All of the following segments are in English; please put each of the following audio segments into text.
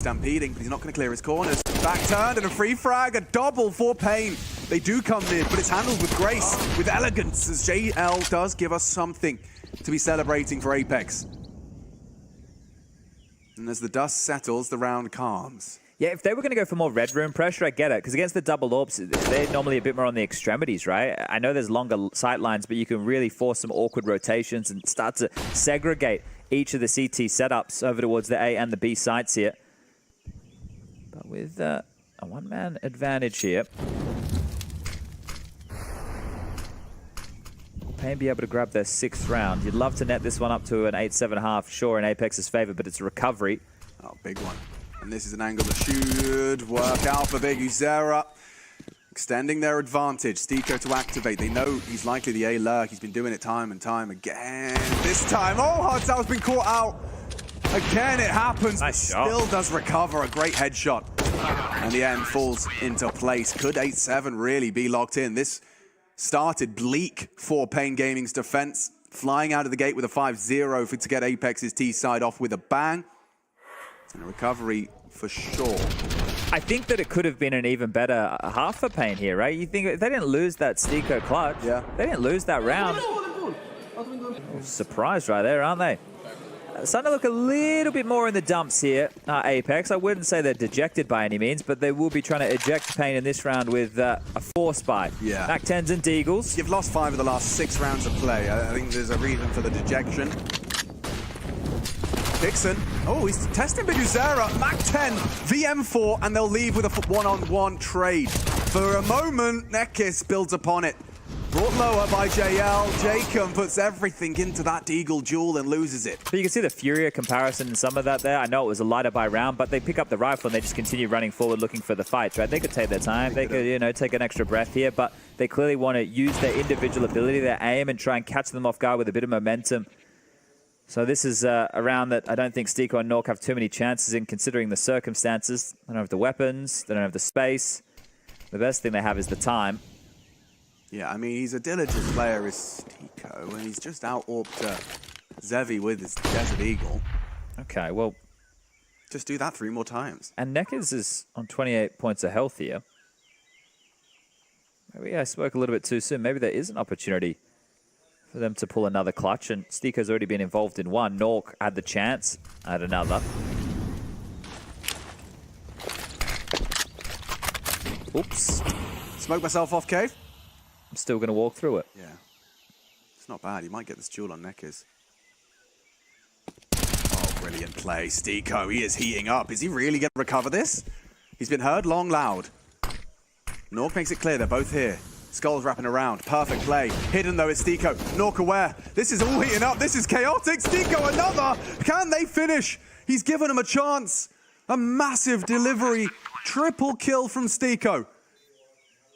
Stampeding, but he's not going to clear his corners. Back turned and a free frag, a double for Pain. They do come mid, but it's handled with grace, with elegance, as JL does give us something to be celebrating for Apex. And as the dust settles, the round calms. Yeah, if they were going to go for more red room pressure, I get it. Because against the double orbs, they're normally a bit more on the extremities, right? I know there's longer sight lines, but you can really force some awkward rotations and start to segregate each of the CT setups over towards the A and the B sites here. But with a one-man advantage here, Pain be able to grab their 6th round. You'd love to net this one up to an 8-7.5, sure, in Apex's favor, but it's a recovery. Oh, big one. And this is an angle that should work out for Big Uzera. Extending their advantage. Stiko to activate. They know he's likely the A lurk. He's been doing it time and time again. This time, oh, Hardsal's been caught out. Again, it happens. Nice shot. Still does recover. A great headshot. And the end falls into place. Could 8-7 really be locked in? This started bleak for Pain Gaming's defense. Flying out of the gate with a 5-0 to get Apex's T side off with a bang. And a recovery for sure. I think that it could have been an even better half for Pain here, right? You think if they didn't lose that Stiko clutch, yeah, they didn't lose that round. Surprised right there, aren't they? Starting to look a little bit more in the dumps here, Apex. I wouldn't say they're dejected by any means, but they will be trying to eject Pain in this round with a force buy. Yeah. Mac-10s and Deagles. You've lost 5 of the last 6 rounds of play. I think there's a reason for the dejection. Dixon, oh, he's testing Big Uzera. Mac-10, VM4, and they'll leave with a one-on-one trade. For a moment, Nekis builds upon it. Brought lower by JL. Jacob puts everything into that Deagle duel and loses it. But you can see the Furia comparison in some of that there. I know it was a lighter by round, but they pick up the rifle and they just continue running forward looking for the fights, right? They could take their time. They could, you know, take an extra breath here, but they clearly want to use their individual ability, their aim, and try and catch them off guard with a bit of momentum. So this is a round that I don't think Stiko and Nork have too many chances in, considering the circumstances. They don't have the weapons. They don't have the space. The best thing they have is the time. Yeah, I mean, he's a diligent player, is Stiko, and he's just out-orbed Zevi with his Desert Eagle. Okay, well... just do that 3 more times. And Nekis is on 28 points of health here. Maybe I spoke a little bit too soon. Maybe there is an opportunity for them to pull another clutch, and Stiko's already been involved in one. Nork had the chance at another. Oops. Smoke myself off, Cave. I'm still going to walk through it. Yeah. It's not bad. You might get this duel on Nekis. Oh, brilliant play. Stiko, he is heating up. Is he really going to recover this? He's been heard long loud. Nork makes it clear they're both here. Skull's wrapping around. Perfect play. Hidden though is Stiko. Nork aware. This is all heating up. This is chaotic. Stiko another. Can they finish? He's given him a chance. A massive delivery. Triple kill from Stiko.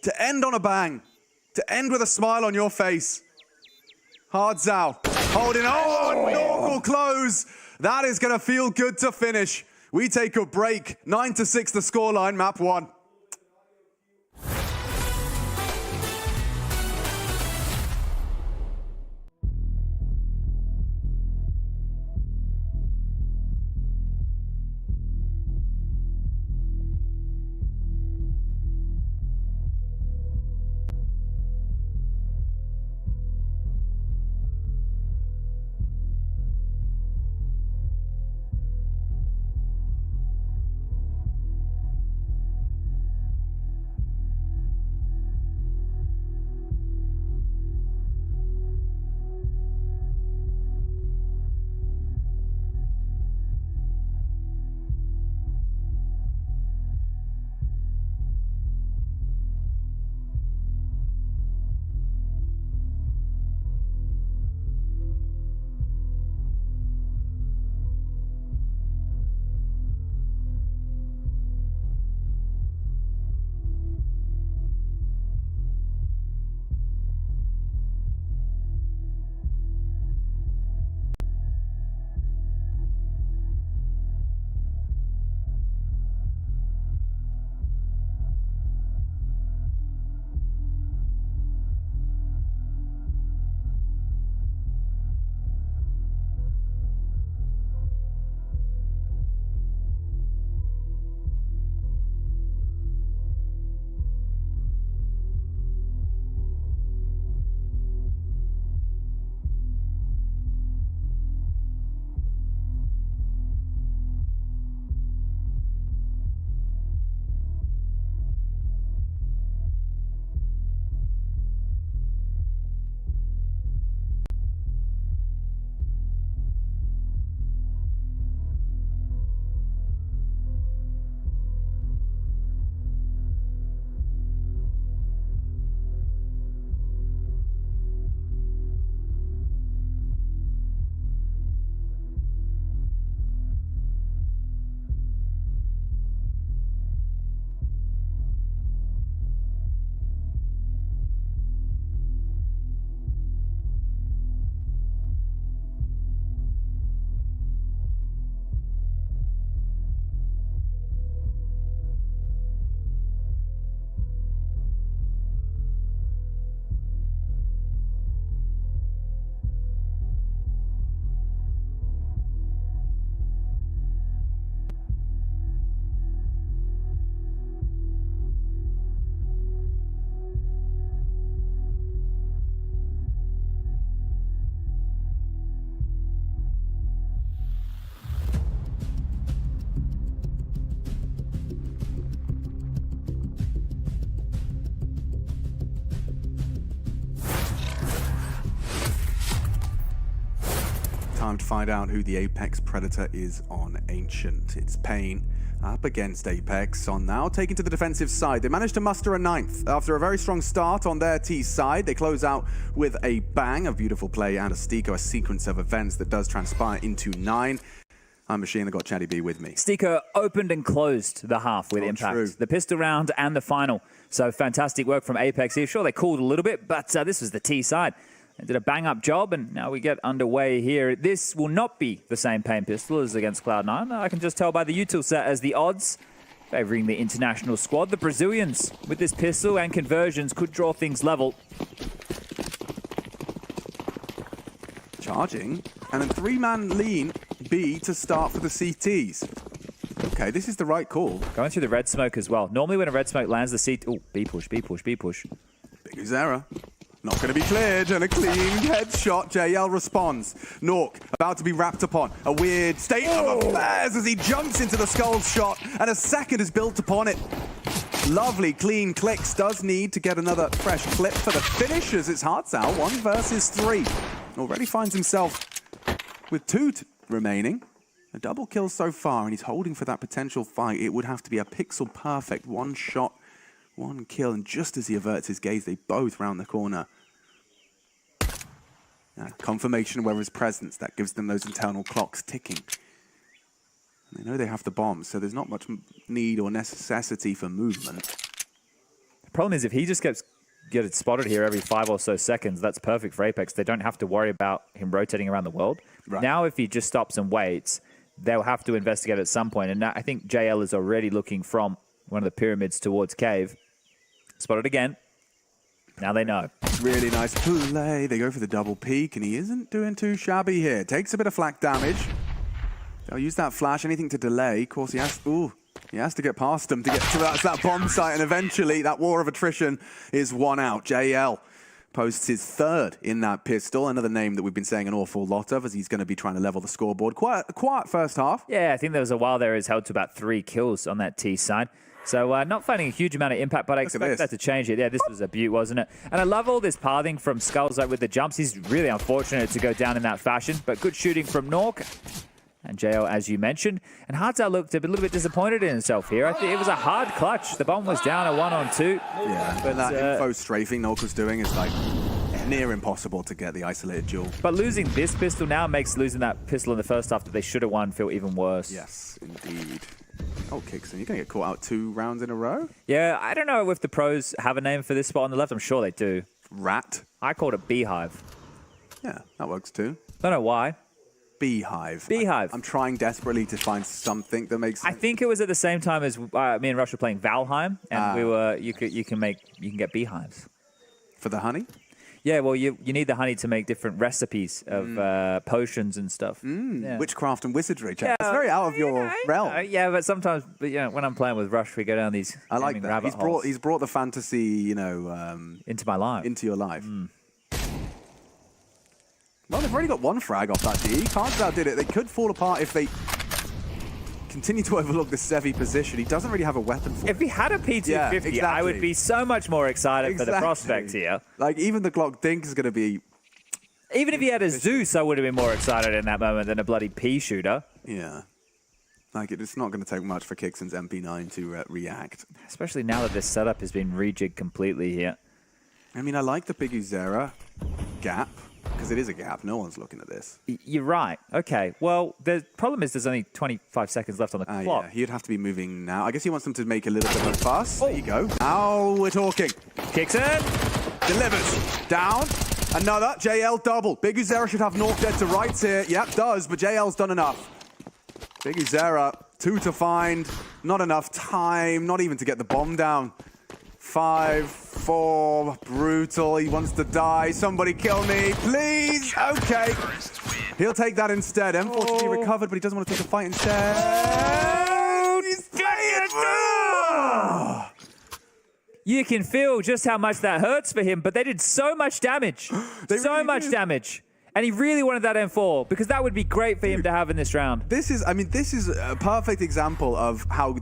To end on a bang. To end with a smile on your face. Hardzao holding on. Nork will close. That is going to feel good to finish. We take a break. 9-6 the scoreline. Map 1. time to find out who the Apex Predator is on Ancient. It's Pain up against Apex on now, taking to the defensive side. They managed to muster a 9th. After a very strong start on their T side, they close out with a bang, a beautiful play and a Stiko, a sequence of events that does transpire into 9. I'm Machine, I've got Chatty B with me. Stiko opened and closed the half with impact. True. The pistol round and the final. So fantastic work from Apex here. Sure, they cooled a little bit, but this was the T side. They did a bang-up job, and now we get underway here. This will not be the same Pain pistol as against Cloud9. I can just tell by the util set as the odds favoring the international squad. The Brazilians, with this pistol and conversions, could draw things level. Charging, and then 3-man lean B to start for the CTs. Okay, this is the right call. Going through the red smoke as well. Normally when a red smoke lands, the CT... Oh, B push, B push, B push. Big Uzera. Not going to be cleared, and a clean headshot. JL responds. Nork about to be wrapped upon. A weird state of affairs as he jumps into the Skulls shot, and a second is built upon it. Lovely, clean clicks. Does need to get another fresh clip for the finish as it's Hearts out. 1 versus 3. Already finds himself with 2 remaining. A double kill so far, and he's holding for that potential fight. It would have to be a pixel perfect 1 shot. 1 kill, and just as he averts his gaze, they both round the corner. Confirmation of his presence, that gives them those internal clocks ticking. And they know they have the bomb, so there's not much need or necessity for movement. The problem is if he just gets spotted here every 5 or so seconds, that's perfect for Apex. They don't have to worry about him rotating around the world. Right. Now if he just stops and waits, they'll have to investigate at some point. And I think JL is already looking from one of the pyramids towards Cave. Spotted again. Now they know. Really nice play. They go for the double peek, and he isn't doing too shabby here. Takes a bit of flak damage. They'll use that flash, anything to delay. Of course, he has to get past them to get to that bomb site, and eventually that war of attrition is won out. JL posts his 3rd in that pistol. Another name that we've been saying an awful lot of, as he's going to be trying to level the scoreboard. Quite a quiet first half. Yeah, I think there was a while there he's held to about 3 kills on that T side. So not finding a huge amount of impact, but I expect that to change it. Yeah, this was a beaut, wasn't it? And I love all this pathing from Skulls with the jumps. He's really unfortunate to go down in that fashion, but good shooting from Nork. And JL, as you mentioned. And Hardzout looked a little bit disappointed in himself here. I think it was a hard clutch. The bomb was down a 1-on-2. Yeah, but that info strafing Nork was doing is like near impossible to get the isolated duel. But losing this pistol now makes losing that pistol in the first half that they should have won feel even worse. Yes, indeed. Oh, Kixon, you're going to get caught out 2 rounds in a row? Yeah, I don't know if the pros have a name for this spot on the left. I'm sure they do. Rat? I called it Beehive. Yeah, that works too. Don't know why. Beehive. Beehive. I'm trying desperately to find something that makes sense. I think it was at the same time as me and Rush were playing Valheim, and we were. You can get beehives For the honey? Yeah, well, you need the honey to make different recipes of potions and stuff. Yeah. Witchcraft and wizardry. Yeah, it's very out of your realm. Yeah, but sometimes, when I'm playing with Rush, we go down these. I like that. He's brought the fantasy, into my life. Into your life. Well, they've already got 1 frag off that D. Cards outdid it. They could fall apart if they continue to overlook the Sevi position. He doesn't really have a weapon for it. If he had a P250, exactly. I would be so much more excited for the prospect here. Like, even the Glock Dink is going to be... Even if he had a Zeus, I would have been more excited in that moment than a bloody P shooter. Yeah. Like, it's not going to take much for Kixon's MP9 to react. Especially now that this setup has been rejigged completely here. I mean, I like the big Uzera gap. Because it is a gap. No one's looking at this. You're right. Okay. Well, the problem is there's only 25 seconds left on the clock. Yeah, he'd have to be moving now. I guess he wants them to make a little bit of a fuss. There you go. Now we're talking. Kicks in. Delivers. Down. Another. JL double. Big Uzera should have North dead to rights here. Yep, does. But JL's done enough. Big Uzera. 2 to find. Not enough time. Not even to get the bomb down. 5, 4, brutal. He wants to die. Somebody kill me, please. Okay. He'll take that instead. M4 recovered, but he doesn't want to take a fight instead. He's playing. You can feel just how much that hurts for him, but they did so much damage. So much damage. And he really wanted that M4 because that would be great for him to have in this round. This is a perfect example of how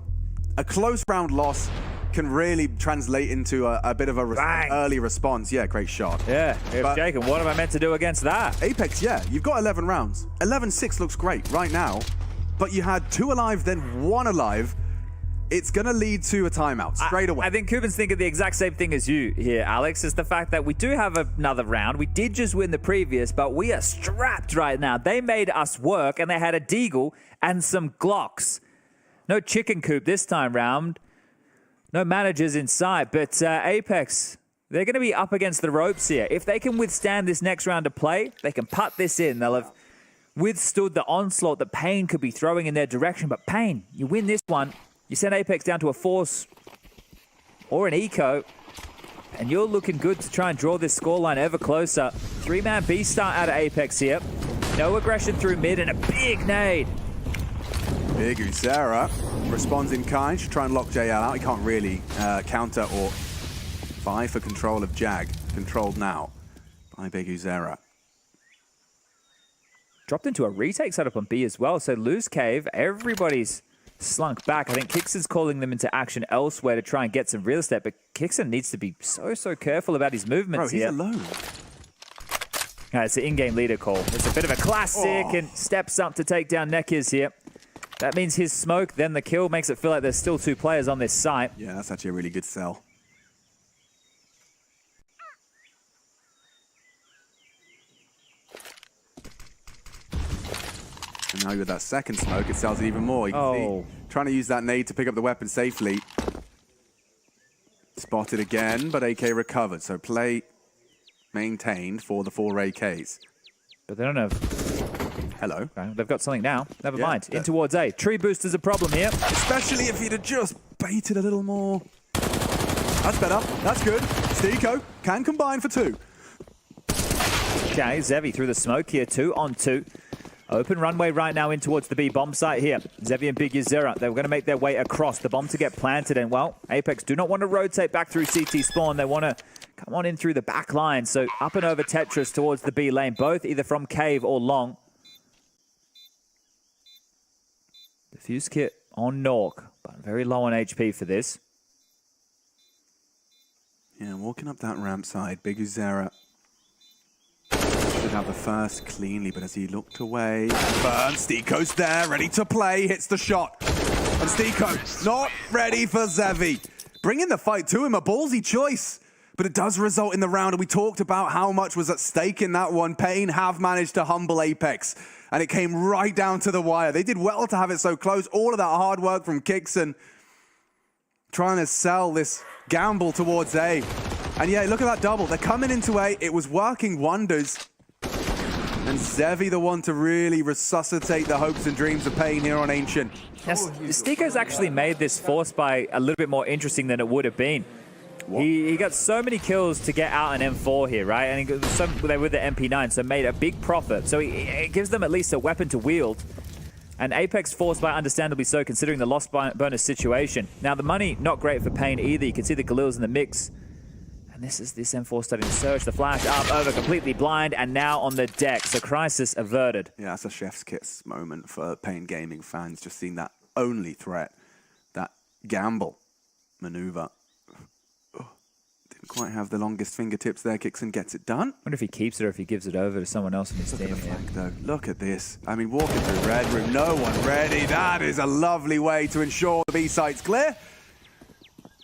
a close round loss can really translate into a bit of a Bang. early response. Yeah, great shot. Yeah, But- Jake, and what am I meant to do against that? Apex, yeah, you've got 11 rounds. 11-6 looks great right now, but you had 2 alive, then 1 alive. It's going to lead to a timeout straight away. I think Cuban's thinking the exact same thing as you here, Alex, is the fact that we do have another round. We did just win the previous, but we are strapped right now. They made us work, and they had a Deagle and some Glocks. No chicken coop this time round. No managers in sight, but Apex, they're going to be up against the ropes here. If they can withstand this next round of play, they can put this in. They'll have withstood the onslaught that Pain could be throwing in their direction. But Pain, you win this one, you send Apex down to a force or an eco, and you're looking good to try and draw this scoreline ever closer. 3-man B start out of Apex here. No aggression through mid and a big nade. Big Uzera responds in kind. Should try and lock JL out. He can't really counter or vie for control of Jag. Controlled now by Big Uzera. Dropped into a retake setup on B as well, so lose cave. Everybody's slunk back. I think Kixon's calling them into action elsewhere to try and get some real estate, but Kixon needs to be so careful about his movements Bro, he's here. alone. It's the in-game leader call. It's a bit of a classic and steps up to take down Nekiz here. That means his smoke, then the kill, makes it feel like there's still 2 players on this site. Yeah, that's actually a really good sell. And now with that second smoke, it sells it even more. You can see, trying to use that nade to pick up the weapon safely. Spotted again, but AK recovered. So play maintained for the 4 AKs. But they don't have... Hello. Okay, they've got something now. Never Yeah, mind. In towards A. Tree booster's a problem here. Especially if he'd have just baited a little more. That's better. That's good. Steeko can combine for 2. Okay, Zevi through the smoke here. 2 on 2. Open runway right now in towards the B bomb site here. Zevi and Big Uzera, they were going to make their way across. The bomb to get planted, and well, Apex do not want to rotate back through CT spawn. They want to come on in through the back line. So up and over Tetris towards the B lane, both either from cave or long. Defuse kit on Nork, but very low on HP for this. Yeah, walking up that ramp side, Big Uzera should have the first cleanly, but as he looked away, burn, Steeko's there, ready to play, hits the shot. And Steeko not ready for Zevi. Bringing the fight to him, a ballsy choice. But it does result in the round, and we talked about how much was at stake in that one. Pain have managed to humble Apex, and it came right down to the wire. They did well to have it so close. All of that hard work from Kixon, trying to sell this gamble towards A. And yeah, look at that double. They're coming into A. It was working wonders. And Zevi, the one to really resuscitate the hopes and dreams of Pain here on Ancient. Yes, Steeko's actually made this force buy a little bit more interesting than it would have been. He got so many kills to get out an M4 here, right? And they were the MP9, so made a big profit. So it gives them at least a weapon to wield. And Apex forced by understandably so, considering the lost bonus situation. Now, the money, not great for Pain either. You can see the Galil's in the mix. And this M4 starting to surge. The flash up, over, completely blind, and now on the deck. So crisis averted. Yeah, that's a chef's kiss moment for Pain Gaming fans. Just seeing that only threat, that gamble maneuver. Didn't quite have the longest fingertips there. Kixon gets it done. I wonder if he keeps it or if he gives it over to someone else in his Look team. at the flank, though. Look at this. I mean, walking through Red Room, no one ready. That is a lovely way to ensure the B site's clear.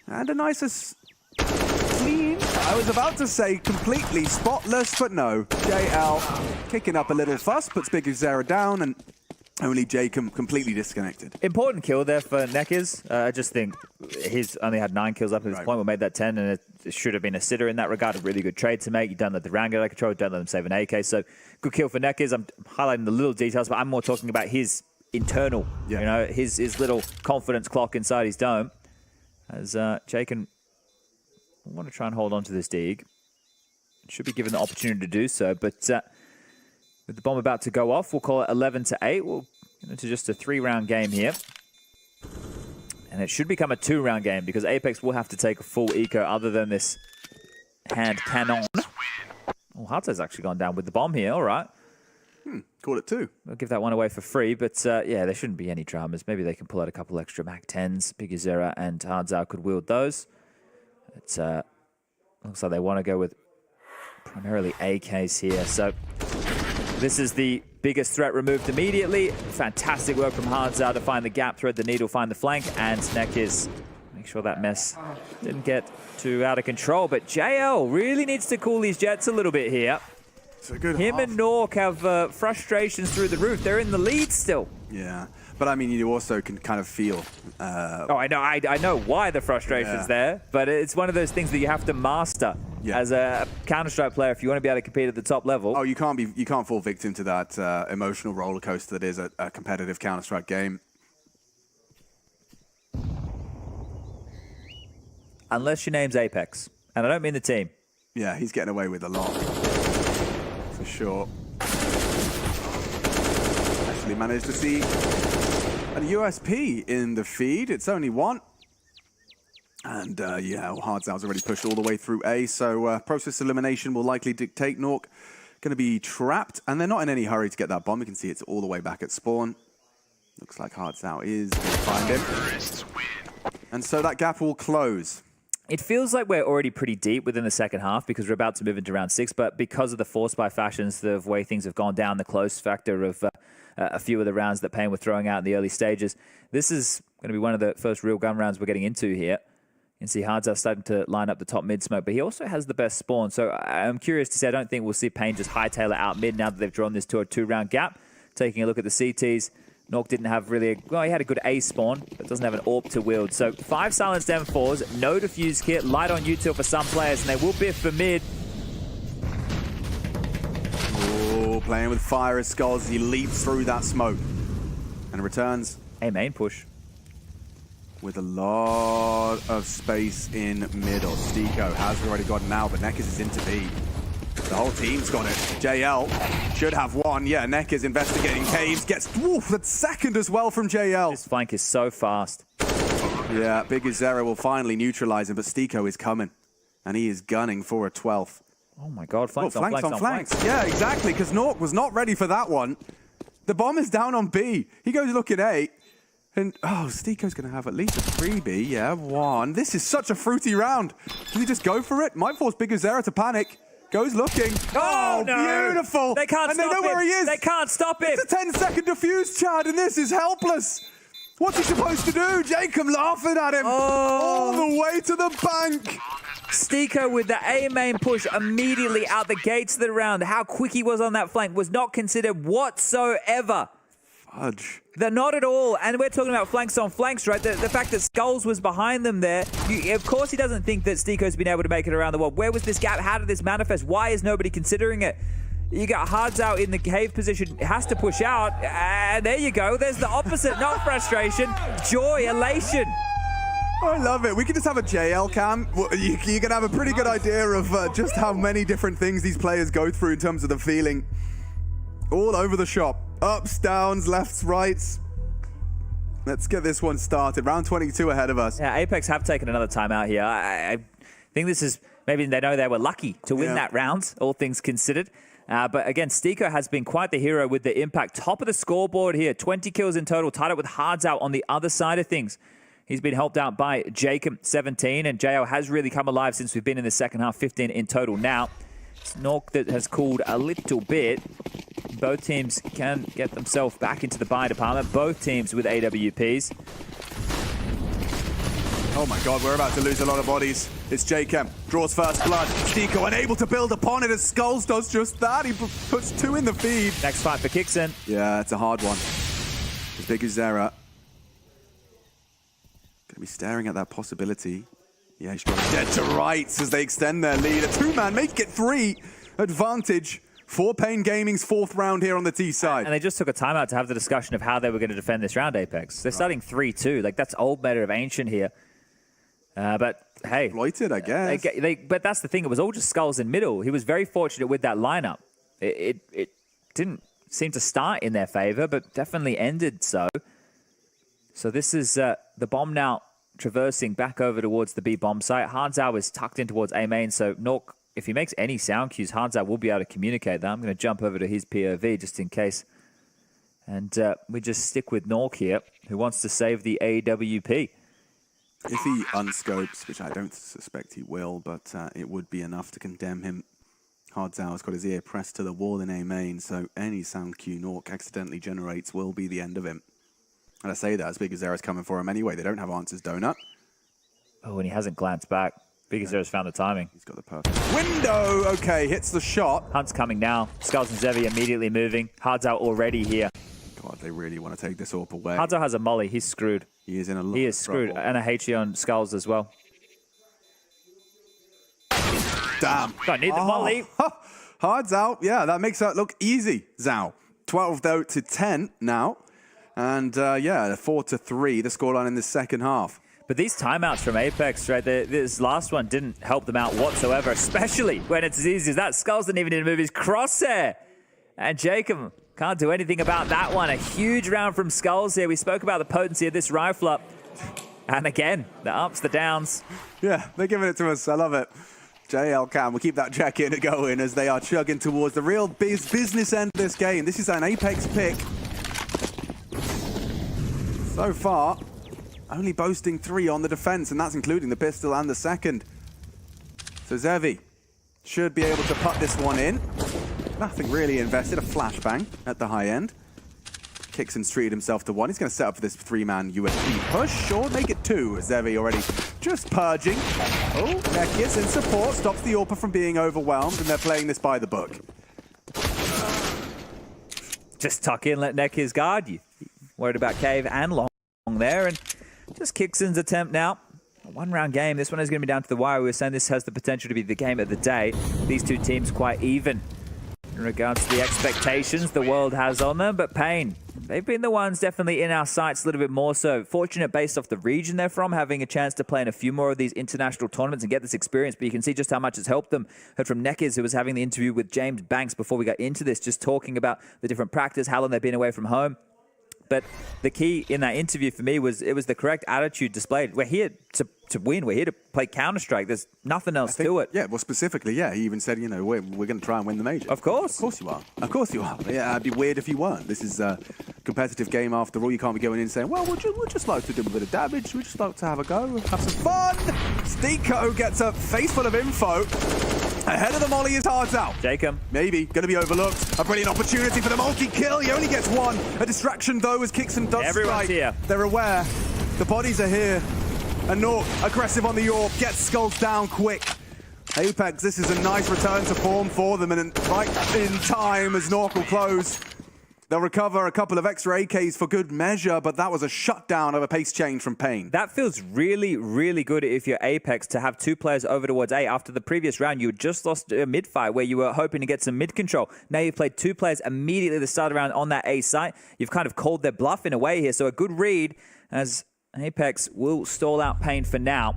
And a nice, clean, I was about to say completely spotless, but no. JL kicking up a little fuss, puts Big Uzera down, and only Jacob completely disconnected. Important kill there for Nekiz. I just think he's only had 9 kills up at this point. We made that 10, and it should have been a sitter in that regard. A really good trade to make. You don't let the round get out of control. Don't let them save an AK. So good kill for Nekiz. I'm highlighting the little details, but I'm more talking about his internal, you know, his little confidence clock inside his dome. As Jacob want to try and hold on to this dig. Should be given the opportunity to do so, but with the bomb about to go off, we'll call it 11-8. We'll get into just a 3-round game here. And it should become a 2-round game because Apex will have to take a full eco other than this hand cannon. Oh, Harte's actually gone down with the bomb here. All right. Call it 2. They'll give that one away for free, but yeah, there shouldn't be any dramas. Maybe they can pull out a couple extra MAC-10s. Bigazera and Hardzao could wield those. It looks like they want to go with primarily AKs here. So this is the biggest threat removed immediately. Fantastic work from Hardzao to find the gap, thread the needle, find the flank, and Nekiz make sure that mess didn't get too out of control. But JL really needs to cool these Jets a little bit here. It's a good Him half. and Nork have frustrations through the roof. They're in the lead still. Yeah, but I mean, you also can kind of feel. Oh, I know. I know why the frustration's there, but it's one of those things that you have to master as a Counter-Strike player if you want to be able to compete at the top level. Oh, you can't fall victim to that emotional roller coaster that is a competitive Counter-Strike game. Unless your name's Apex, and I don't mean the team. Yeah, he's getting away with a lot, for sure. Actually managed to see a USP in the feed. It's only one. And yeah, Hardzao's already pushed all the way through A, so process elimination will likely dictate Nork. Going to be trapped, and they're not in any hurry to get that bomb. You can see it's all the way back at spawn. Looks like Hardzao is going to find him. And so that gap will close. It feels like we're already pretty deep within the second half because we're about to move into round 6, but because of the force by fashions, the way things have gone down, the close factor of a few of the rounds that Pain were throwing out in the early stages, this is going to be one of the first real gun rounds we're getting into here. You can see Hardzao starting to line up the top mid smoke, but he also has the best spawn. So I'm curious to see, I don't think we'll see Pain just hightail it out mid now that they've drawn this to a 2-round gap. Taking a look at the CTs, Nork didn't have really well, he had a good A spawn, but doesn't have an AWP to wield. So 5 silenced M4s, no defuse kit, light on util for some players, and they will biff for mid. Oh, playing with fire as Skulls, he leaps through that smoke and returns. A main push. With a lot of space in middle. Stiko has already gotten out, but Nekiz is into B. The whole team's got it. JL should have one. Yeah, Nekiz investigating caves. Gets the second as well from JL. This flank is so fast. Yeah, Bigazera will finally neutralize him, but Stiko is coming. And he is gunning for a 12th. Oh my god, flanks, Oh, on flanks on flanks. Yeah, exactly, because Nork was not ready for that one. The bomb is down on B. He goes looking A. And, oh, Stiko's going to have at least a 3B. Yeah, 1. This is such a fruity round. Does he just go for it? Might force Bigazera to panic. Goes looking. Oh, no. Beautiful. They can't and stop they know him. where he is. They can't stop him. It's a 10-second defuse, Chad, and this is helpless. What's he supposed to do? Jacob laughing at him. All the way to the bank. Stiko with the A main push immediately out the gates of the round. How quick he was on that flank was not considered whatsoever. Fudge. They're not at all. And we're talking about flanks on flanks, right? The fact that Skulls was behind them there. Of course he doesn't think that Stiko's been able to make it around the world. Where was this gap? How did this manifest? Why is nobody considering it? You got Hardzao in the cave position, has to push out. And there you go. There's the opposite. Not frustration, joy, elation. I love it. We can just have a JL cam. You can have a pretty good idea of just how many different things these players go through in terms of the feeling. All over the shop. Ups, downs, lefts, rights. Let's get this one started. Round 22 ahead of us. Yeah, Apex have taken another timeout here. I think this is, maybe they know they were lucky to win that round, all things considered. But again, Stiko has been quite the hero with the impact. Top of the scoreboard here, 20 kills in total, tied up with Hardzao on the other side of things. He's been helped out by Jacob, 17, and JL has really come alive since we've been in the second half, 15 in total now. It's Nork that has cooled a little bit. Both teams can get themselves back into the buy department. Both teams with AWPs. Oh my god, we're about to lose a lot of bodies. It's Jacob, draws first blood. Stiko unable to build upon it as Skulls does just that. He puts 2 in the feed. Next fight for Kixen. Yeah, it's a hard one. As big as Zera. Gonna be staring at that possibility. Yeah, he's got dead to rights as they extend their lead. A 2-man, make it 3. Advantage for Pain Gaming's 4th round here on the T side. And they just took a timeout to have the discussion of how they were going to defend this round, Apex. They're starting 3-2. Like, that's old meta of ancient here. But, hey. Exploited, I guess. But that's the thing. It was all just Skulls in middle. He was very fortunate with that lineup. It didn't seem to start in their favor, but definitely ended so. So this is the bomb now traversing back over towards the B bomb site. Hardzao is tucked in towards A main, so Nork if he makes any sound cues, Hardzao will be able to communicate that. I'm going to jump over to his POV just in case. And we just stick with Nork here, who wants to save the AWP. If he unscopes, which I don't suspect he will, but it would be enough to condemn him. Hardzao got his ear pressed to the wall in A main, so any sound cue Nork accidentally generates will be the end of him. And I say that as Big Azera's coming for him anyway. They don't have answers, Donut. Oh, and he hasn't glanced back. Big Azera's found the timing. He's got the perfect window. Okay, hits the shot. Hunt's coming now. Skulls and Zevi immediately moving. Hardzao already here. God, they really want to take this AWP away. Hardzao has a molly. He's screwed. He is in a lot He is screwed. trouble. And a HE on Skulls as well. Damn. Don't need the molly. Hardzao. Yeah, that makes that look easy, Zhao. 12 though to 10 now. And yeah, 4-3, the scoreline in the second half. But these timeouts from Apex, right, this last one didn't help them out whatsoever, especially when it's as easy as that. Skulls didn't even need to move his crosshair. And Jacob can't do anything about that one. A huge round from Skulls here. We spoke about the potency of this rifle up. And again, the ups, the downs. Yeah, they're giving it to us. I love it. JL Cam will keep that jacket going as they are chugging towards the real business end of this game. This is an Apex pick. So far, only boasting 3 on the defense, and that's including the pistol and the second. So Zevi should be able to put this one in. Nothing really invested, a flashbang at the high end. Kixon's treated himself to 1. He's going to set up for this 3-man USP push, or make it 2. Zevi already just purging. Oh, Nekiz in support, stops the AWP from being overwhelmed, and they're playing this by the book. Just tuck in, let Nekiz guard you. Worried about Cave and Long there, and just Kixon's attempt now. A 1-round game. This one is going to be down to the wire. We were saying this has the potential to be the game of the day. These two teams quite even in regards to the expectations the world has on them, but Pain, they've been the ones definitely in our sights a little bit more so. Fortunate based off the region they're from, having a chance to play in a few more of these international tournaments and get this experience, but you can see just how much it's helped them. Heard from Nekiz, who was having the interview with James Banks before we got into this, just talking about the different practice, how long they've been away from home. But the key in that interview for me was it was the correct attitude displayed. We're here to win. We're here to play Counter-Strike. There's nothing else to it. Yeah, well, specifically, yeah. He even said, you know, we're going to try and win the major. Of course. Of course you are. Of course you are. Yeah, it'd be weird if you weren't. This is a competitive game after all. You can't be going in and saying, well, we'd just like to do a bit of damage. We'd just like to have a go, have some fun. Steeko gets a face full of info. Ahead of the molly is Hardzao. Jacob. Maybe going to be overlooked. A brilliant opportunity for the multi-kill. He only gets 1. A distraction, though, as Kixon does Everyone's strike. here. They're aware. The bodies are here. And Nork, aggressive on the AWP, gets Skulls down quick. Apex, this is a nice return to form for them, and right in time as Nork will close. They'll recover a couple of extra AKs for good measure, but that was a shutdown of a pace change from Pain. That feels really, really good if you're Apex to have 2 players over towards A. After the previous round, you had just lost a mid fight where you were hoping to get some mid control. Now you've played 2 players immediately at the start of the round on that A site. You've kind of called their bluff in a way here, so a good read as Apex will stall out Pain for now.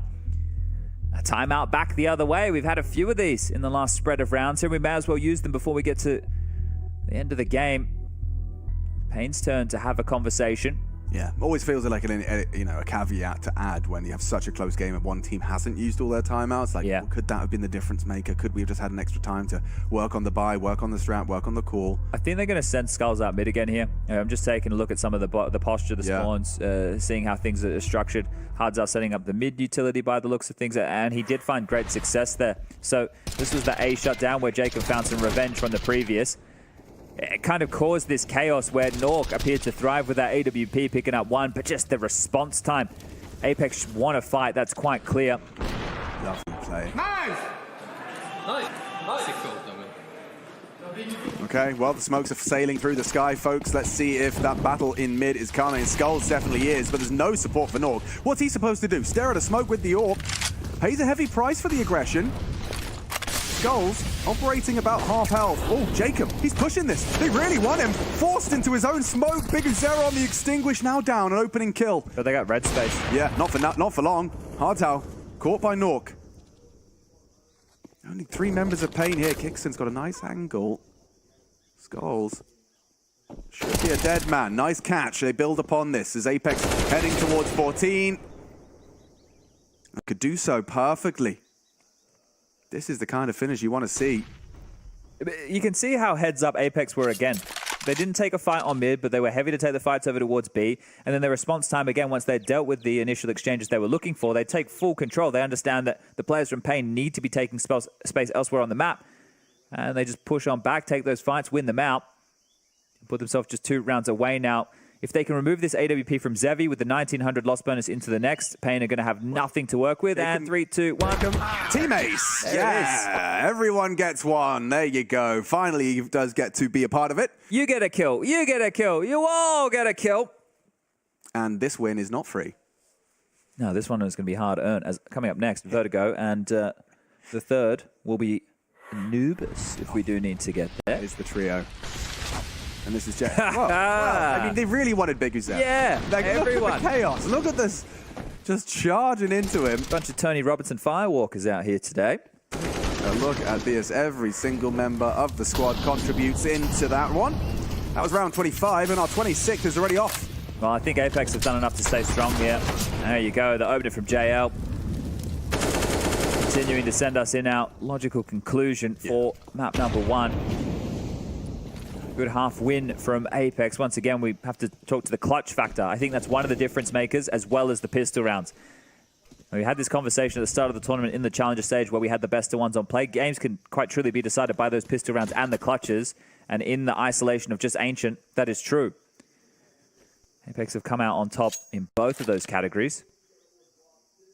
A timeout back the other way. We've had a few of these in the last spread of rounds here. We may as well use them before we get to the end of the game. Pain's turn to have a conversation. Yeah, always feels like a caveat to add when you have such a close game and one team hasn't used all their timeouts. Like, yeah. Well, could that have been the difference maker? Could we have just had an extra time to work on the buy, work on the strat, work on the call? I think they're going to send Skulls out mid again here. I'm just taking a look at some of the posture of the spawns, seeing how things are structured. Hardzao setting up the mid utility by the looks of things, and he did find great success there. So this was the A shutdown where Jacob found some revenge from the previous. It kind of caused this chaos where Nork appeared to thrive with that AWP picking up 1, but just the response time. Apex want to fight, that's quite clear. Lovely play. Nice! Okay, well, the smokes are sailing through the sky, folks. Let's see if that battle in mid is coming. Skulls definitely is, but there's no support for Nork. What's he supposed to do? Stare at a smoke with the AWP? Pays a heavy price for the aggression. Skulls operating about half health. Oh, Jacob, he's pushing this. They really want him. Forced into his own smoke. Big Azera on the extinguish, now down, an opening kill. But they got red space. Yeah, not for long. Hardzao, caught by Nork. Only 3 members of Pain here. Kixon's got a nice angle. Skulls should be a dead man. Nice catch. They build upon this as Apex heading towards 14. Could do so perfectly. This is the kind of finish you want to see. You can see how heads up Apex were again. They didn't take a fight on mid, but they were heavy to take the fights over towards B. And then their response time, again, once they dealt with the initial exchanges they were looking for, they take full control. They understand that the players from Pain need to be taking space elsewhere on the map. And they just push on back, take those fights, win them out, put themselves just 2 rounds away now. If they can remove this AWP from Xevi with the 1900 loss bonus into the next, Pain are going to have nothing to work with. And 3, 2, 1. Team Ace. There Yeah, everyone gets one. There you go. Finally, he does get to be a part of it. You get a kill. You get a kill. You all get a kill. And this win is not free. No, this one is going to be hard earned. As coming up next, Vertigo, and the third will be Anubis, if we do need to get there. Is the trio. And this is Jay. Well, I mean, they really wanted Big Uzer. Yeah, everyone. Look at the chaos. Look at this. Just charging into him. Bunch of Tony Robertson Firewalkers out here today. Look at this. Every single member of the squad contributes into that one. That was round 25, and our 26 is already off. Well, I think Apex have done enough to stay strong here. There you go, the opener from JL. Continuing to send us in our logical conclusion for map number 1. Good half win from Apex. Once again, we have to talk to the clutch factor. I think that's one of the difference makers, as well as the pistol rounds. We had this conversation at the start of the tournament in the Challenger stage where we had the best of ones on play. Games can quite truly be decided by those pistol rounds and the clutches. And in the isolation of just Ancient, that is true. Apex have come out on top in both of those categories.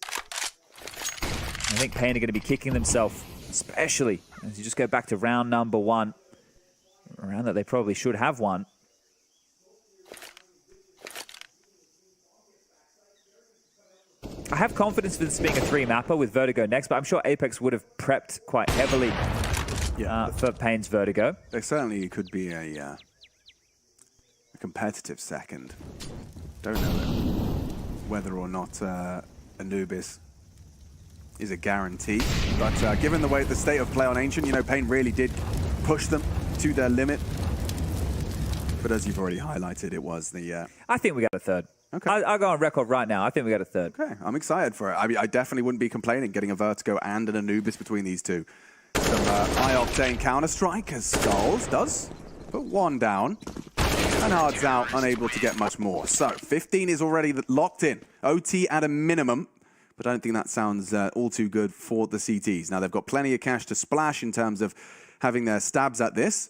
I think Pain are going to be kicking themselves, especially as you just go back to round number 1. A round that they probably should have won. I have confidence for this being a 3-mapper with Vertigo next, but I'm sure Apex would have prepped quite heavily for Pain's Vertigo. There certainly could be a competitive second. Don't know whether or not Anubis is a guarantee, but given the state of play on Ancient, you know, Pain really did push them to their limit. But as you've already highlighted, it was the... I think we got a third. Okay. I'll go on record right now. I think we got a third. Okay, I'm excited for it. I mean, I definitely wouldn't be complaining getting a Vertigo and an Anubis between these two. Some high-octane Counter-Strike, as Skulls does put 1 down. And Hard's out, unable to get much more. So, 15 is already locked in. OT at a minimum. But I don't think that sounds all too good for the CTs. Now, they've got plenty of cash to splash in terms of having their stabs at this.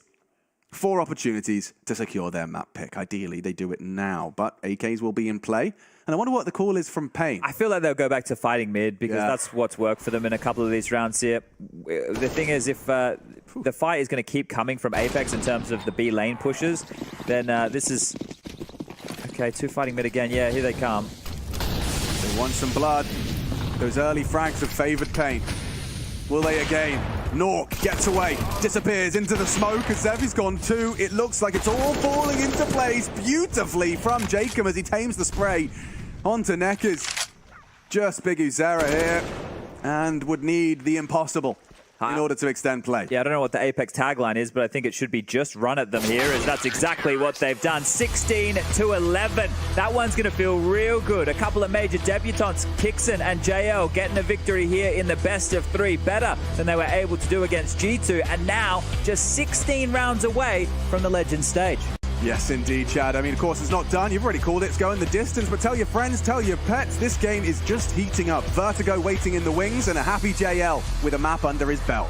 4 opportunities to secure their map pick. Ideally, they do it now, but AKs will be in play. And I wonder what the call is from Pain. I feel like they'll go back to fighting mid because that's what's worked for them in a couple of these rounds here. The thing is, if the fight is going to keep coming from Apex in terms of the B lane pushes, then this is... Okay, 2 fighting mid again. Yeah, here they come. They want some blood. Those early frags have favored Pain. Will they again? Nork gets away, disappears into the smoke as Xevi's gone 2. It looks like it's all falling into place beautifully from Jacob as he tames the spray onto Nekkers. Just Big Uzera here and would need the impossible in order to extend play. Yeah, I don't know what the Apex tagline is, but I think it should be just run at them here, as that's exactly what they've done. 16-11. That one's going to feel real good. A couple of major debutants, Kixon and JL, getting a victory here in the best of 3. Better than they were able to do against G2, and now just 16 rounds away from the Legends stage. Yes, indeed, Chad. I mean, of course, it's not done. You've already called it. It's going the distance. But tell your friends, tell your pets, this game is just heating up. Vertigo waiting in the wings and a happy JL with a map under his belt.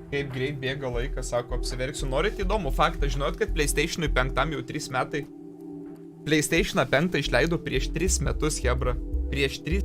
Kaip greit bėga laikas, sako, apsiverksiu. Norit įdomų faktą, žinot, kad PlayStation'ui 5 jau 3 metai? PlayStation'ą 5 išleido prieš 3 metus, hebra. Prieš 3.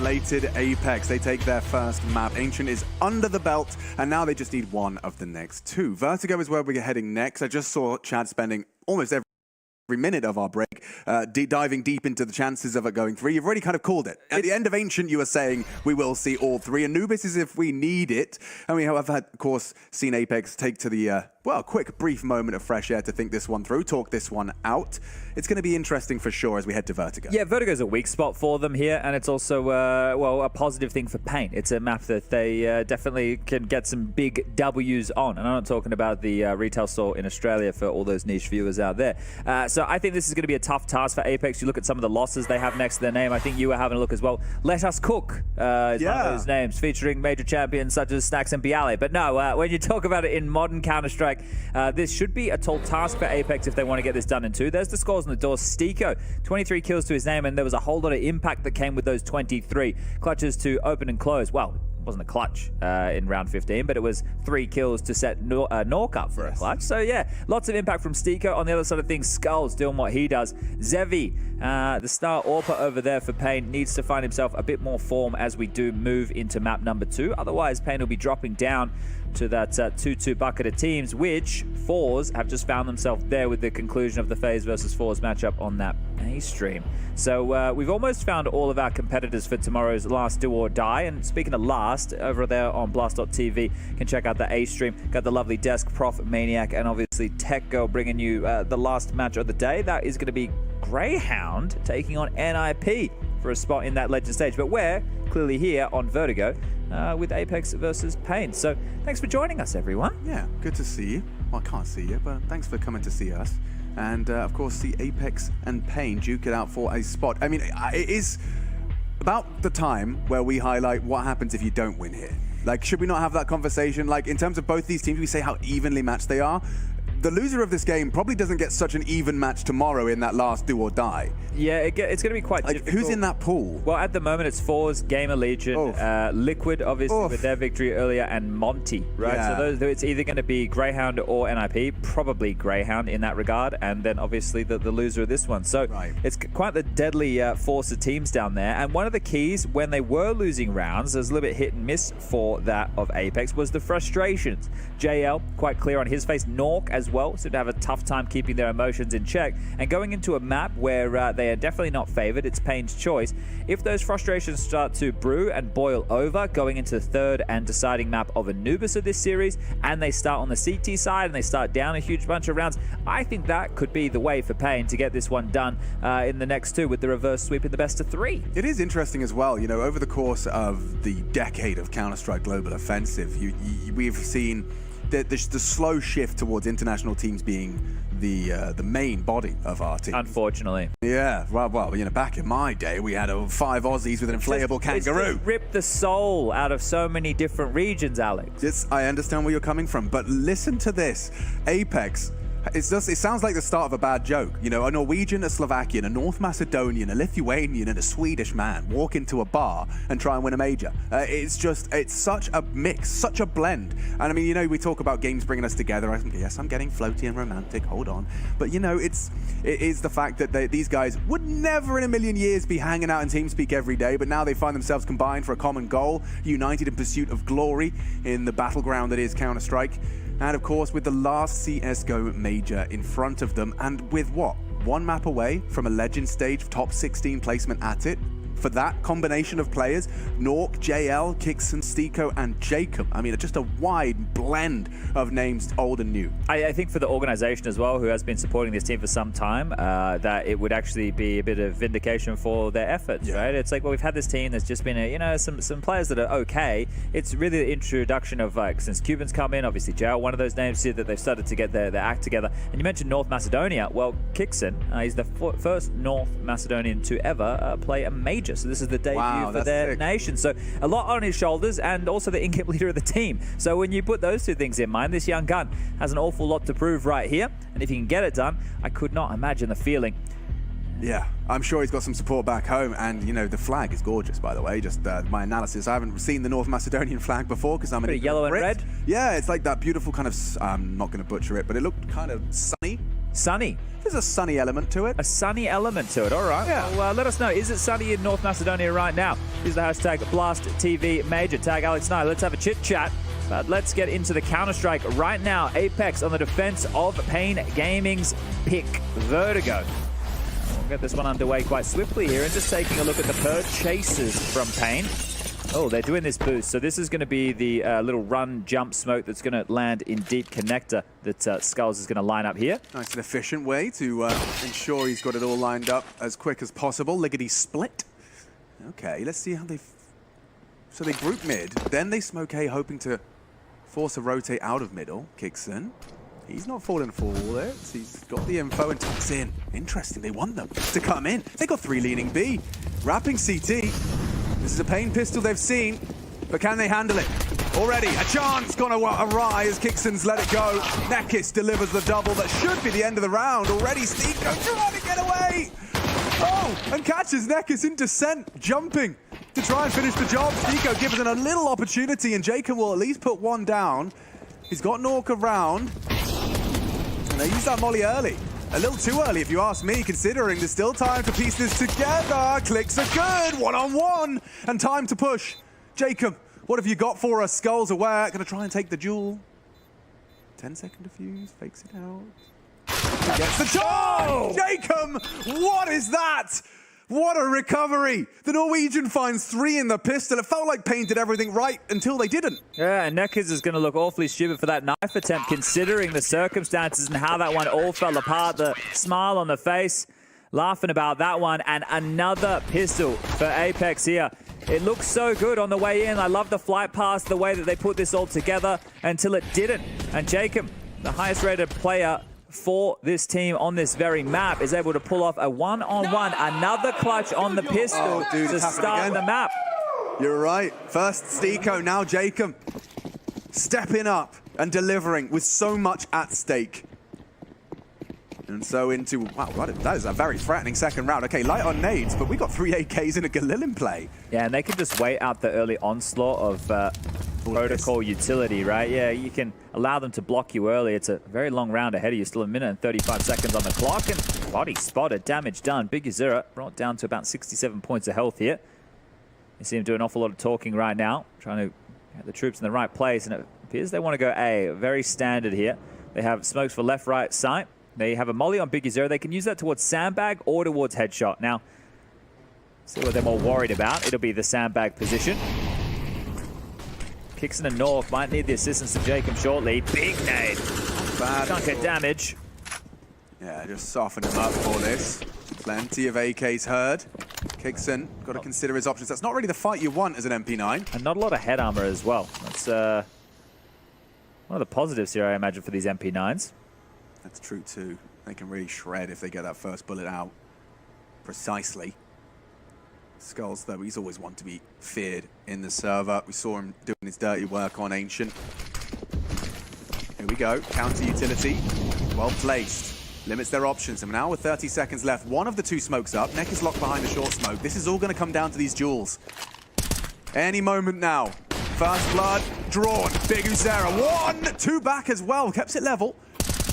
Elated Apex, they take their first map. Ancient is under the belt, and now they just need one of the next two. Vertigo is where we're heading next. I just saw Chad spending almost every minute of our break diving deep into the chances of it going 3. You've already kind of called it. At the end of Ancient, you were saying we will see all 3. Anubis is if we need it. And we have, of course, seen Apex take to the, quick, brief moment of fresh air to think this one through, talk this one out. It's going to be interesting for sure as we head to Vertigo. Yeah, Vertigo's a weak spot for them here, and it's also, a positive thing for Pain. It's a map that they definitely can get some big W's on. And I'm not talking about the retail store in Australia for all those niche viewers out there. So I think this is going to be a tough task for Apex. You look at some of the losses they have next to their name. I think you were having a look as well. Let Us Cook is one of those names, featuring major champions such as Snax and Bialy. But no, when you talk about it in modern Counter-Strike, this should be a tall task for Apex if they want to get this done in 2. There's the scores on the door. Stiko, 23 kills to his name, and there was a whole lot of impact that came with those 23 clutches to open and close. Well, it wasn't a clutch in round 15, but it was 3 kills to set Nork up for a clutch. So yeah, lots of impact from Stiko. On the other side of things, Skulls doing what he does. Zevi, the star AWPer over there for Pain, needs to find himself a bit more form as we do move into map number 2. Otherwise, Pain will be dropping down to that 2-2 bucket of teams, which Fours have just found themselves there with the conclusion of the FaZe versus Fours matchup on that A stream. So we've almost found all of our competitors for tomorrow's last do or die. And speaking of last, over there on Blast.tv, you can check out the A stream. Got the lovely Desk, Prof, Maniac, and obviously Tech Girl bringing you the last match of the day. That is going to be Greyhound taking on NIP for a spot in that legend stage. But we're clearly here on Vertigo with Apex versus Pain. So thanks for joining us, everyone. Yeah, good to see you. Well, I can't see you, but thanks for coming to see us. And of course, see Apex and Pain duke it out for a spot. I mean, it is about the time where we highlight what happens if you don't win here. Like, should we not have that conversation? Like, in terms of both these teams, we say how evenly matched they are. the loser of this game probably doesn't get such an even match tomorrow in that last do or die. Yeah, it's going to be quite Like, difficult. who's in that pool? Well, at the moment, it's Force, Gamer Legion, Oof. Liquid, obviously, Oof. with their victory earlier, and Monty, right? Yeah. So it's either going to be Greyhound or NIP, probably Greyhound in that regard, and then obviously the loser of this one. So Right. it's quite the deadly force of teams down there. And one of the keys when they were losing rounds, there's a little bit hit and miss for that of Apex, was the frustrations. JL, quite clear on his face. Nork as well, seem to have a tough time keeping their emotions in check. And going into a map where they are definitely not favored, it's Pain's choice. If those frustrations start to brew and boil over, going into the third and deciding map of Anubis of this series, and they start on the CT side and they start down a huge bunch of rounds, I think that could be the way for Pain to get this one done in the next two with the reverse sweep in the best of three. It is interesting as well, you know, over the course of the decade of Counter-Strike Global Offensive, we've seen the slow shift towards international teams being the main body of our team. Unfortunately. Yeah, well, you know, back in my day, we had 5 Aussies with an inflatable kangaroo. It's just ripped the soul out of so many different regions, Alex. I understand where you're coming from, but listen to this. Apex, it sounds like the start of a bad joke. You know, a Norwegian, a Slovakian, a North Macedonian, a Lithuanian, and a Swedish man walk into a bar and try and win a major. It's such a mix, such a blend. And I mean, you know, we talk about games bringing us together. Yes, I'm getting floaty and romantic, hold on. But you know, it is the fact that these guys would never in a million years be hanging out in TeamSpeak every day, but now they find themselves combined for a common goal, united in pursuit of glory in the battleground that is Counter-Strike. And of course, with the last CSGO major in front of them, and with what? One map away from a Legend stage top 16 placement at it. For that combination of players, Nork, JL, Kixon, Stiko, and Jacob. I mean, just a wide blend of names, old and new. I think for the organization as well, who has been supporting this team for some time, that it would actually be a bit of vindication for their efforts, right? It's like, well, we've had this team that's just been, some players that are okay. It's really the introduction of, since Cubans come in, obviously JL, one of those names here that they've started to get their act together. And you mentioned North Macedonia. Well, Kixon, he's the first North Macedonian to ever play a major. So this is the debut for their nation. So a lot on his shoulders, and also the in-game leader of the team. So when you put those two things in mind, this young gun has an awful lot to prove right here. And if he can get it done, I could not imagine the feeling. Yeah, I'm sure he's got some support back home, and you know, the flag is gorgeous, by the way. Just my analysis, I haven't seen the North Macedonian flag before because I'm Pretty yellow and red. Yeah, it's like that beautiful kind of, I'm not going to butcher it, but it looked kind of sunny. Sunny. There's a sunny element to it. A sunny element to it. All right. Yeah. Well, let us know. Is it sunny in North Macedonia right now? Use the hashtag BlastTVMajor. Tag Alex Nye. Let's have a chit-chat. But let's get into the Counter-Strike right now. Apex on the defense of Pain Gaming's pick, Vertigo. We'll get this one underway quite swiftly here, and just taking a look at the purchases from Pain. Oh, they're doing this boost. So this is going to be the little run jump smoke that's going to land in deep connector that Skulls is going to line up here. Nice and efficient way to ensure he's got it all lined up as quick as possible. Liggity split. Okay, let's see how they... So they group mid, then they smoke A, hoping to force a rotate out of middle. Kicks in. He's not falling for it. He's got the info and tucks in. Interesting, they want them to come in. They got 3 leaning B. Wrapping CT. This is a Pain pistol they've seen, but can they handle it? Already, a chance gonna arise. Kixon's let it go. Nekis delivers the double. That should be the end of the round. Already, Stiko trying to get away. Oh, and catches Nekis in descent, jumping to try and finish the job. Stiko gives it a little opportunity, and Jacob will at least put one down. He's got Nork around, and they use that molly early. A little too early, if you ask me, considering there's still time to piece this together. Clicks are good, one-on-one, and time to push. Jacob, what have you got for us? Skulls aware, gonna try and take the duel. 10-second defuse, fakes it out. He gets the charge! Jacob, what is that? What a recovery! The Norwegian finds 3 in the pistol. It felt like Pain did everything right until they didn't. Yeah, and Nekis is going to look awfully stupid for that knife attempt, considering the circumstances and how that one all fell apart. The smile on the face, laughing about that one, and another pistol for Apex here. It looks so good on the way in. I love the flight path, the way that they put this all together until it didn't. And Jacob, the highest rated player for this team on this very map, is able to pull off a one-on-one, another clutch on the pistol to start the map. You're right. First Stiko, now Jacob. Stepping up and delivering with so much at stake. And so into, wow, that is a very threatening second round. Okay, light on nades, but we got 3 AKs in a Galil in play. Yeah, and they can just wait out the early onslaught of protocol utility, right? Yeah, you can allow them to block you early. It's a very long round ahead of you. Still a minute and 35 seconds on the clock. And body spotted, damage done. Big Azura brought down to about 67 points of health here. You see him do an awful lot of talking right now, trying to get the troops in the right place. And it appears they want to go A. Very standard here. They have smokes for left, right, side. They have a molly on Big Azura. They can use that towards sandbag or towards headshot. Now, see what they're more worried about. It'll be the sandbag position. Kixon and Nork might need the assistance of Jacob shortly. Big nade. Bad. Can't get damage. Yeah, just soften him up for this. Plenty of AKs heard. Kixon got to consider his options. That's not really the fight you want as an MP9. And not a lot of head armor as well. That's one of the positives here, I imagine, for these MP9s. That's true too. They can really shred if they get that first bullet out precisely. Skulls, though, he's always one to be feared in the server. We saw him doing his dirty work on Ancient. Here we go. Counter utility. Well placed. Limits their options. And now with 30 seconds left, one of the two smokes up. Neck is locked behind the short smoke. This is all going to come down to these duels. Any moment now. First blood drawn. Big Uzera. 1, 2 back as well. Kept it level.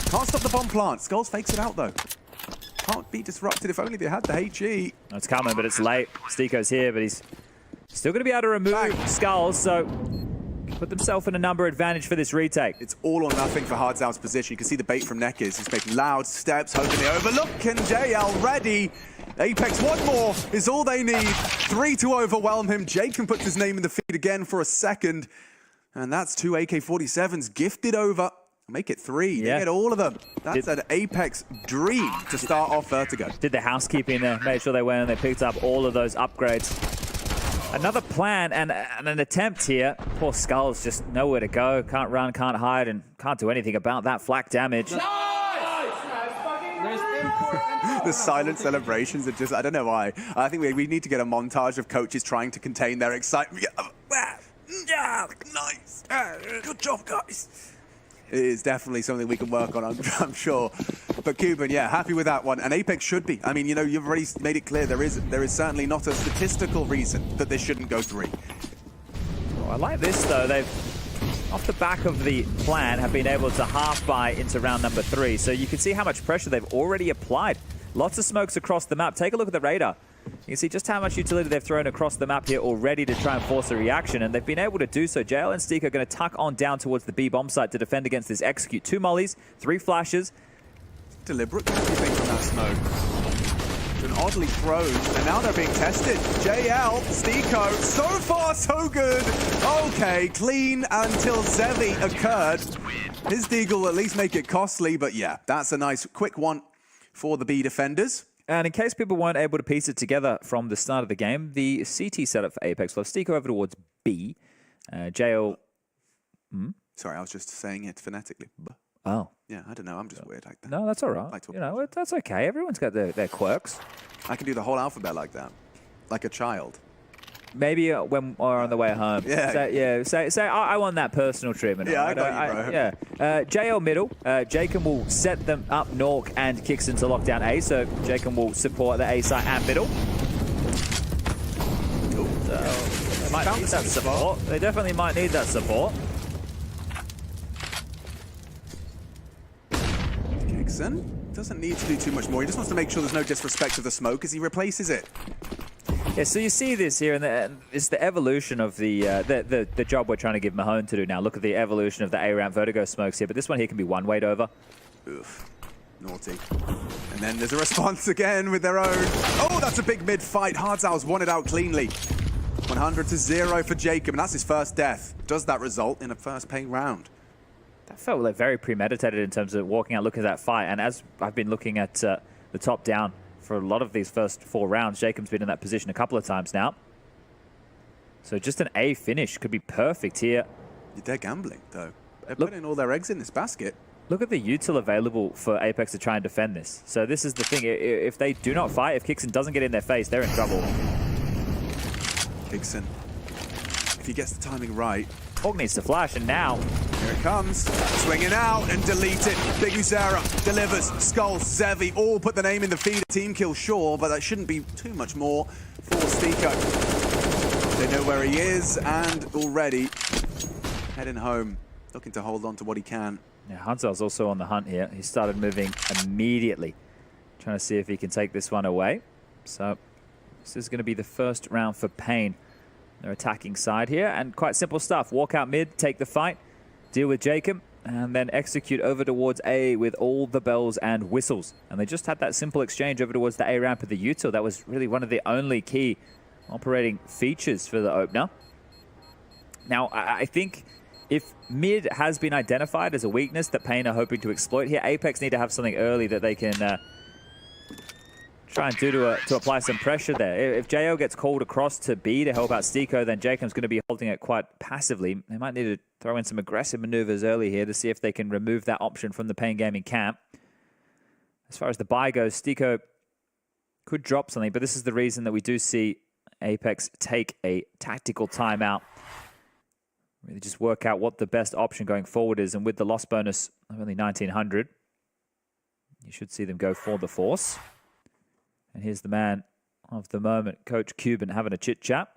Can't stop the bomb plant. Skulls fakes it out, though. Can't be disrupted. If only they had the HE. It's coming, but it's late. Stiko's here, but he's still going to be able to remove Skulls, so put themselves in a number advantage for this retake. It's all or nothing for Hardzal's position. You can see the bait from Neckers. He's making loud steps, hoping they overlook. And JL ready. Apex, one more is all they need. 3 to overwhelm him. Jacob puts his name in the feed again for a second. And that's 2 AK-47s gifted over. Make it 3. Yeah. They get all of them. That's an Apex dream to start off Vertigo. Did the housekeeping there, made sure they went and they picked up all of those upgrades. Another plan and an attempt here. Poor Skulls just nowhere to go. Can't run, can't hide, and can't do anything about that flak damage. The silent celebrations are just, I don't know why. I think we need to get a montage of coaches trying to contain their excitement. Yeah, nice. Good job, guys. It is definitely something we can work on, I'm sure. But Cuban, yeah, happy with that one. And Apex should be. I mean, you know, you've already made it clear there is certainly not a statistical reason that this shouldn't go 3. Oh, I like this, though. They've, off the back of the plan, have been able to half buy into round number 3. So you can see how much pressure they've already applied. Lots of smokes across the map. Take a look at the radar. You can see just how much utility they've thrown across the map here already to try and force a reaction, and they've been able to do so. JL and Steak are going to tuck on down towards the B bomb site to defend against this execute. 2 mollies, 3 flashes. Deliberate, what do you think from that smoke? Been oddly thrown, and now they're being tested. JL, Stiko, so far so good. Okay, clean until Zevi occurred. His deagle will at least make it costly, but yeah, that's a nice quick one for the B defenders. And in case people weren't able to piece it together from the start of the game, the CT setup for Apex will have Stiko over towards B. JL... Sorry, I was just saying it phonetically. Oh. Yeah, I don't know. I'm just weird like that. No, that's all right. You know, that's okay. Everyone's got their quirks. I can do the whole alphabet like that. Like a child. Maybe when we're on the way home. Yeah. Say I want that personal treatment. Yeah, I got you, bro. Yeah. JL middle. Jacob will set them up, Nork and Kixon to lock down A. So Jacob will support the A side and middle. So they might need that support. They definitely might need that support. Kixon doesn't need to do too much more. He just wants to make sure there's no disrespect to the smoke as he replaces it. Yeah, so you see this here, and it's the evolution of the job we're trying to give Mahone to do now. Look at the evolution of the A-Ramp Vertigo smokes here, but this one here can be one-weight over. Oof. Naughty. And then there's a response again with their own. Oh, that's a big mid-fight. Hardzal's won it out cleanly. 100-0 for Jacob, and that's his first death. Does that result in a first-paying round? That felt like very premeditated in terms of walking out, looking at that fight. And as I've been looking at the top-down for a lot of these first 4 rounds, Jacob's been in that position a couple of times now. So just an A finish could be perfect here. They're gambling, though. They're putting all their eggs in this basket. Look at the util available for Apex to try and defend this. So this is the thing. If they do not fight, if Kixon doesn't get in their face, they're in trouble. Kixon, if he gets the timing right, Hawk needs to flash, and now Here it comes. Swinging out and delete it. Big Uzera delivers. Skull, Zevi all put the name in the feed. Team kill, sure, but that shouldn't be too much more for Stiko. They know where he is and already heading home, looking to hold on to what he can. Yeah, Hansel's also on the hunt here. He started moving immediately, trying to see if he can take this one away. So this is going to be the first round for Pain. Their attacking side here, and quite simple stuff. Walk out mid, take the fight, deal with Jacob, and then execute over towards A with all the bells and whistles. And they just had that simple exchange over towards the A ramp of the util. That was really one of the only key operating features for the opener. Now, I think if mid has been identified as a weakness that Pain are hoping to exploit here, Apex need to have something early that they can try and do to apply some pressure there. If JO gets called across to B to help out Stiko, then Jacob's going to be holding it quite passively. They might need to throw in some aggressive maneuvers early here to see if they can remove that option from the Pain Gaming camp. As far as the buy goes, Stiko could drop something, but this is the reason that we do see Apex take a tactical timeout. Really just work out what the best option going forward is, and with the loss bonus of only 1900, you should see them go for the force. And here's the man of the moment, Coach Cuban, having a chit-chat.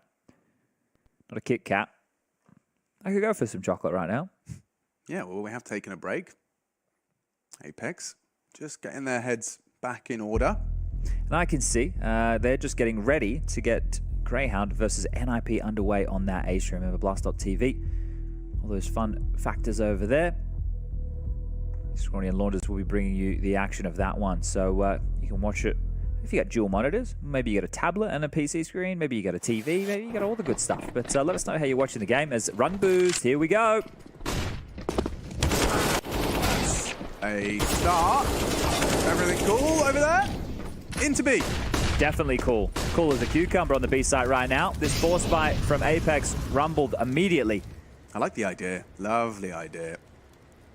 Not a Kit Kat. I could go for some chocolate right now. Yeah, well, we have taken a break. Apex just getting their heads back in order. And I can see they're just getting ready to get Greyhound versus NIP underway on that A stream over Blast.tv. All those fun factors over there. Scrawny and Launders will be bringing you the action of that one. So you can watch it. If you got dual monitors, maybe you got a tablet and a PC screen, maybe you got a TV, maybe you got all the good stuff. But let us know how you're watching the game as Run Boost, here we go. A start. Everything cool over there? Into B. Definitely cool. Cool as a cucumber on the B site right now. This force fight from Apex rumbled immediately. I like the idea. Lovely idea.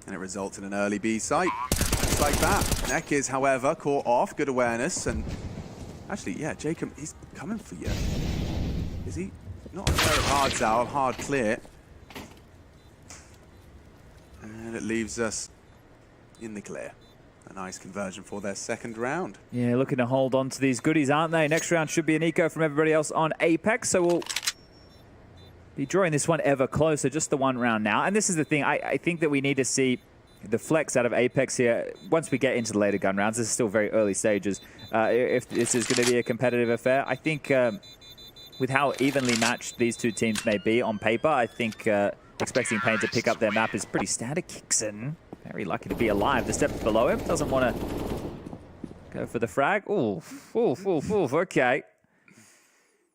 And it results in an early B site. Just like that. Neck is, however, caught off. Good awareness. And actually, yeah, Jacob, he's coming for you. Is he? Not a pair of hards out. Hard clear. And it leaves us in the clear. A nice conversion for their second round. Yeah, looking to hold on to these goodies, aren't they? Next round should be an eco from everybody else on Apex, so we'll be drawing this one ever closer, just the one round now. And this is the thing, I think that we need to see the flex out of Apex here once we get into the later gun rounds. This is still very early stages. If this is going to be a competitive affair, I think with how evenly matched these two teams may be on paper, I think expecting Pain to pick up their map is pretty standard. Kixen, very lucky to be alive. The steps below him, doesn't want to go for the frag. Oof, okay.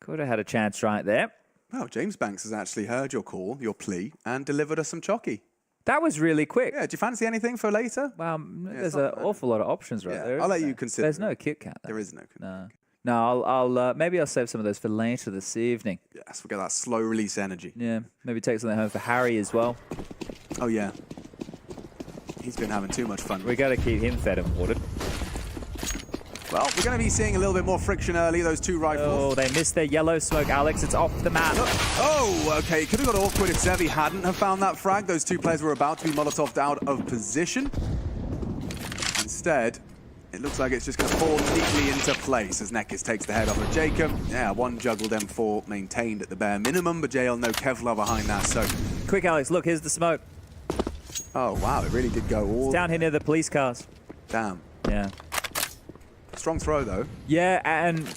Could have had a chance right there. Well, James Banks has actually heard your call, your plea, and delivered us some chocky. That was really quick. Yeah, do you fancy anything for later? Well, there's an awful lot of options right there. I'll let you consider. There's no Kit Kat. There is no Kit Kat. No, I'll maybe I'll save some of those for later this evening. Yes, we'll get that slow release energy. Yeah, maybe take something home for Harry as well. Oh, yeah. He's been having too much fun. We got to keep him fed and watered. Well, we're going to be seeing a little bit more friction early, those two rifles. Oh, they missed their yellow smoke, Alex. It's off the map. Oh, okay. Could have got awkward if Zevi hadn't have found that frag. Those two players were about to be Molotov'd out of position. Instead, it looks like it's just going to fall neatly into place as Nekis takes the head off of Jacob. Yeah, one juggled M4 maintained at the bare minimum, but JL no Kevlar behind that, so... Quick, Alex, look, here's the smoke. Oh, wow, it really did go all... It's down here near the police cars. Damn. Yeah. Strong throw, though. Yeah, and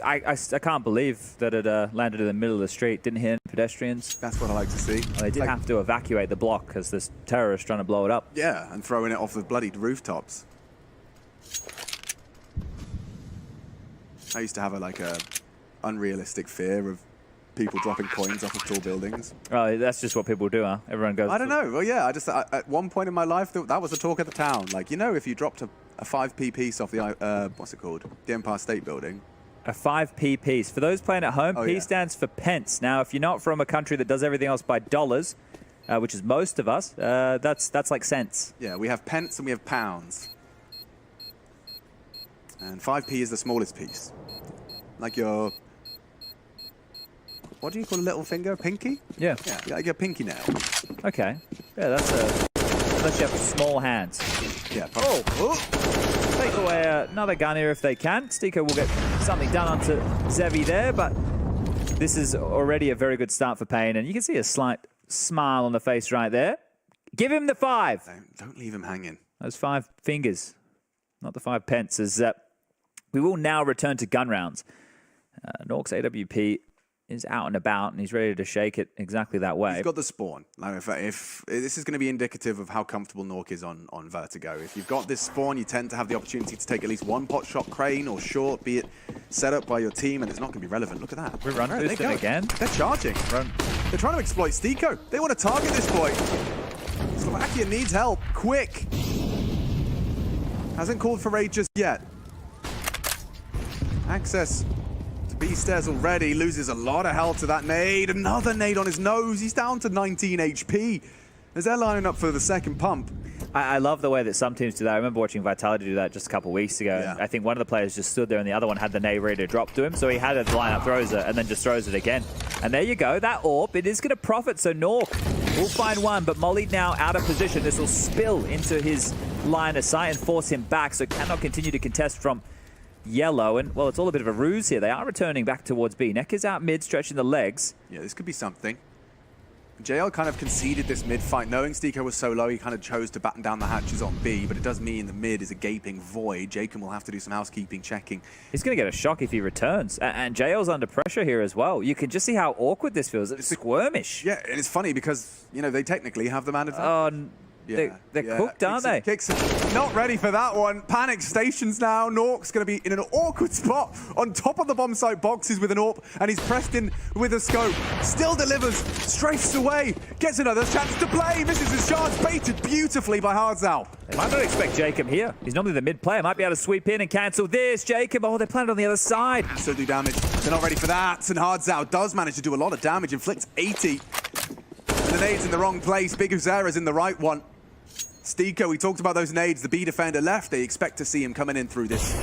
I can't believe that it landed in the middle of the street. Didn't hit any pedestrians. That's what I like to see. Well, they did have to evacuate the block because this terrorist trying to blow it up. Yeah, and throwing it off the bloody rooftops. I used to have a unrealistic fear of people dropping coins off of tall buildings. Oh, that's just what people do, huh? Everyone goes... I don't know. Well, yeah, at one point in my life, that was the talk of the town. Like, you know, if you dropped a 5p piece off the, what's it called? The Empire State Building. A 5p piece. For those playing at home, P stands for pence. Now, if you're not from a country that does everything else by dollars, which is most of us, that's like cents. Yeah, we have pence and we have pounds. And 5p is the smallest piece. Like your... what do you call a little finger? Pinky? Yeah. Yeah, like a pinky nail. Okay. Yeah, that's a... Unless you have small hands. Yeah. Take away another gun here if they can. Stiko will get something done onto Zevi there, but this is already a very good start for Payne, and you can see a slight smile on the face right there. Give him the 5. Don't leave him hanging. Those 5 fingers, not the 5 pence. As we will now return to gun rounds. Nork's AWP is out and about, and he's ready to shake it exactly that way. He's got the spawn. Now, if this is going to be indicative of how comfortable Nork is on Vertigo. If you've got this spawn, you tend to have the opportunity to take at least one pot shot crane or short, be it set up by your team, and it's not going to be relevant. Look at that. We run boosting again. They're charging. Run. They're trying to exploit Stiko. They want to target this boy. Slovakia needs help. Quick. Hasn't called for raid just yet. Access to B stairs already. Loses a lot of health to that nade. Another nade on his nose. He's down to 19 HP. As they're lining up for the second pump. I love the way that some teams do that. I remember watching Vitality do that just a couple weeks ago. Yeah. I think one of the players just stood there and the other one had the nade ready to drop to him. So he had it line up, throws it, and then just throws it again. And there you go. That AWP, it is going to profit. So Nork will find one, but Molly now out of position. This will spill into his line of sight and force him back. So cannot continue to contest from Yellow. And, well, it's all a bit of a ruse here. They are returning back towards B. Neck is out mid, stretching the legs. Yeah, this could be something. JL kind of conceded this mid fight. Knowing Stiko was so low, he kind of chose to batten down the hatches on B, but it does mean the mid is a gaping void. Jacob will have to do some housekeeping, checking. He's going to get a shock if he returns. And JL's under pressure here as well. You can just see how awkward this feels. It's squirmish. Yeah, and it's funny because, you know, they technically have the man advantage. They're cooked, aren't they? Kixon not ready for that one. Panic stations now. Nork's going to be in an awkward spot on top of the bomb site boxes with an AWP, and he's pressed in with a scope. Still delivers, strafes away, gets another chance to play. Misses his chance, baited beautifully by Hardzal. They might not expect Jacob here. He's normally the mid player. Might be able to sweep in and cancel this. Jacob, oh, they're planted on the other side. So do damage. They're not ready for that. And Hardzal does manage to do a lot of damage, inflicts 80. The nade's in the wrong place. Big Uzera's in the right one. Stiko, we talked about those nades. The B defender left. They expect to see him coming in through this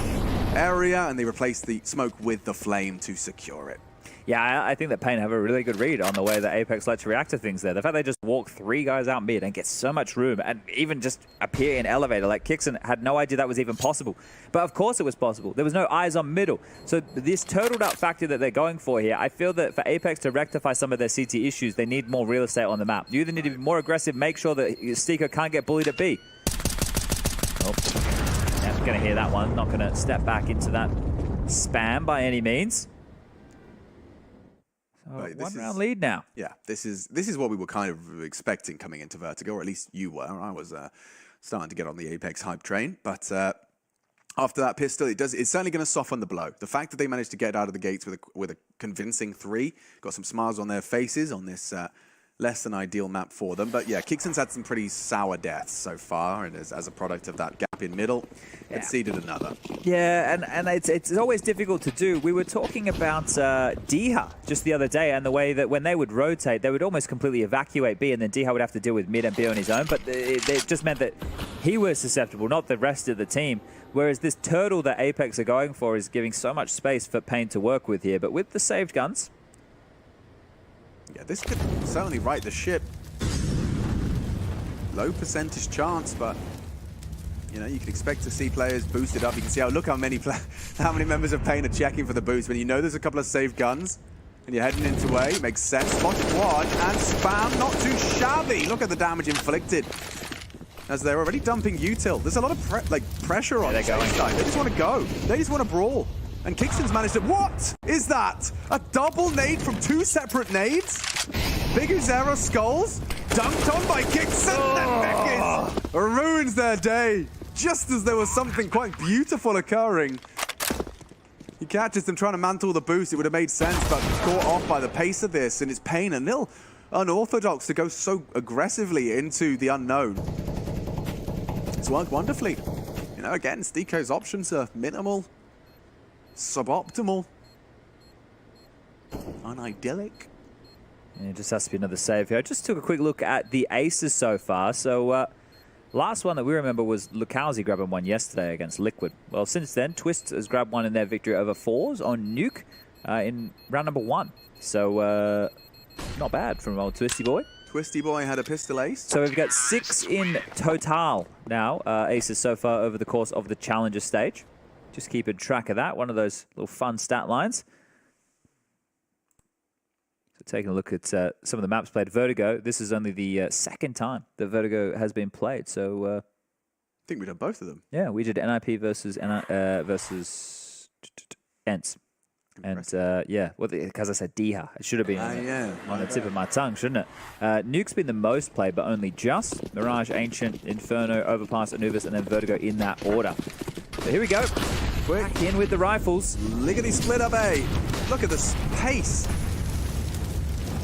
area, and they replace the smoke with the flame to secure it. Yeah, I think that Payne have a really good read on the way that Apex like to react to things there. The fact they just walk 3 guys out mid and get so much room and even just appear in elevator. Like, Kixon had no idea that was even possible. But of course it was possible. There was no eyes on middle. So this turtled up factor that they're going for here, I feel that for Apex to rectify some of their CT issues, they need more real estate on the map. You either need to be more aggressive, make sure that Stiko can't get bullied at B. Oh, yeah, going to hear that one. Not going to step back into that spam by any means. One round lead now. Yeah, this is what we were kind of expecting coming into Vertigo, or at least you were. I was starting to get on the Apex hype train, but after that pistol, it's certainly going to soften the blow. The fact that they managed to get out of the gates with a convincing 3, got some smiles on their faces on this less than ideal map for them. But yeah, Kixon's had some pretty sour deaths so far, and as a product of that gap in middle, conceded another. Yeah, and it's always difficult to do. We were talking about Diha just the other day, and the way that when they would rotate, they would almost completely evacuate B, and then Diha would have to deal with mid and B on his own. But it just meant that he was susceptible, not the rest of the team. Whereas this turtle that Apex are going for is giving so much space for Payne to work with here. But with the saved guns, yeah, this could certainly right the ship. Low percentage chance, but you know, you can expect to see players boosted up. You can see look how many members of Payne are checking for the boost. When you know there's a couple of saved guns and you're heading into A, makes sense. Spotted one and spam, not too shabby. Look at the damage inflicted as they're already dumping util. There's a lot of pressure on the side. They just want to go. They just want to brawl. And Kixon's managed to... What is that? A double nade from 2 separate nades? Big Uzera skulls. Dunked on by Kixon. And Nekis ruins their day. Just as there was something quite beautiful occurring. He catches them trying to mantle the boost. It would have made sense, but caught off by the pace of this. And it's Payne and nil unorthodox to go so aggressively into the unknown. It's worked wonderfully. You know, again, Stiko's options are minimal. Suboptimal. Unidyllic. and it just has to be another save here. I just took a quick look at the aces so far. So last one that we remember was Lukowski grabbing one yesterday against Liquid. Well, since then, Twist has grabbed one in their victory over Fours on Nuke. in round number 1. So not bad from old Twisty Boy. Twisty Boy had a pistol ace. So we've got 6 in total now, aces so far over the course of the Challenger stage. Just keeping track of that. One of those little fun stat lines. So taking a look at some of the maps played. Vertigo, this is only the second time that Vertigo has been played. So I think we've done both of them. yeah, we did NIP versus versus ENCE. And yeah, well, because I said Diha, it should have been on the tip of my tongue, shouldn't it? Nuke's been the most played, but only just. Mirage, Ancient, Inferno, Overpass, Anubis, and then Vertigo in that order. So here we go. Quick. Back in with the rifles. Liggity split up A. Look at the pace.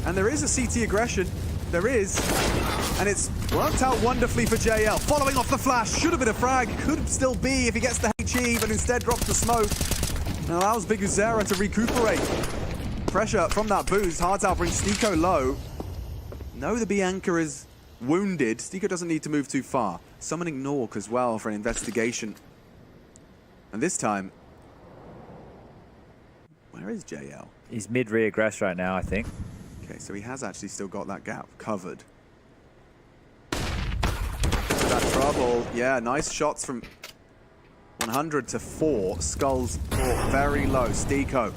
And there is a CT aggression. There is. And it's worked out wonderfully for JL. Following off the flash. Should have been a frag. Could still be if he gets the HE, but instead drops the smoke. And allows Big Uzera to recuperate. Pressure from that boost. Hardtown brings Stiko low. No, the Bianca is wounded. Stiko doesn't need to move too far. Summoning Nork as well for an investigation. And this time, where is JL? He's mid-reaggress right now, I think. Okay, so he has actually still got that gap covered. That trouble. Yeah, nice shots from 100 to 4. Skulls brought very low. Stiko,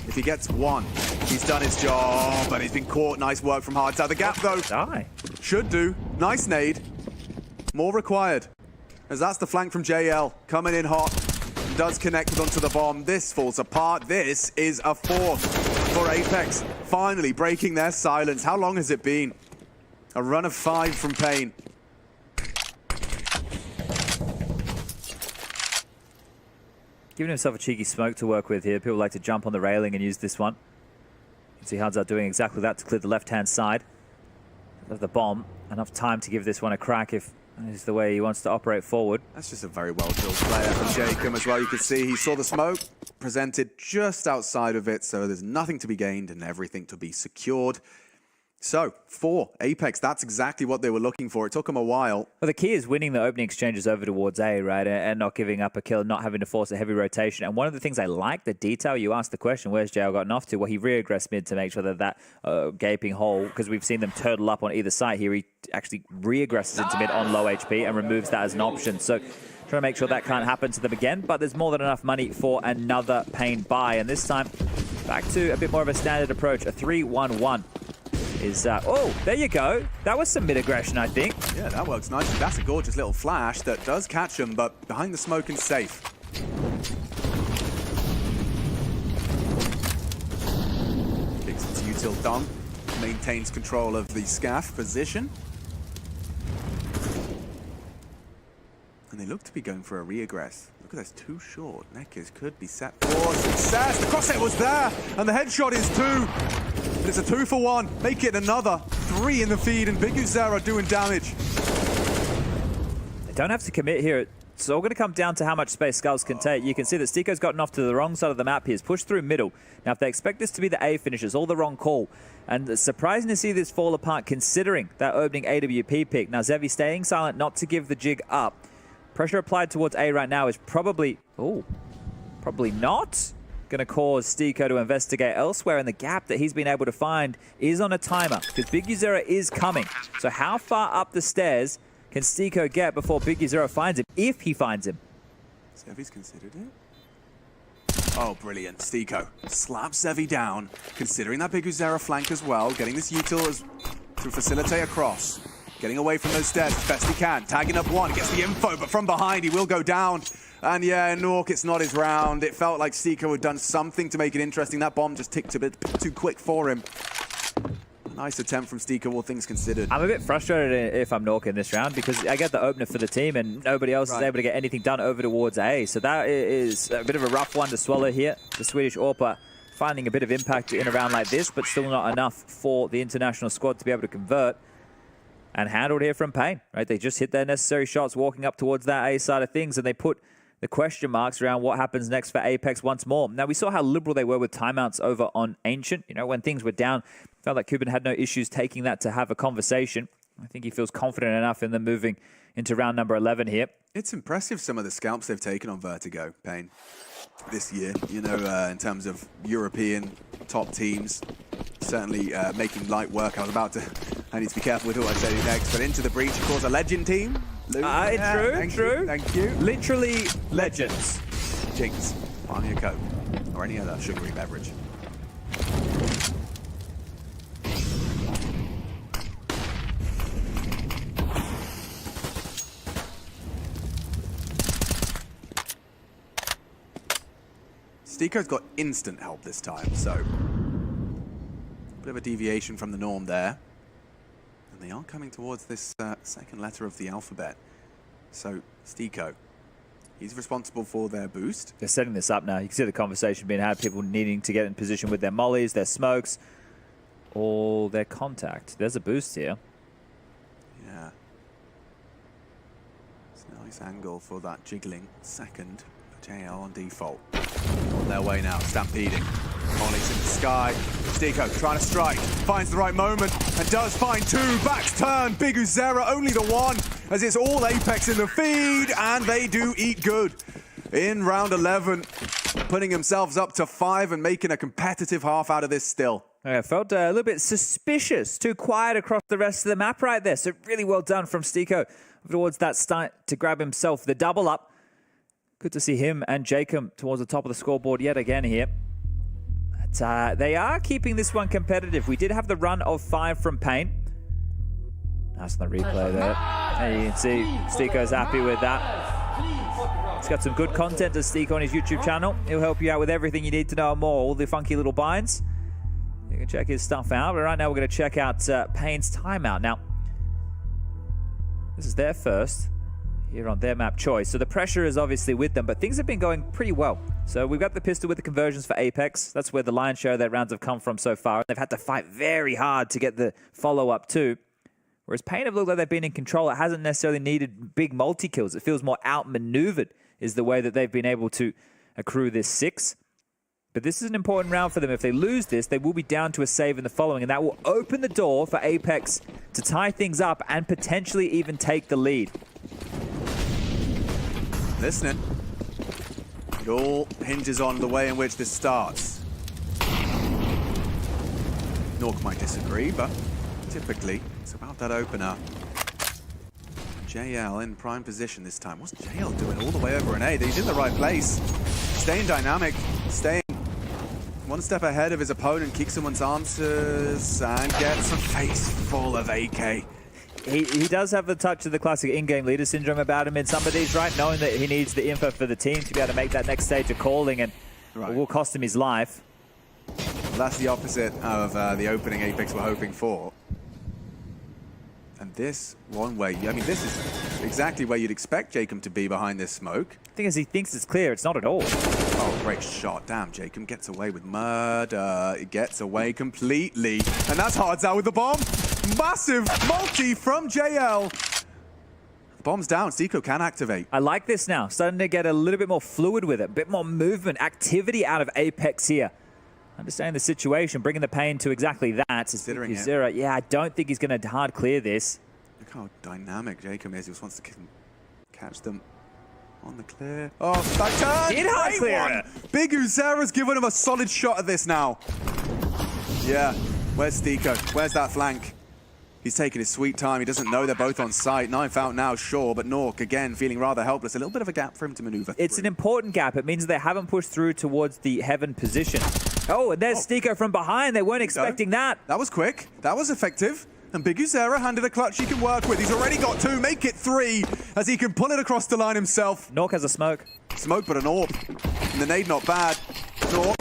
if he gets 1, he's done his job, and he's been caught. Nice work from Hardtown. The gap, though, Die. should do. Nice nade. More required, as that's the flank from JL. Coming in hot. Does connect it onto the bomb. This falls apart. This is a 4th for Apex. Finally breaking their silence. How long has it been? A run of 5 from Pain. Giving himself a cheeky smoke to work with here. People like to jump on the railing and use this one. You can see Hardtown doing exactly that to clear the left-hand side of the bomb. Enough time to give this one a crack if that is the way he wants to operate forward. That's just a very well-drilled player from Jacob as well. You can see he saw the smoke, presented just outside of it, so there's nothing to be gained and everything to be secured. So, 4, Apex, that's exactly what they were looking for. It took them a while. Well, the key is winning the opening exchanges over towards A, right? And not giving up a kill, not having to force a heavy rotation. And one of the things I like, the detail, you asked the question, where's JL gotten off to? Well, he reaggressed mid to make sure that gaping hole, because we've seen them turtle up on either side here, he actually reaggresses into mid on low HP and removes that as an option. So, trying to make sure that can't happen to them again. But there's more than enough money for another Pain buy. And this time, back to a bit more of a standard approach, a 3-1-1. Oh, there you go. That was some mid-aggression, I think. Yeah, that works nicely. That's a gorgeous little flash that does catch him, but behind the smoke and safe. Kicks its util dump. Maintains control of the scaff position. And they look to be going for a reaggress. Look at this, too short. Nekkers could be set for success. The crosshair was there, and the headshot is 2. But it's a 2 for 1. Make it another 3 in the feed, and Big Uzera doing damage. They don't have to commit here. It's all going to come down to how much space Skulls can take. You can see that Stiko's gotten off to the wrong side of the map. He has pushed through middle. Now, if they expect this to be the A finishes, all the wrong call. And it's surprising to see this fall apart considering that opening AWP pick. Now, Zevi staying silent not to give the jig up. Pressure applied towards A right now is probably not going to cause Stiko to investigate elsewhere, and the gap that he's been able to find is on a timer because Big Uzera is coming. So how far up the stairs can Stiko get before Big Uzera finds him, if he finds him? Zevi's considered it. Oh, brilliant. Stiko slaps Zevi down, considering that Big Uzera flank as well, getting this util to facilitate across. Getting away from those stairs as best he can. Tagging up 1, gets the info, but from behind he will go down. And yeah, Nork, it's not his round. It felt like Stiko had done something to make it interesting. That bomb just ticked a bit too quick for him. Nice attempt from Stiko, all things considered. I'm a bit frustrated if I'm Nork in this round because I get the opener for the team and nobody else is able to get anything done over towards A. So that is a bit of a rough one to swallow here. The Swedish AWPA finding a bit of impact in a round like this, but still not enough for the international squad to be able to convert. And handled here from Pain, right? They just hit their necessary shots walking up towards that A side of things, and they put the question marks around what happens next for Apex once more. Now, we saw how liberal they were with timeouts over on Ancient. You know, when things were down, felt like Cuban had no issues taking that to have a conversation. I think he feels confident enough in them moving into round number 11 here. It's impressive, some of the scalps they've taken on Vertigo, Pain. this year, you know, in terms of European top teams. Certainly making light work. I need to be careful with who I say next, but Into the Breach, of course, a legend team. True. Thank you. Literally legends. Jinx, buy me a Coke or any other sugary beverage. Steeko's got instant help this time, so a bit of a deviation from the norm there. And they are coming towards this second letter of the alphabet. So Steeko, he's responsible for their boost. They're setting this up now. You can see the conversation being had, people needing to get in position with their mollies, their smokes, all their contact. There's a boost here. Yeah. It's a nice angle for that jiggling second. JL on default. On their way now, stampeding. Molly's in the sky. Steeko trying to strike, finds the right moment, and does find two. Backs turn, Big Uzera only the one, as it's all Apex in the feed, and they do eat good. In round 11, putting themselves up to 5 and making a competitive half out of this still. I felt a little bit suspicious, too quiet across the rest of the map right there. So really well done from Steeko towards that start to grab himself the double up. Good to see him and Jacob towards the top of the scoreboard yet again here. But they are keeping this one competitive. We did have the run of 5 from Pain. Nice on the replay there. And you can see Steeko's happy with that. He's got some good content to Steeko on his YouTube channel. He'll help you out with everything you need to know more, all the funky little binds. You can check his stuff out. But right now we're going to check out Pain's timeout. Now, this is their first here on their map choice. So the pressure is obviously with them, but things have been going pretty well. So we've got the pistol with the conversions for Apex. That's where the lion's share of their rounds have come from so far. They've had to fight very hard to get the follow-up too. Whereas Pain have looked like they've been in control. It hasn't necessarily needed big multi-kills. It feels more outmaneuvered is the way that they've been able to accrue this 6. But this is an important round for them. If they lose this, they will be down to a save in the following, and that will open the door for Apex to tie things up and potentially even take the lead. Listening. It all hinges on the way in which this starts. Nork might disagree, but typically it's about that opener. JL in prime position this time. What's JL doing all the way over an A? He's in the right place. Staying dynamic, staying one step ahead of his opponent, keeps someone's answers, and gets a face full of AK. He does have the touch of the classic in-game leader syndrome about him in some of these, right? Knowing that he needs the info for the team to be able to make that next stage of calling, and it will cost him his life. That's the opposite of the opening Apex were hoping for. And this one way, I mean, this is exactly where you'd expect Jacob to be behind this smoke. The thing is, he thinks it's clear. It's not at all. Oh, great shot. Damn, Jacob gets away with murder. It gets away completely. And that's Hards out with the bomb. Massive multi from JL. The bomb's down. Steeko can activate. I like this now. Starting to get a little bit more fluid with it. A bit more movement, activity out of Apex here. Understanding the situation, bringing the Pain to exactly that. Considering it. Zero. Yeah, I don't think he's going to hard clear this. Look how dynamic Jacob is. He just wants to catch them on the clear. Oh, that turn! Did hard clear it. Big Uzera's giving him a solid shot at this now. Yeah, where's Steeko? Where's that flank? He's taking his sweet time. He doesn't know they're both on site. Knife out now, sure, but Nork, again, feeling rather helpless. A little bit of a gap for him to maneuver through. It's an important gap. It means they haven't pushed through towards the heaven position. Oh, and there's Steeko from behind. They weren't expecting that. That was quick. That was effective. And Big Uzera handed a clutch he can work with. He's already got 2. Make it 3 as he can pull it across the line himself. Nork has a smoke. Smoke, but an orb. And the nade not bad. Nork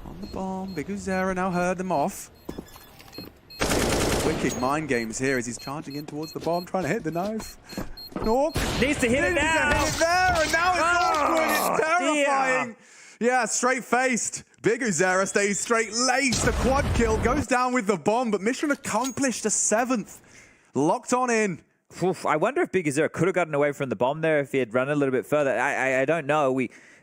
on the bomb. Big Uzera now heard them off. Wicked mind games here as he's charging in towards the bomb, trying to hit the knife. Nork needs to hit it now. Hit it there, and now it's awkward. It's terrifying. Dear. Yeah, straight-faced. Big Uzera stays straight-laced. The quad kill goes down with the bomb, but mission accomplished, a 7th. Locked on in. Oof, I wonder if Big Uzera could have gotten away from the bomb there if he had run a little bit further. I don't know.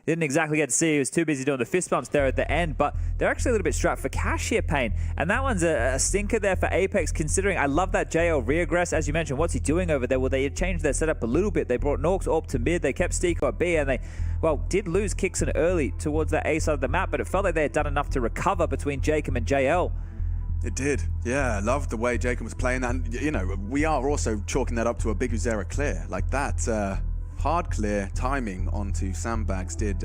Didn't exactly get to see. He was too busy doing the fist bumps there at the end, but they're actually a little bit strapped for cash here, Payne. And that one's a stinker there for Apex, considering I love that JL regress. As you mentioned, what's he doing over there? Well, they had changed their setup a little bit. They brought Norks up to mid. They kept Stiko at B, and they, well, did lose Kixon early towards that A side of the map, but it felt like they had done enough to recover between Jacob and JL. It did. Yeah, I loved the way Jacob was playing that. And, you know, we are also chalking that up to a big Uzera clear. Like that hard clear timing onto Sandbags did,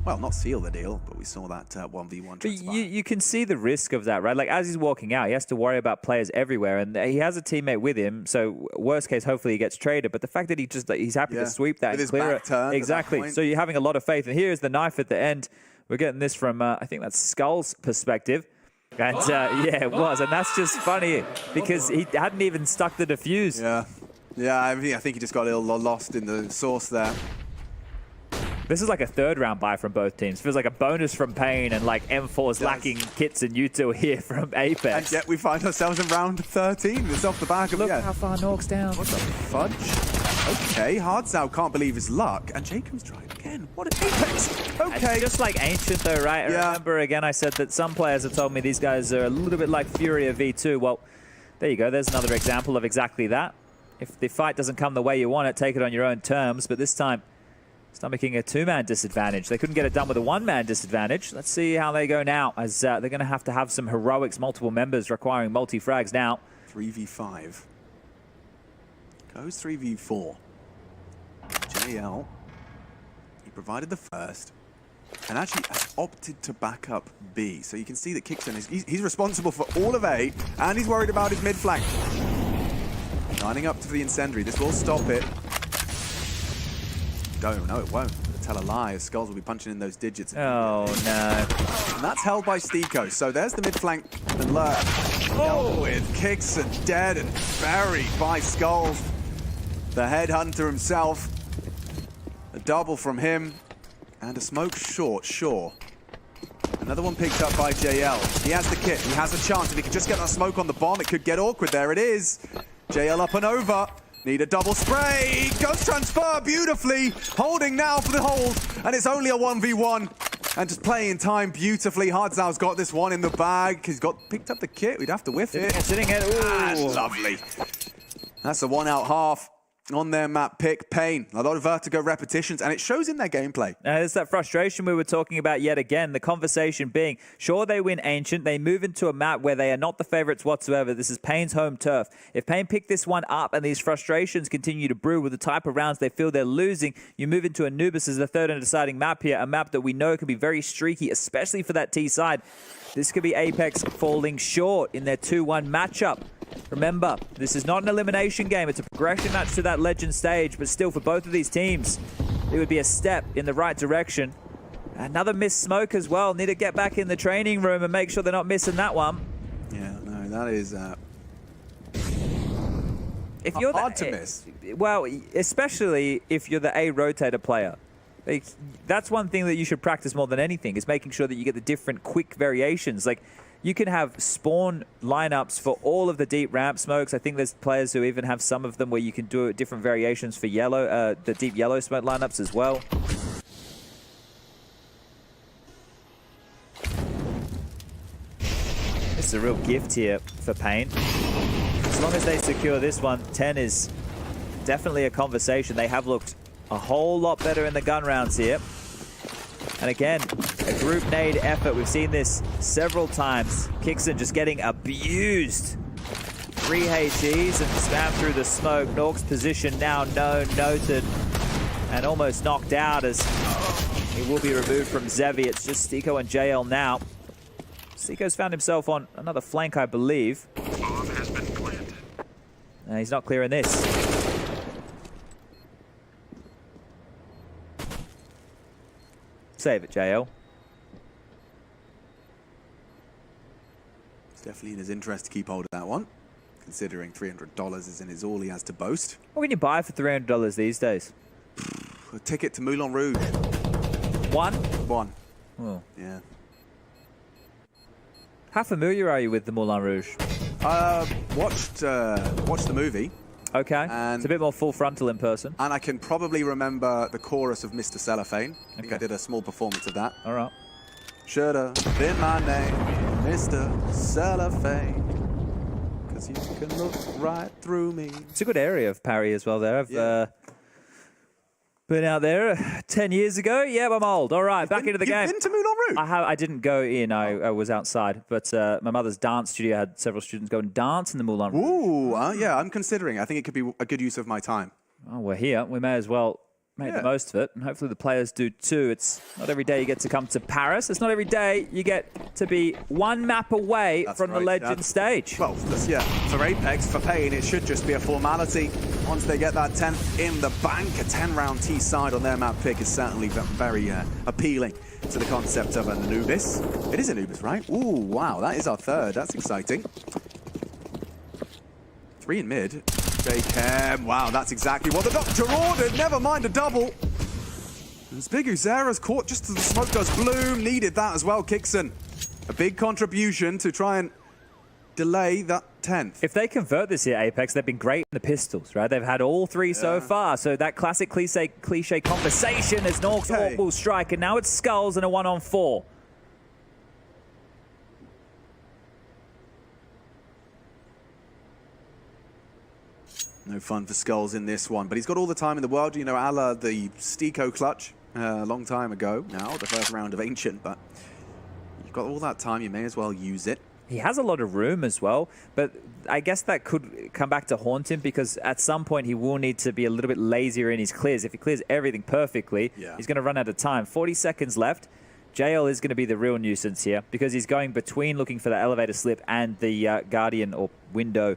well, not seal the deal, but we saw that 1v1 transpire. You can see the risk of that, right? Like, as he's walking out, he has to worry about players everywhere, and he has a teammate with him, so worst case, hopefully he gets traded. But the fact that he's happy to sweep that with and his clear back turned exactly. So you're having a lot of faith. And here's the knife at the end. We're getting this from, I think that's Skull's perspective. And yeah, it was. And that's just funny because he hadn't even stuck the defuse. Yeah, I think he just got a little lost in the sauce there. This is like a third round buy from both teams. Feels like a bonus from Payne, and like M4's lacking kits and U2 here from Apex. And yet we find ourselves in round 13. It's off the back of Look how far Nork's down. What the fudge? Okay, Hardzao can't believe his luck, and Jacob's trying again. What an Apex! Okay. It's just like Ancient though, right? I remember again I said that some players have told me these guys are a little bit like Fury of V2. Well, there you go. There's another example of exactly that. If the fight doesn't come the way you want it, take it on your own terms. But this time, stomaching a two-man disadvantage. They couldn't get it done with a one-man disadvantage. Let's see how they go now, as they're going to have some heroics, multiple members requiring multi-frags now. 3v5. Goes 3v4. JL. He provided the first. And actually opted to back up B. So you can see that Kixon he's responsible for all of A, and he's worried about his mid flank. Lining up to the incendiary. This will stop it. No, it won't. Tell a lie. Skulls will be punching in those digits. Oh, no. And that's held by Stiko. So there's the mid flank alert. Oh, with Kixon dead and buried by Skulls. The headhunter himself. A double from him. And a smoke short, sure. Another one picked up by JL. He has the kit. He has a chance. If he could just get that smoke on the bomb, it could get awkward. There it is. JL up and over. Need a double spray. Goes transfer beautifully. Holding now for the hold. And it's only a 1v1. And just playing time beautifully. Hardzao's got this one in the bag. He's picked up the kit. We'd have to whiff it. Sitting it. That's lovely. That's a one out half. On their map pick, Payne. A lot of vertigo repetitions, and it shows in their gameplay. There's that frustration we were talking about yet again. The conversation being, sure, they win Ancient. They move into a map where they are not the favorites whatsoever. This is Payne's home turf. If Payne pick this one up and these frustrations continue to brew with the type of rounds they feel they're losing, you move into Anubis as the third and deciding map here, a map that we know can be very streaky, especially for that T side. This could be Apex falling short in their 2-1 matchup. Remember, this is not an elimination game. It's a progression match to that legend stage, but still for both of these teams, it would be a step in the right direction. Another missed smoke as well. Need to get back in the training room and make sure they're not missing that one. Yeah, no, that is if you're hard to miss. Well, especially if you're the A rotator player. Like, that's one thing that you should practice more than anything, is making sure that you get the different quick variations. Like, you can have spawn lineups for all of the deep ramp smokes. I think there's players who even have some of them where you can do different variations for yellow, the deep yellow smoke lineups as well. It's a real gift here for Payne. As long as they secure this one, 10 is definitely a conversation. They have looked a whole lot better in the gun rounds here. And again, a group nade effort. We've seen this several times. Kixon just getting abused. 3 HEs and spam through the smoke. Nork's position now known, noted, and almost knocked out as he will be removed from Zevi. It's just Stiko and JL now. Stiko's found himself on another flank, I believe. He's not clearing this. Save it, JL. It's definitely in his interest to keep hold of that one, considering $300 is in his all he has to boast. What can you buy for $300 these days? A ticket to Moulin Rouge. One. Oh. Yeah. How familiar are you with the Moulin Rouge? Watched the movie. Okay. And- It's a bit more full frontal in person. And I can probably remember the chorus of Mr. Cellophane. I think I did a small performance of that. All right. Should've been my name, Mr. Cellophane. Because you can look right through me. It's a good area of parry as well there. I've Yeah. been out there 10 years ago. Yeah, I'm old. All right, back into the game. You've been to Moulin Rouge? I didn't go in. I was outside. But my mother's dance studio had several students go and dance in the Moulin Rouge. Ooh, yeah, I'm considering. I think it could be a good use of my time. Oh, we're here. We may as well make the most of it. And hopefully the players do too. It's not every day you get to come to Paris. It's not every day you get to be one map away from the Legend stage. Well, yeah, for Apex, for Pain, it should just be a formality. Once they get that 10th in the bank, a 10-round T-side on their map pick is certainly very appealing to the concept of an Anubis. It is Anubis, right? Ooh, wow, that is our third. That's exciting. 3 in mid. J-Chem. Wow, that's exactly what the doctor ordered. Never mind a double. As Big Uzera's caught just as the smoke does bloom. Needed that as well, Kixon. A big contribution to try and delay that 10th. If they convert this here, Apex, they've been great in the pistols, right? They've had all 3 so far. So that classic cliche conversation as Norks will strike, and now it's Skulls and a 1-on-4. No fun for Skulls in this one, but he's got all the time in the world. You know, a la the Stico clutch a long time ago now, the first round of Ancient, but you've got all that time, you may as well use it. He has a lot of room as well, but I guess that could come back to haunt him because at some point he will need to be a little bit lazier in his clears. If he clears everything perfectly, he's going to run out of time. 40 seconds left. JL is going to be the real nuisance here because he's going between looking for the elevator slip and the Guardian or window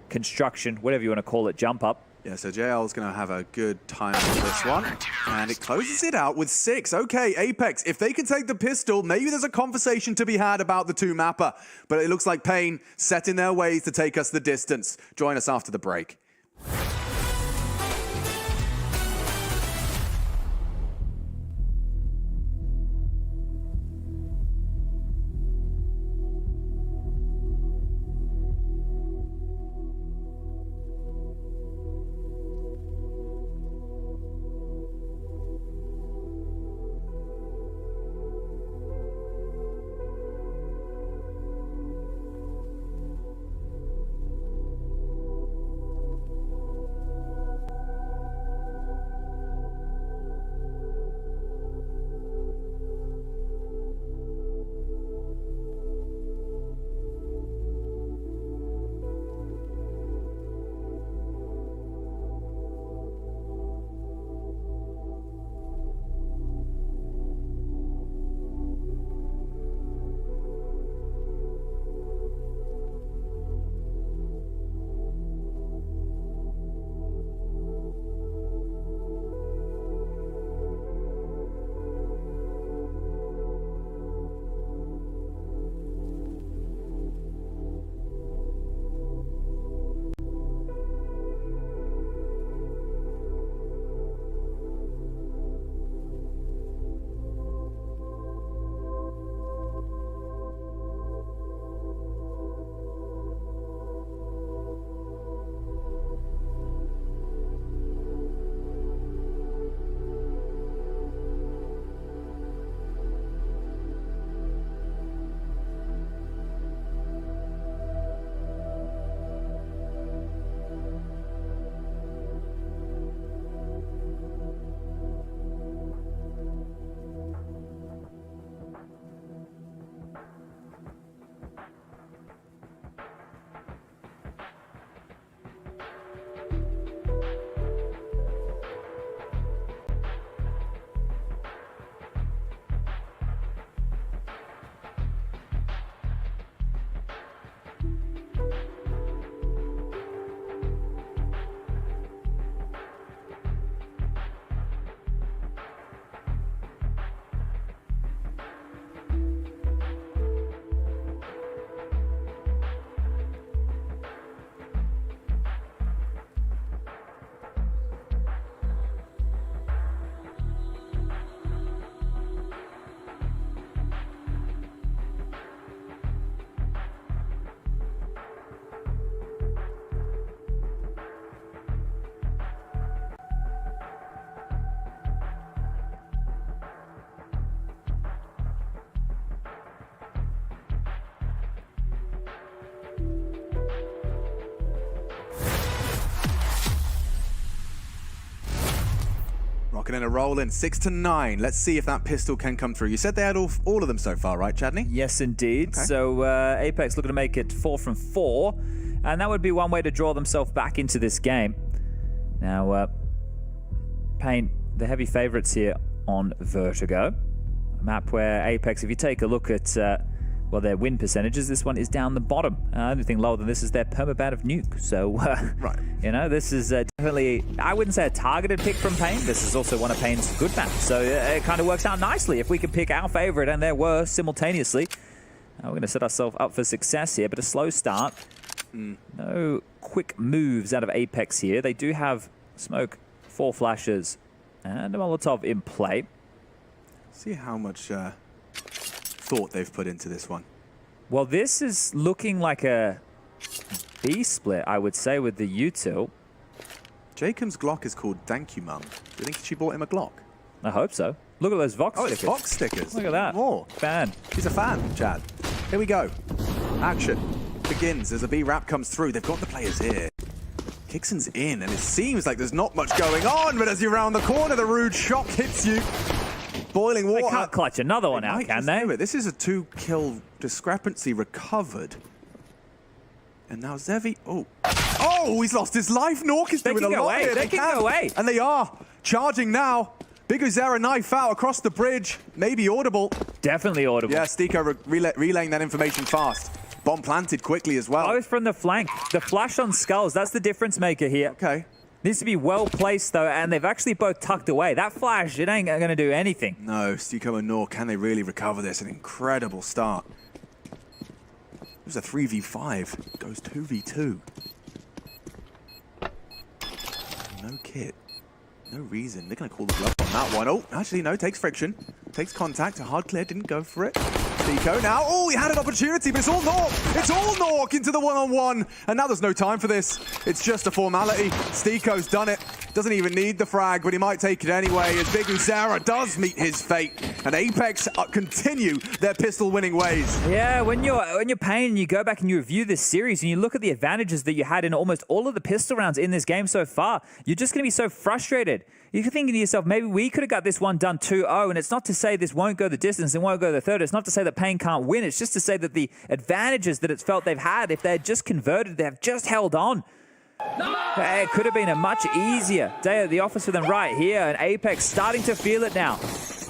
construction, whatever you want to call it, jump up. Yeah, so JL's going to have a good time with this one. And it closes it out with 6. Okay, Apex, if they can take the pistol, maybe there's a conversation to be had about the 2-mapper. But it looks like Pain set in their ways to take us the distance. Join us after the break. knocking in a roll in 6-9. Let's see if that pistol can come through. You said they had all of them so far, right, Chadney? Yes, indeed. Okay. So Apex looking to make it 4 from 4. And that would be one way to draw themselves back into this game. Now, Pain, the heavy favorites here on Vertigo. A map where Apex, if you take a look at well, their win percentages, this one is down the bottom. Anything lower than this is their permaban of Nuke. So, Right. you know, this is definitely, I wouldn't say a targeted pick from Pain. This is also one of Pain's good maps. So it kind of works out nicely if we can pick our favorite and there were simultaneously. We're going to set ourselves up for success here, but a slow start. No quick moves out of Apex here. They do have smoke, 4 flashes, and a Molotov in play. See how much thought they've put into this one. Well, this is looking like a B split, I would say, with the util. Jacob's Glock is called Thank You Mum. Do you think she bought him a Glock? I hope so. Look at those Vox Oh, it's stickers. Vox stickers. Look at that. More. Fan. He's a fan, Chad. Here we go. Action begins as a B wrap comes through. They've got the players here. Kixon's in, and it seems like there's not much going on, but as you round the corner, the rude shock hits you. Boiling They water. can't clutch another one out, Might can just they? do it. This is a 2-kill discrepancy recovered. And now Zevi. Oh, he's lost his life. Nork is They doing can a go lot away. here. They can go away. And they are charging now. Big Uzera knife out across the bridge. Maybe audible. Definitely audible. Yeah, Stiko relaying that information fast. Bomb planted quickly as well. Both from the flank. The flash on Skulls, that's the difference maker here. Okay. Needs to be well placed, though, and they've actually both tucked away. That flash, it ain't going to do anything. No, Stiko and Nork, can they really recover this? An incredible start. It was a 3v5. It goes 2v2. No kit. No reason. They're going to call the bluff on that one. Oh, actually, no. Takes friction. Takes contact. A hard clear. Didn't go for it. Stiko now. Oh, he had an opportunity, but it's all Nork. It's all Nork into the one-on-one. And now there's no time for this. It's just a formality. Stiko's done it. Doesn't even need the frag, but he might take it anyway as Big Uzera does meet his fate. And Apex continue their pistol-winning ways. Yeah, when you're Pain and you go back and you review this series and you look at the advantages that you had in almost all of the pistol rounds in this game so far, you're just going to be so frustrated. You're thinking to yourself, maybe we could have got this one done 2-0, and it's not to say this won't go the distance and won't go the third. It's not to say that Pain can't win. It's just to say that the advantages that it's felt they've had, if they're just converted, they've just held on. It could have been a much easier day at the office for them right here, and Apex starting to feel it now,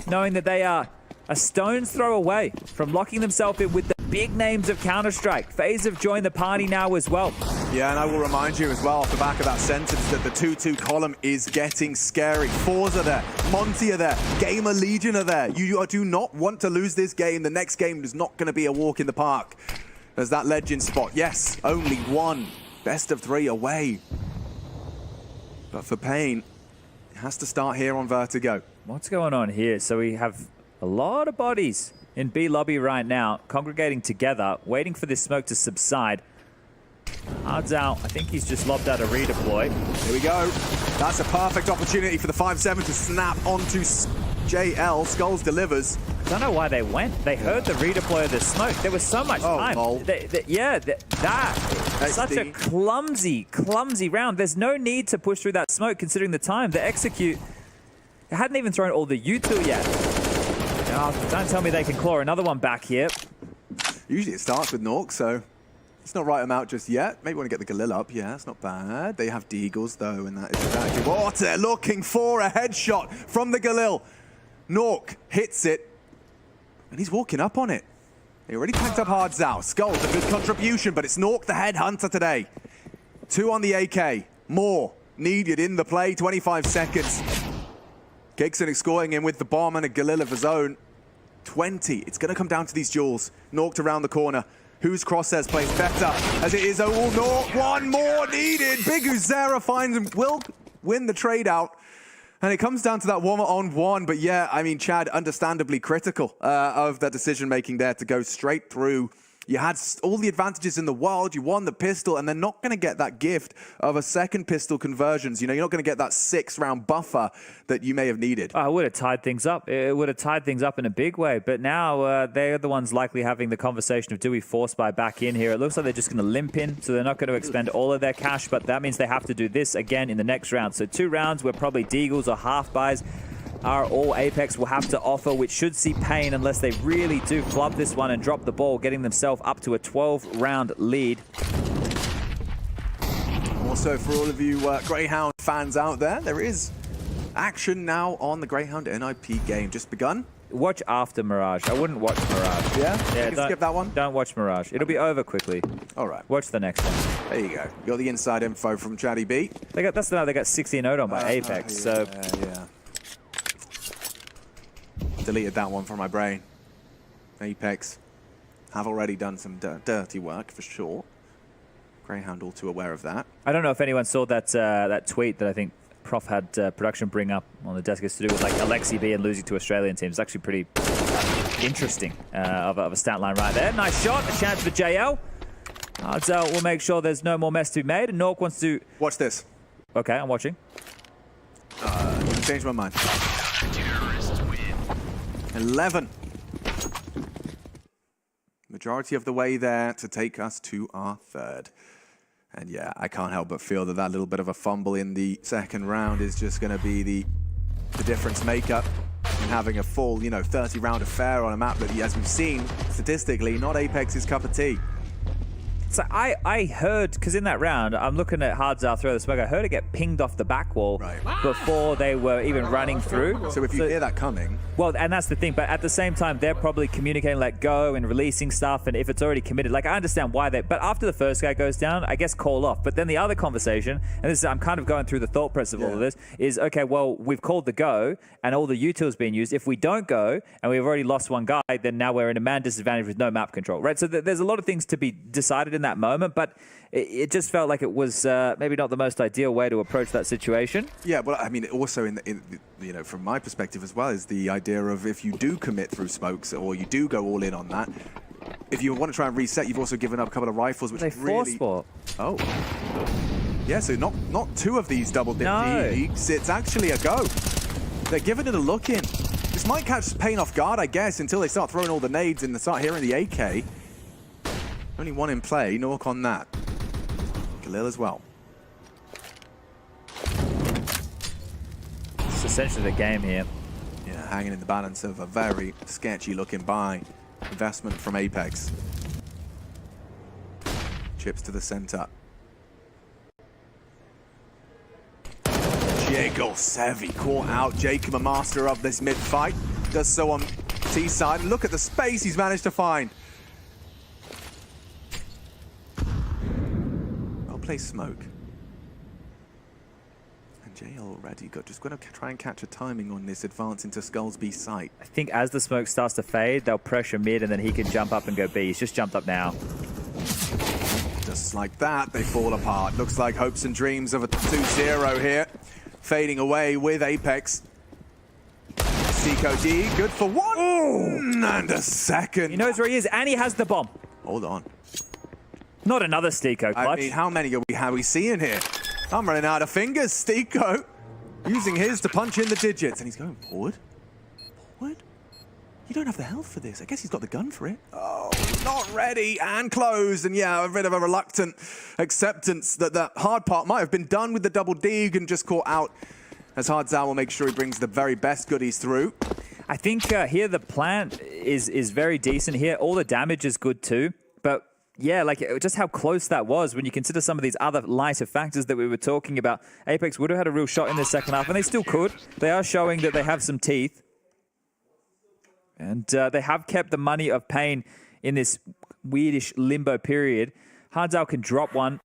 knowing that they are a stone's throw away from locking themselves in with the big names of Counter-Strike. FaZe have joined the party now as well. Yeah, and I will remind you as well off the back of that sentence that the 2-2 column is getting scary. Forza there, Monty are there, Gamer Legion are there. You do not want to lose this game. The next game is not going to be a walk in the park. There's that legend spot. Yes, only one. Best of 3 away. But for Pain, it has to start here on Vertigo. What's going on here? So we have a lot of bodies in B lobby right now, congregating together, waiting for this smoke to subside. Hard's out. I think he's just lobbed out a redeploy. Here we go. That's a perfect opportunity for the 5-7 to snap onto JL. Skulls delivers. I don't know why they went. They heard the redeploy of the smoke. There was so much time. lol. That's such a clumsy round. There's no need to push through that smoke considering the time. The execute, they hadn't even thrown all the util yet. Oh, don't tell me they can claw another one back here. Usually it starts with Nork, so let's not write them out just yet. Maybe want to get the Galil up. Yeah, that's not bad. They have Deagles, though, and that is exactly what they're looking for. A headshot from the Galil. Nork hits it, and he's walking up on it. He already tanked up hard Zao. Skulls, a good contribution, but it's Nork the headhunter today. 2 on the AK. More needed in the play. 25 seconds. Kixon scoring in with the bomb and a Galil of his own. 20. It's going to come down to these duels. Norked around the corner. Whose crosshairs plays better? As it is all Nork. One more needed. Big Uzera finds him. Will win the trade out. And it comes down to that 1-on-1. But yeah, I mean, Chad, understandably critical of that decision-making there to go straight through. You had all the advantages in the world. You won the pistol, and they're not going to get that gift of a second pistol conversions. You know, you're not going to get that 6-round buffer that you may have needed. I would have tied things up. It would have tied things up in a big way. But now they're the ones likely having the conversation of, do we force buy back in here? It looks like they're just going to limp in, so they're not going to expend all of their cash. But that means they have to do this again in the next round. So 2 rounds were probably Deagles or half buys. are all Apex will have to offer, which should see pain unless they really do flub this one and drop the ball, getting themselves up to a 12-round lead. Also, for all of you Greyhound fans out there is action now on the Greyhound NIP game. Just begun. Watch after Mirage. I wouldn't watch Mirage. Yeah? You can don't, skip that one? Don't watch Mirage. It'll be over quickly. All right. Watch the next one. There you go. Got the inside info from Chatty B. They got 16-0 on by Apex. So yeah. Deleted that one from my brain. Apex have already done some dirty work for sure. Greyhound all too aware of that. I don't know if anyone saw that that tweet that I think Prof had production bring up on the desk. It's to do with like Alexi B and losing to Australian teams. It's actually pretty interesting of a stat line right there. Nice shot, a chance for JL. So we'll make sure there's no more mess to be made. And Nork wants to... Watch this. Okay, I'm watching. Change my mind. 11. Majority of the way there to take us to our third. And yeah, I can't help but feel that little bit of a fumble in the second round is just going to be the difference maker in having a full, 30-round affair on a map that, as we've seen, statistically, not Apex's cup of tea. So I heard, because in that round, I'm looking at Hardzal throw the smoke, I heard it get pinged off the back wall before they were even running through. So if you hear that coming... Well, and that's the thing, but at the same time, they're probably communicating like go and releasing stuff, and if it's already committed, like I understand why they... But after the first guy goes down, I guess call off. But then the other conversation, and this is, I'm kind of going through the thought process of all of this, is, okay, well, we've called the go, and all the utils being used. If we don't go, and we've already lost one guy, then now we're in a man disadvantage with no map control, right? So there's a lot of things to be decided in that moment, but it just felt like it was maybe not the most ideal way to approach that situation. Yeah, but I mean, also from my perspective as well, is the idea of if you do commit through smokes or you do go all in on that, if you want to try and reset, you've also given up a couple of rifles, which They really... force Oh. Yeah, so not two of these double dip No. leagues. It's actually a go. They're giving it a look in. This might catch Pain off guard, I guess, until they start throwing all the nades and they start hearing the AK. Only one in play. Nork on that. Khalil as well. It's essentially the game here. Yeah, hanging in the balance of a very sketchy looking buy. Investment from Apex. Chips to the center. Diego Sevi caught out. Jacob, a master of this mid-fight. Does so on T-side. Look at the space he's managed to find. Play smoke. And JL already just going to try and catch a timing on this advance into Skull's B site. I think as the smoke starts to fade, they'll pressure mid and then he can jump up and go B. He's just jumped up now. Just like that, they fall apart. Looks like hopes and dreams of a 2-0 here. Fading away with Apex. Seco D, good for one. Ooh. And a second. He knows where he is and he has the bomb. Hold on. Not another Stiko clutch. I mean, how many are we seeing here? I'm running out of fingers. Stiko using his to punch in the digits. And he's going forward. Forward? You don't have the health for this. I guess he's got the gun for it. Oh, not ready and closed. And yeah, a bit of a reluctant acceptance that the hard part might have been done with the double dig and just caught out as Hardzal will make sure he brings the very best goodies through. I think here the plant is very decent here. All the damage is good too. But yeah, like just how close that was when you consider some of these other lighter factors that we were talking about. Apex would have had a real shot in the second half, and they still could. They are showing that they have some teeth. And they have kept the money of Pain in this weirdish limbo period. Hardzal can drop one.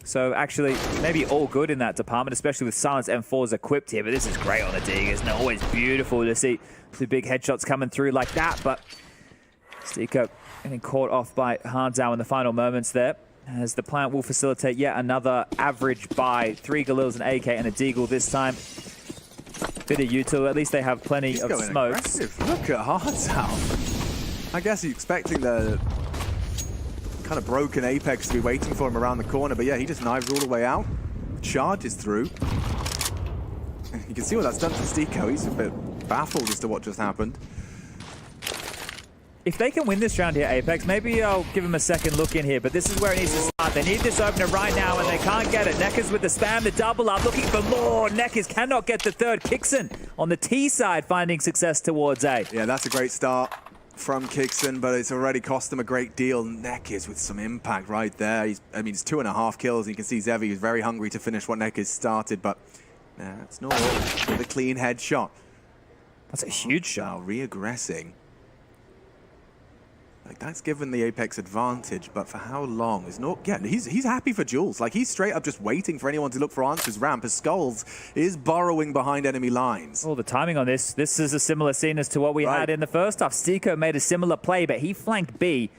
So actually, maybe all good in that department, especially with Silence M4s equipped here. But this is great on the dig. It's always beautiful to see the big headshots coming through like that. But Stiko getting caught off by Hardzal in the final moments there, as the plant will facilitate yet another average buy. 3 Galils, an AK, and a Deagle this time. Bit of util. At least they have plenty of smokes. Aggressive. Look at Hardzal. I guess he's expecting the kind of broken Apex to be waiting for him around the corner, but yeah, he just knives all the way out, charges through. You can see what that's done to Stiko. He's a bit baffled as to what just happened. if they can win this round here, Apex, maybe I'll give them a second look in here, but this is where it needs to start. They need this opener right now, and they can't get it. Neckers with the spam, the double up, looking for more. Neckers cannot get the third. Kixon on the T side, finding success towards A. Yeah, that's a great start from Kixon, but it's already cost them a great deal. Neckers with some impact right there. He's 2.5 kills. You can see Zevi is very hungry to finish what Neckers started, but it's not with a clean headshot. That's a huge shot. Now re-aggressing. Like, that's given the Apex advantage, but for how long? Is not. Yeah, he's happy for Jules. Like, he's straight up just waiting for anyone to look for answers ramp as Skulls is burrowing behind enemy lines. Oh, the timing on this is a similar scene as to what we had in the first half. Stiko made a similar play, but he flanked B,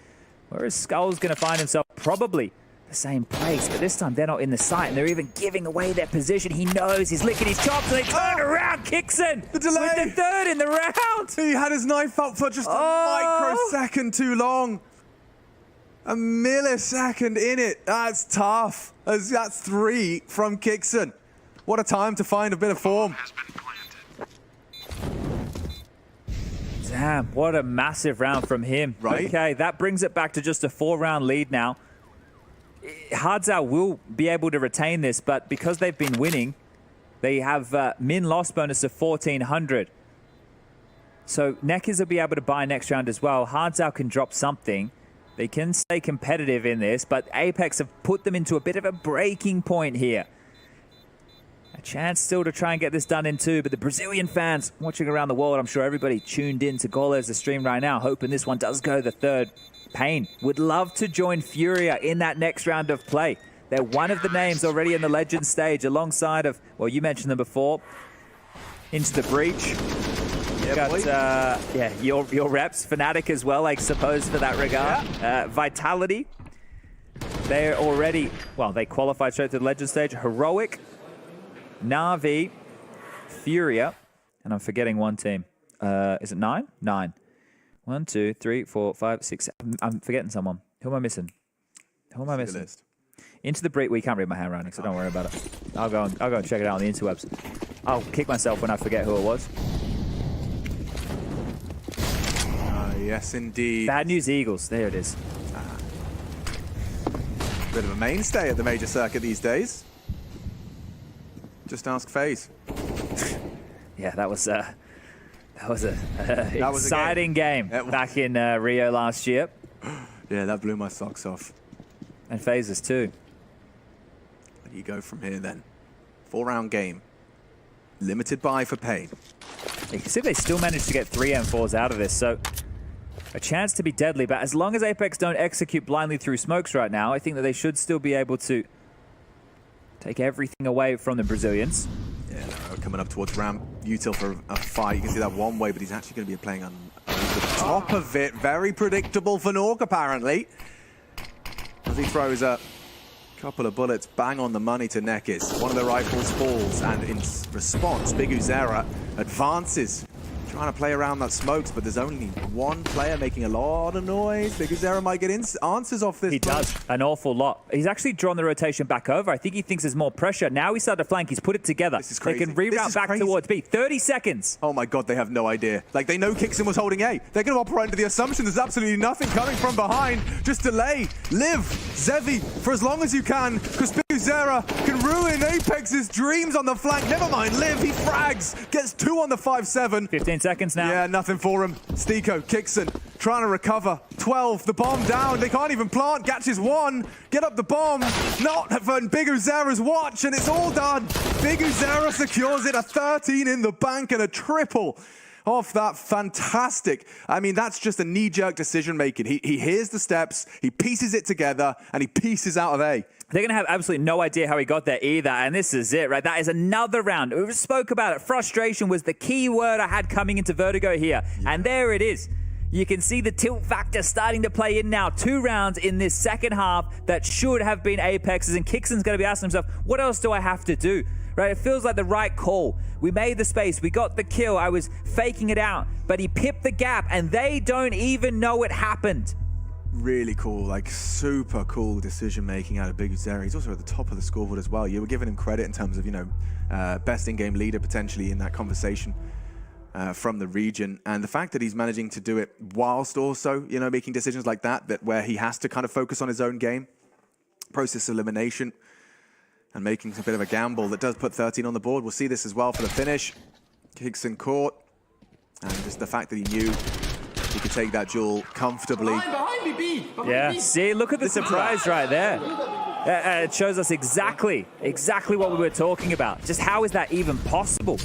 whereas Skull's going to find himself probably the same place, but this time they're not in the sight, and they're even giving away their position. He knows, he's licking his chops, and they turn around. Kixon the delay with the third in the round. He had his knife up for just a microsecond too long. A millisecond in it. That's tough. That's 3 from Kixon. What a time to find a bit of form. Damn, what a massive round from him. Right. Okay, that brings it back to just a 4-round lead now. Hardzao will be able to retain this, but because they've been winning, they have min-loss bonus of 1,400. So Neckers will be able to buy next round as well. Hardzao can drop something. They can stay competitive in this, but Apex have put them into a bit of a breaking point here. A chance still to try and get this done in 2, but the Brazilian fans watching around the world, I'm sure everybody tuned in to Golez's stream right now, hoping this one does go the third. Pain would love to join Furia in that next round of play. They're one of the names already in the Legend stage alongside of, well, you mentioned them before, Into the Breach. You've got, your reps, Fnatic as well, I suppose, for that regard. Yeah. Vitality. They're already, well, they qualified straight to the Legend stage. Heroic, Na'Vi, Furia, and I'm forgetting one team. Is it 9? 9. 1, 2, 3, 4, 5, 6. I'm forgetting someone. Who am I missing? Who am I missing? Into the Breach. We can't read my handwriting, so don't worry about it. I'll go and check it out on the interwebs. I'll kick myself when I forget who it was. Yes, indeed. Bad News Eagles. There it is. Bit of a mainstay at the major circuit these days. Just ask FaZe. Yeah, that was a exciting game back in Rio last year. Yeah, that blew my socks off. And phases too. Where do you go from here then? 4-round game. Limited buy for Pain. You can see they still managed to get 3 M4s out of this, so a chance to be deadly. But as long as Apex don't execute blindly through smokes right now, I think that they should still be able to take everything away from the Brazilians. Yeah, coming up towards ramp. Util for a fight. You can see that one way, but he's actually going to be playing on over the top of it. Very predictable for Nork, apparently. As he throws a couple of bullets bang on the money to Neckers. One of the rifles falls, and in response, Big Uzera advances. Trying to play around that smokes, but there's only one player making a lot of noise. Big Uzera might get answers off this. He does, an awful lot. He's actually drawn the rotation back over. I think he thinks there's more pressure. Now he started to flank. He's put it together. This is crazy. They can reroute back towards B. 30 seconds. Oh my god, they have no idea. Like, they know Kixon was holding A. They're going to operate under the assumption there's absolutely nothing coming from behind. Just delay. Live, Zevi, for as long as you can, because Big Uzera can ruin Apex's dreams on the flank. Never mind, Live, he frags. Gets 2 on the 5-7. 15 seconds now. Yeah, nothing for him. Stiko, Kixon, trying to recover. 12, the bomb down. They can't even plant. Gatches 1. Get up the bomb. Not for Big Uzera's watch, and it's all done. Big Uzera secures it. A 13 in the bank and a triple off that. Fantastic. I mean, that's just a knee-jerk decision-making. He hears the steps, he pieces it together, and he pieces out of A. They're going to have absolutely no idea how he got there either, and this is it, right? That is another round. We spoke about it. Frustration was the key word I had coming into Vertigo here, and there it is. You can see the tilt factor starting to play in now. 2 rounds in this second half that should have been Apex's, and Kixon's going to be asking himself, what else do I have to do? Right? It feels like the right call. We made the space. We got the kill. I was faking it out, but he pipped the gap, and they don't even know it happened. Really cool, like super cool decision making out of Big Uzera. He's also at the top of the scoreboard as well. You were giving him credit in terms of, you know, best in-game leader potentially in that conversation. from the region. And the fact that he's managing to do it whilst also, you know, making decisions like that where he has to kind of focus on his own game, process elimination, and making a bit of a gamble that does put 13 on the board. We'll see this as well for the finish. Hickson caught, and just the fact that he knew he could take that duel comfortably. Yeah, see, look at the surprise right there. It shows us exactly what we were talking about. Just how is that even possible?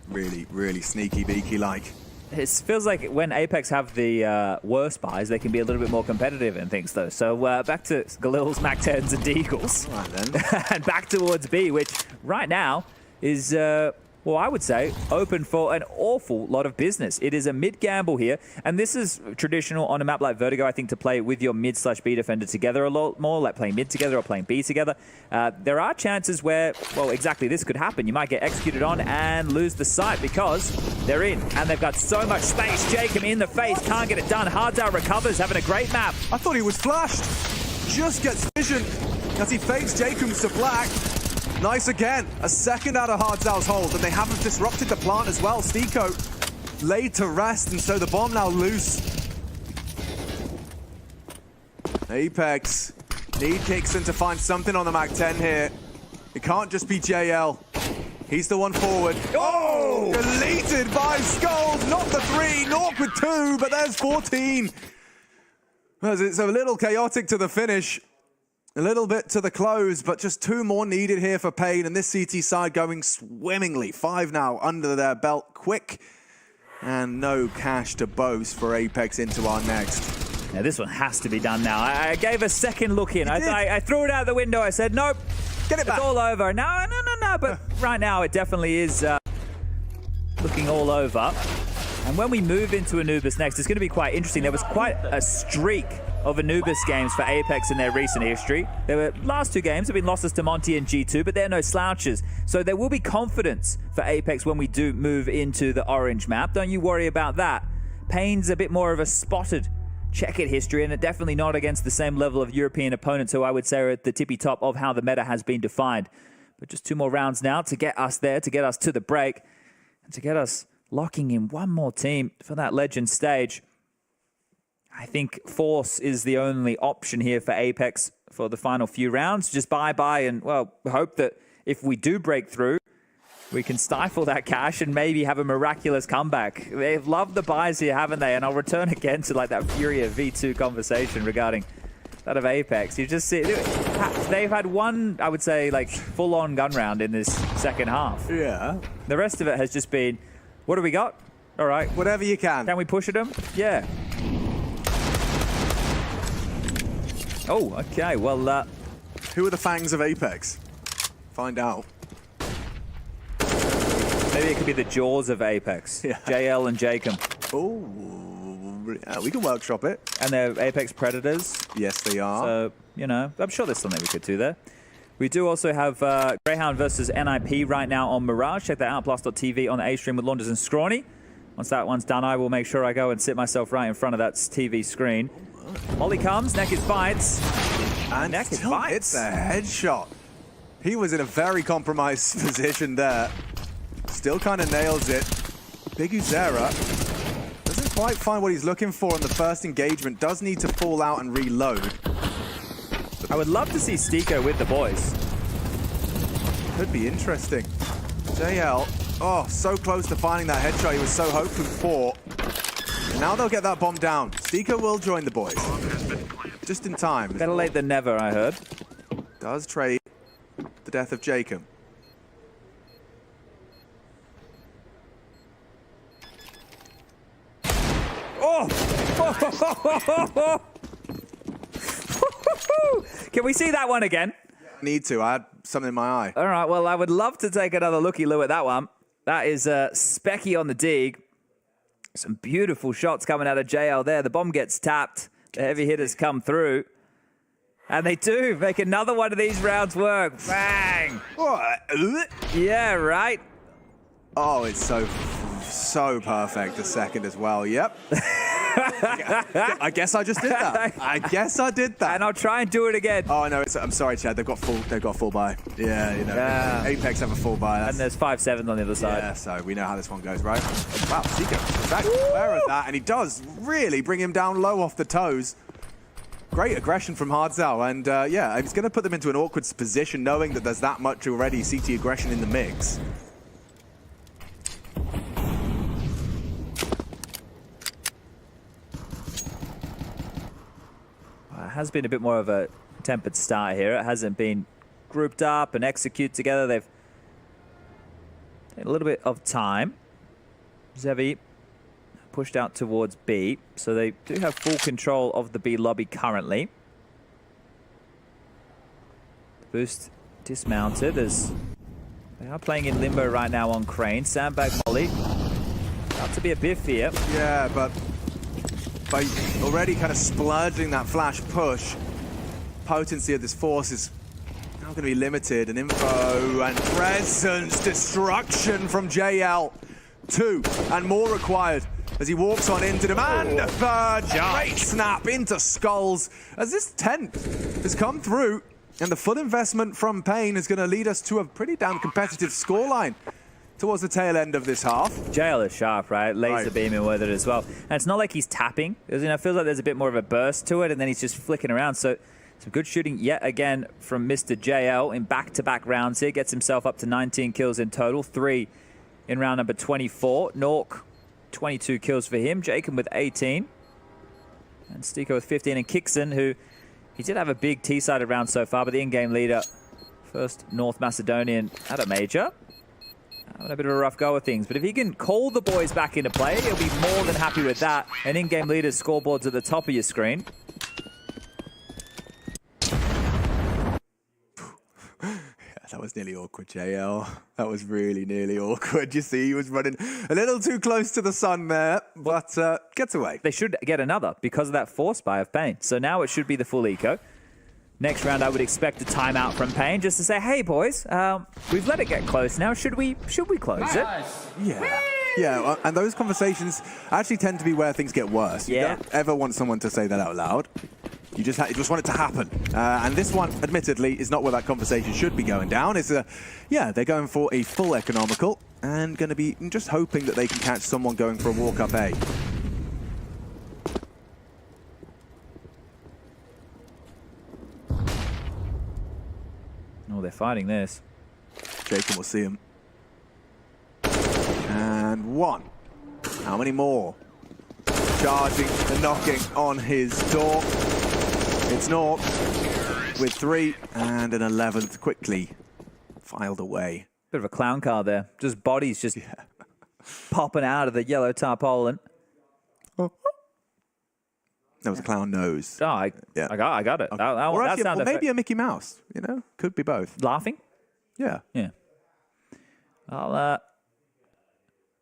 Really, really sneaky beaky-like. It feels like when Apex have the worst buys, they can be a little bit more competitive and things, though. So back to Galil's Mac-10s and Deagles. All right, then. And back towards B, which right now is, well, I would say, open for an awful lot of business. It is a mid-gamble here, and this is traditional on a map like Vertigo, I think, to play with your mid/B defender together a lot more, like playing mid together or playing B together. There are chances where, well, exactly this could happen. You might get executed on and lose the site because they're in, and they've got so much space. Jacob in the face, can't get it done. Hardzao recovers, having a great map. I thought he was flashed. Just gets vision as he fakes Jacobs to black. Nice again. A second out of Hardzao's hold, and they haven't disrupted the plant as well. Stiko laid to rest, and so the bomb now loose. Apex need Hickson to find something on the Mac-10 here. It can't just be JL. He's the one forward. Oh! Deleted by Skulls. Not the 3, Nork with 2, but there's 14. As it's a little chaotic to the finish. A little bit to the close, but just 2 more needed here for Pain, and this CT side going swimmingly. 5 now under their belt, quick, and no cash to boast for Apex into our next. Now this one has to be done now. I gave a second look in. I threw it out the window. I said, nope, Get it back. it's all over. No, but right now it definitely is looking all over. And when we move into Anubis next, it's going to be quite interesting. There was quite a streak of Anubis games for Apex in their recent history. Their last 2 games have been losses to Monty and G2, but they're no slouches. So there will be confidence for Apex when we do move into the orange map. Don't you worry about that. Pain's a bit more of a spotted checkered history, and it definitely not against the same level of European opponents who I would say are at the tippy top of how the meta has been defined. But just 2 more rounds now to get us there, to get us to the break, and to get us locking in one more team for that legend stage. I think Force is the only option here for Apex for the final few rounds. Just bye-bye and, well, hope that if we do break through, we can stifle that cash and maybe have a miraculous comeback. They've loved the buys here, haven't they? And I'll return again to like that Furia V2 conversation regarding that of Apex. You just see, they've had one, I would say, like full-on gun round in this second half. Yeah. The rest of it has just been, what do we got? All right. Whatever you can. Can we push at them? Yeah. Oh, okay. Well, Who are the fangs of Apex? Find out. maybe it could be the jaws of Apex. Yeah. JL and Jacob. Oh, yeah, we can workshop it. And they're Apex Predators. Yes, they are. So, you know, I'm sure there's something we could do there. We do also have Greyhound versus NIP right now on Mirage. Check that out, plus.tv on the A stream with Launders and Scrawny. Once that one's done, I will make sure I go and sit myself right in front of that TV screen. Molly comes, Naked fights. And Naked still hits a headshot. He was in a very compromised position there. Still kind of nails it. Big Uzera doesn't quite find what he's looking for in the first engagement. Does need to fall out and reload. I would love to see Stiko with the boys. Could be interesting. JL, oh, so close to finding that headshot he was so hoping for. And now they'll get that bomb down. Stiko will join the boys. Just in time. Better late than never, I heard. Does trade the death of Jacob. Oh! Can we see that one again? Need to. I had something in my eye. All right, well, I would love to take another looky-loo at that one. That is Specky on the dig. Some beautiful shots coming out of JL there. The bomb gets tapped. The heavy hitters come through. And they do make another one of these rounds work. Bang! What? Yeah, right? Oh, it's so perfect. The second as well. Yep. I guess I just did that. I guess I did that. And I'll try and do it again. Oh no, I'm sorry, Chad. They've got full buy. Yeah, you know. Yeah. Apex have a full buy. And there's 5-7 on the other side. Yeah, so we know how this one goes, right? Wow, Stico, back aware of that, and he does really bring him down low off the toes. Great aggression from Hardzao, and yeah, it's going to put them into an awkward position, knowing that there's that much already CT aggression in the mix. It has been a bit more of a tempered start here. It hasn't been grouped up and execute together. They've had a little bit of time. Zevi pushed out towards B, so they do have full control of the B lobby currently. Boost dismounted as they are playing in limbo right now on Crane. Sandbag Molly. About to be a biff here. Yeah, but by already kind of splurging that flash push, potency of this force is now going to be limited. And info and presence, destruction from JL. 2 and more required as he walks on into them. And a third great snap into Skulls as this 10th has come through. And the full investment from Pain is going to lead us to a pretty damn competitive scoreline towards the tail end of this half. JL is sharp, right? Laser beaming with it as well. And it's not like he's tapping. It feels like there's a bit more of a burst to it, and then he's just flicking around. So some good shooting yet again from Mr. JL in back-to-back rounds here. Gets himself up to 19 kills in total, 3 in round number 24. Nork, 22 kills for him. Jacob with 18. And Stico with 15. And Kixon, who he did have a big T-sided round so far, but the in-game leader, first North Macedonian at a major. Having a bit of a rough go of things, but if he can call the boys back into play, he'll be more than happy with that. And in-game leader's scoreboard's at the top of your screen. That was nearly awkward, JL. That was really nearly awkward. You see, he was running a little too close to the sun there, but gets away. They should get another because of that force buy of Pain. So now it should be the full eco. Next round, I would expect a timeout from Pain just to say, hey, boys, we've let it get close now. Should we close it? Yeah. Yeah, and those conversations actually tend to be where things get worse. Yeah. You don't ever want someone to say that out loud. You just want it to happen. And this one, admittedly, is not where that conversation should be going down. It's yeah, they're going for a full economical and going to be just hoping that they can catch someone going for a walk-up A. Oh, they're fighting this. Jacob will see him. And 1. How many more? Charging and knocking on his door. It's Nork with 3 and an 11th quickly filed away. Bit of a clown car there. Just bodies just popping out of the yellow tarpaulin. That was a clown nose. Oh, I got it. Okay. That sound or maybe effect. a Mickey Mouse, you know? Could be both. Laughing? Yeah. Yeah.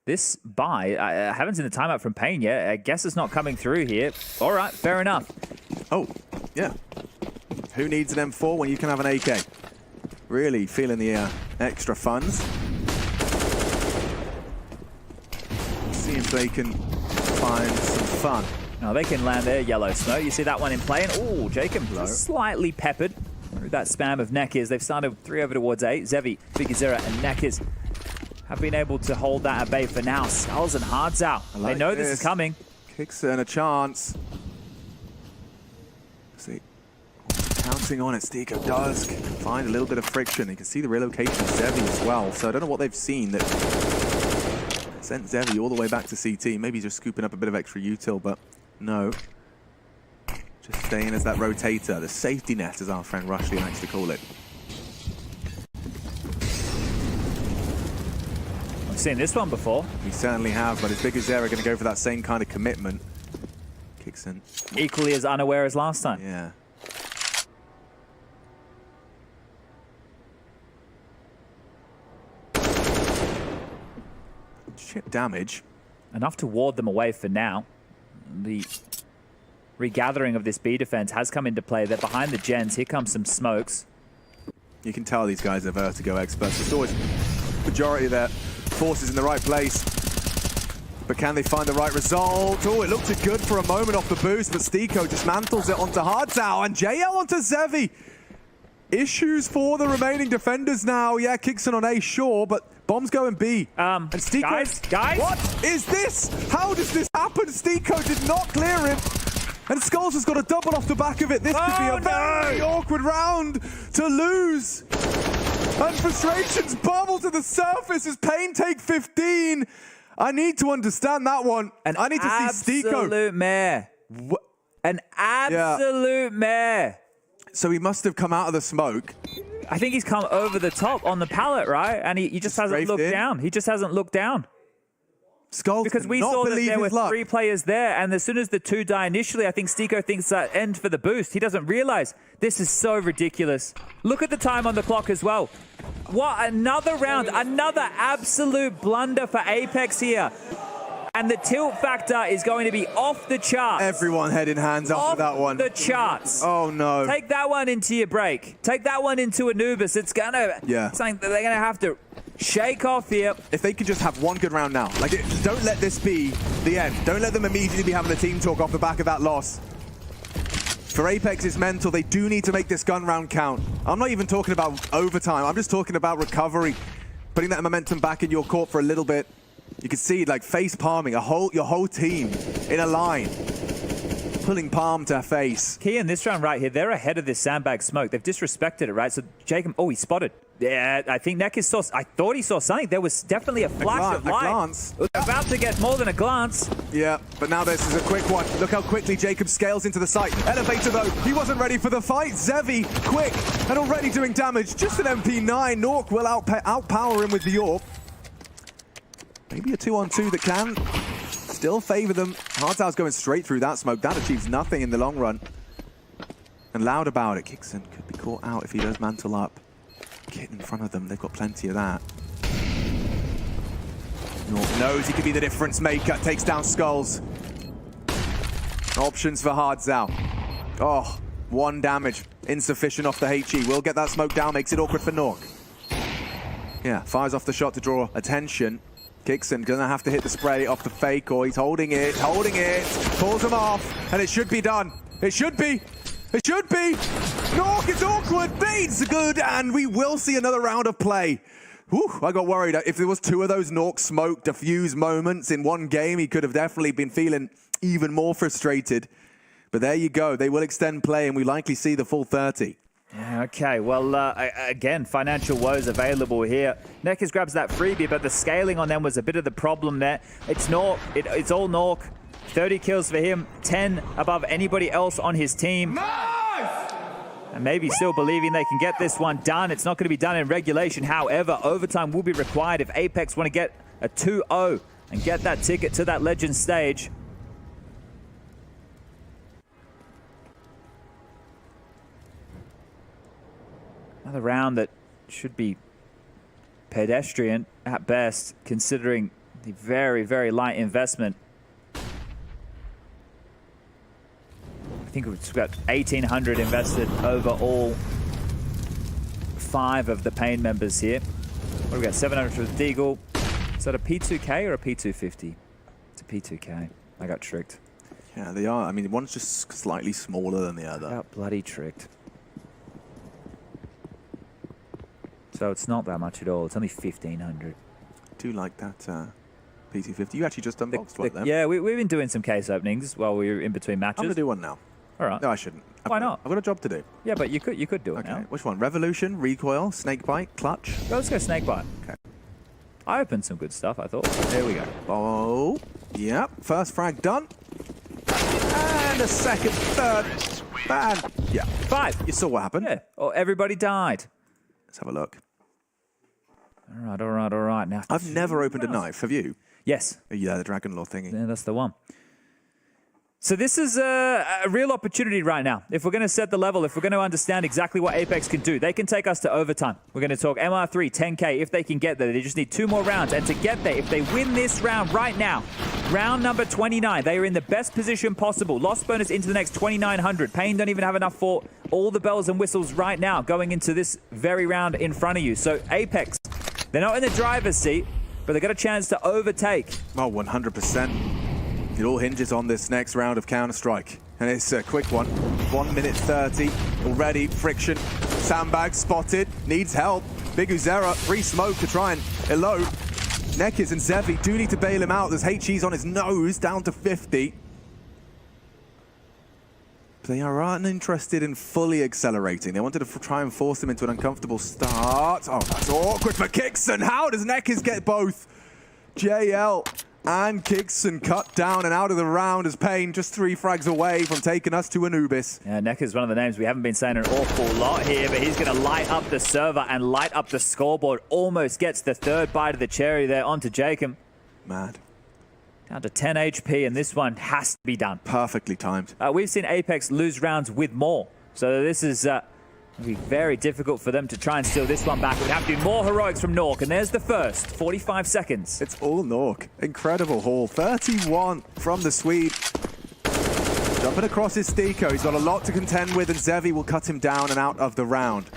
This buy, I haven't seen the timeout from Pain yet. I guess it's not coming through here. All right, fair enough. Oh, yeah. Who needs an M4 when you can have an AK? Really feeling the extra funds. See if they can find some fun. Now they can land their yellow smoke. You see that one in play, and oh, Jacob slightly peppered through that spam of Neckers. They've started 3 over towards 8. Zevi, Bigazera, and Neckers have been able to hold that at bay for now. Skulls and Hardzao. They know this is coming. Kixon a chance. See, counting on it, Stico does find a little bit of friction. You can see the relocation of Zevi as well. So I don't know what they've seen that sent Zevi all the way back to CT. Maybe just scooping up a bit of extra util, but no. Just staying as that rotator, the safety net, as our friend Rushley likes to call it. I've seen this one before. We certainly have, but is Bigazera going to go for that same kind of commitment? Kixon. Equally as unaware as last time. Yeah. Shit damage. Enough to ward them away for now. The regathering of this B defense has come into play. They're behind the gens. Here comes some smokes. You can tell these guys are vertigo experts. It's always majority of their forces in the right place. But can they find the right result? Oh, it looked good for a moment off the boost, but Stiko dismantles it onto Hardzao and JL onto Zevi. Issues for the remaining defenders now. Yeah, Kixon on A, sure, but bombs going B. And Stiko... Guys? What is this? How does this happen? Stiko did not clear him. And Skulls has got a double off the back of it. This could be a very awkward round to lose. And frustrations bubble to the surface as Pain take 15. I need to understand that one. And I need to see Stiko. Absolute mare. An absolute mare. So he must have come out of the smoke. I think he's come over the top on the pallet, right? And he just hasn't looked down. He just hasn't looked down. Skulls because we saw that there were 3 players there, and as soon as the 2 die initially, I think Stiko thinks that end for the boost. He doesn't realize this is so ridiculous. Look at the time on the clock as well. What, another round, another absolute blunder for Apex here. And the tilt factor is going to be off the charts. Everyone head in hands after that one. Off the charts. Oh no. Take that one into your break. Take that one into Anubis. It's gonna, something that they're gonna have to shake off here. If they could just have one good round now. Like, don't let this be the end. Don't let them immediately be having a team talk off the back of that loss. For Apex, it's mental. They do need to make this gun round count. I'm not even talking about overtime. I'm just talking about recovery. Putting that momentum back in your court for a little bit. You can see, like, face palming your whole team in a line. Pulling palm to face. Key in this round right here, they're ahead of this sandbag smoke. They've disrespected it, right? So Jacob, oh, he spotted. Yeah, I think Nekis saw, I thought he saw something. There was definitely a flash of light. A glance. About to get more than a glance. Yeah, but now this is a quick one. Look how quickly Jacob scales into the site. Elevator though, he wasn't ready for the fight. Zevi, quick, and already doing damage. Just an MP9. Nork will outpower him with the AWP. Maybe a 2-on-2 that can still favor them. Hardzao's going straight through that smoke. That achieves nothing in the long run. And loud about it. Kixon could be caught out if he does mantle up. Get in front of them. They've got plenty of that. Nork knows he could be the difference maker. Takes down Skulls. Options for Hardzao. Oh, 1 damage. Insufficient off the HE. Will get that smoke down. Makes it awkward for Nork. Yeah, fires off the shot to draw attention. Kixon gonna have to hit the spray off the fake, or he's holding it, pulls him off, and it should be done. It should be. Nork, it's awkward, Bates good, and we will see another round of play. Whew, I got worried. If there was 2 of those Nork smoke diffuse moments in one game, he could have definitely been feeling even more frustrated. But there you go. They will extend play, and we likely see the full 30. Yeah, okay, well, again, financial woes available here. Nekis grabs that freebie, but the scaling on them was a bit of the problem there. It's Nork, it's all Nork. 30 kills for him, 10 above anybody else on his team. Nice! And maybe still believing they can get this one done. It's not going to be done in regulation. However, overtime will be required if Apex want to get a 2-0 and get that ticket to that Legends stage. Another round that should be pedestrian at best, considering the very, very light investment. I think it's got 1,800 invested over all 5 of the Pain members here. What do we got? 700 for the Deagle. Is that a P2K or a P250? It's a P2K. I got tricked. Yeah, they are. I mean, one's just slightly smaller than the other. I got bloody tricked. So it's not that much at all. It's only 1,500. I do like that P250. You actually just unboxed one then. Yeah, we've been doing some case openings while we were in between matches. I'm going to do one now. All right. No, I shouldn't. Why not? I've got a job to do. Yeah, but you could do it now. Which one? Revolution, Recoil, Snakebite, Clutch? Well, let's go Snakebite. Okay. I opened some good stuff, I thought. There we go. Oh, yep. First frag done. And a second, third. And yeah. 5. You saw what happened. Yeah. Oh, everybody died. Let's have a look. All right. Now, I've never opened a knife. Have you? Yes. Yeah, the Dragon Law thingy. Yeah, that's the one. So this is a real opportunity right now. If we're going to set the level, if we're going to understand exactly what Apex can do, they can take us to overtime. We're going to talk MR3, 10K, if they can get there. They just need 2 more rounds. And to get there, if they win this round right now, round number 29, they are in the best position possible. Lost bonus into the next 2,900. Pain don't even have enough for all the bells and whistles right now going into this very round in front of you. So Apex, they're not in the driver's seat, but they got a chance to overtake. Oh, 100%. It all hinges on this next round of Counter-Strike. And it's a quick one. 1 minute 30. Already friction. Sandbag spotted. Needs help. Big Uzera, free smoke to try and elope. Nekiz and Zevi do need to bail him out. There's HE's on his nose, down to 50. They are uninterested in fully accelerating. They wanted to try and force him into an uncomfortable start. Oh, that's awkward for Kixon. How does Nekiz get both? JL and Kixon cut down and out of the round as Pain just 3 frags away from taking us to Anubis. Yeah, Nekiz is one of the names we haven't been saying an awful lot here, but he's going to light up the server and light up the scoreboard. Almost gets the third bite of the cherry there onto Jacob. Mad. Down to 10 HP, and this one has to be done. Perfectly timed. We've seen Apex lose rounds with more, so this is going to be very difficult for them to try and steal this one back. It would have to be more heroics from Nork, and there's the first. 45 seconds. It's all Nork. Incredible haul. 31 from the Swede. Jumping across his Stiko. He's got a lot to contend with, and Zevi will cut him down and out of the round.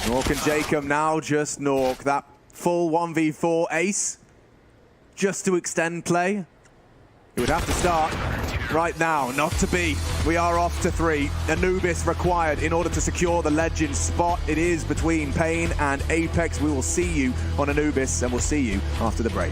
Nork and Jacob now just Nork. That full 1v4 ace. Just to extend play. It would have to start right now, not to be. We are off to 3. Anubis required in order to secure the legend spot. It is between Pain and Apex. We will see you on Anubis, and we'll see you after the break.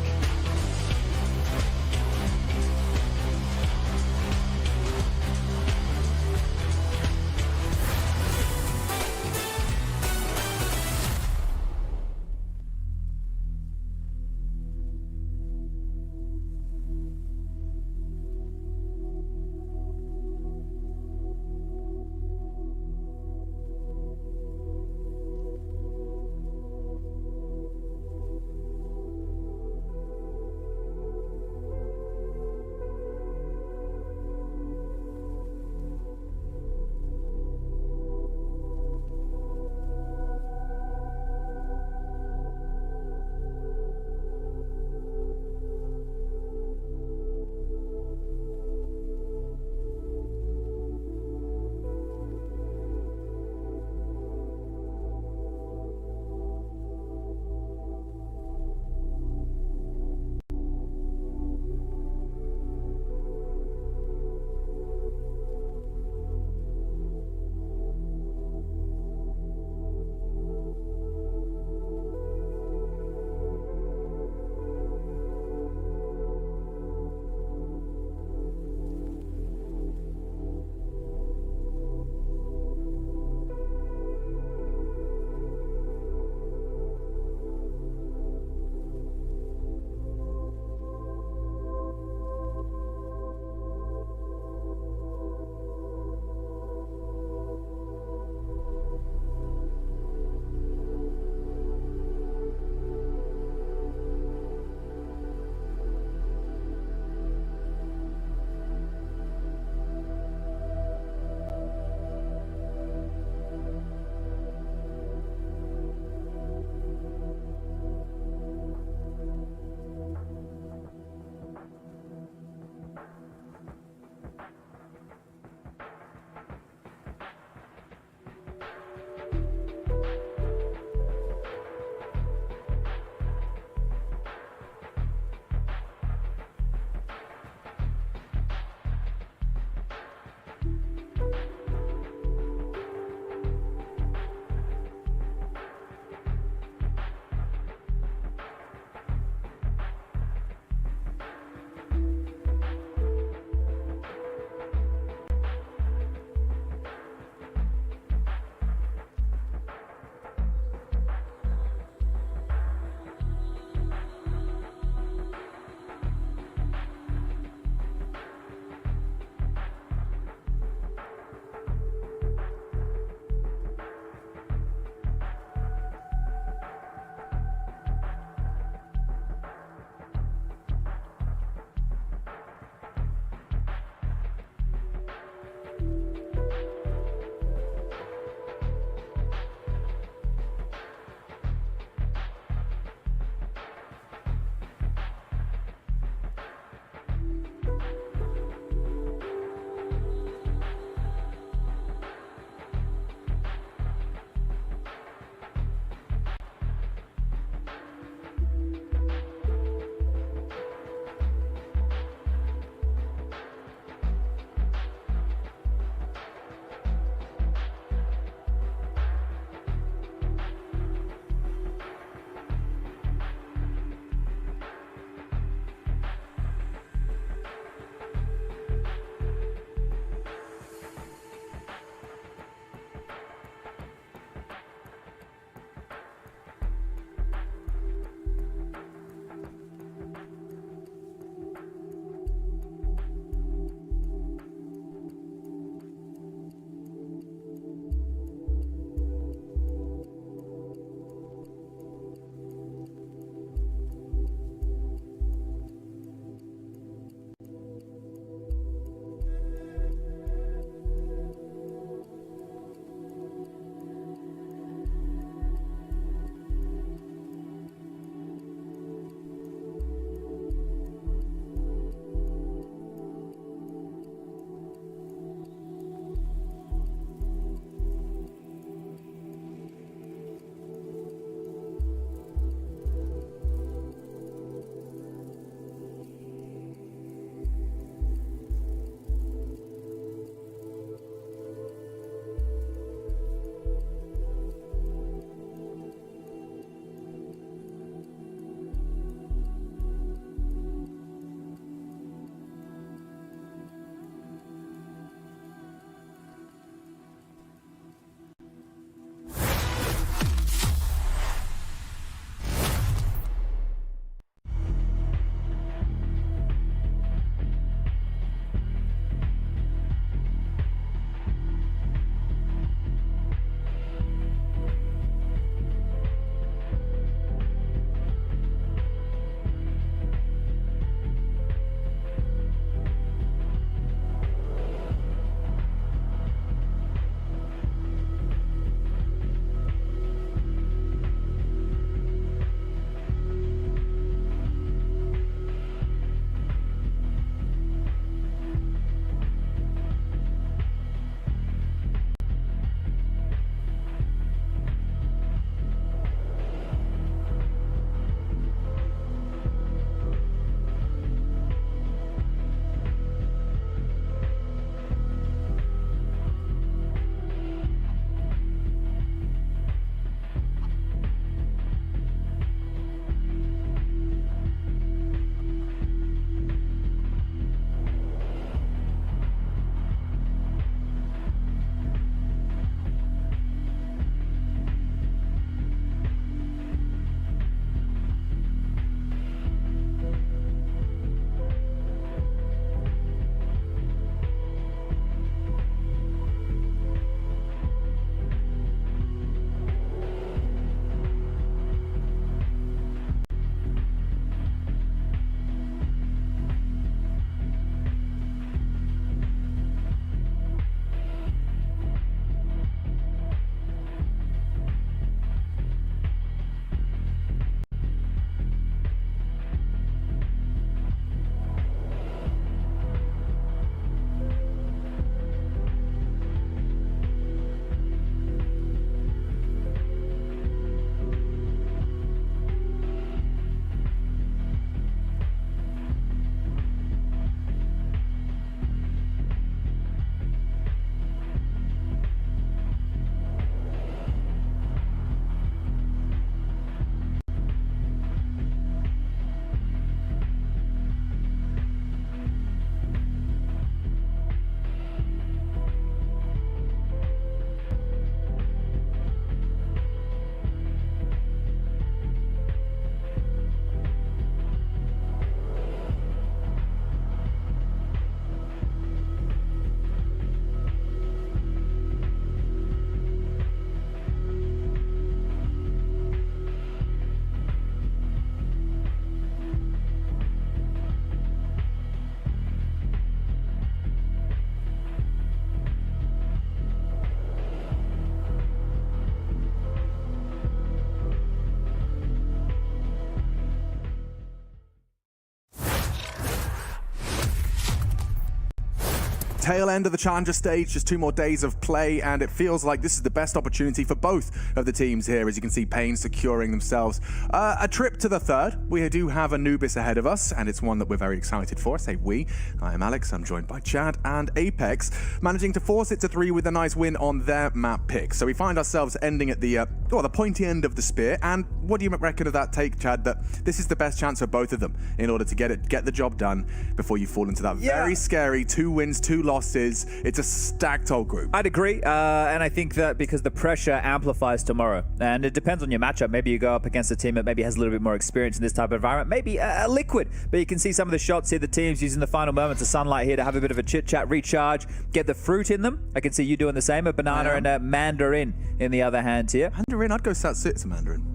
tail end of the Challenger stage, just 2 more days of play, and it feels like this is the best opportunity for both of the teams here. As you can see, Pain securing themselves a trip to the third. We do have Anubis ahead of us, and it's one that we're very excited for. I say we. I am Alex, I'm joined by Chad, and Apex managing to force it to 3 with a nice win on their map pick. So we find ourselves ending at the pointy end of the spear. And what do you reckon of that take, Chad, that this is the best chance for both of them in order to get the job done before you fall into that very scary 2 wins, 2 losses. It's a stacked old group. I'd agree, and I think that because the pressure amplifies tomorrow, and it depends on your matchup. Maybe you go up against a team that maybe has a little bit more experience in this type of environment, maybe a Liquid, but you can see some of the shots here, the teams using the final moments of sunlight here to have a bit of a chit-chat, recharge, get the fruit in them. I can see you doing the same, a banana and a mandarin in the other hand here. Mandarin, I'd go It's a Mandarin.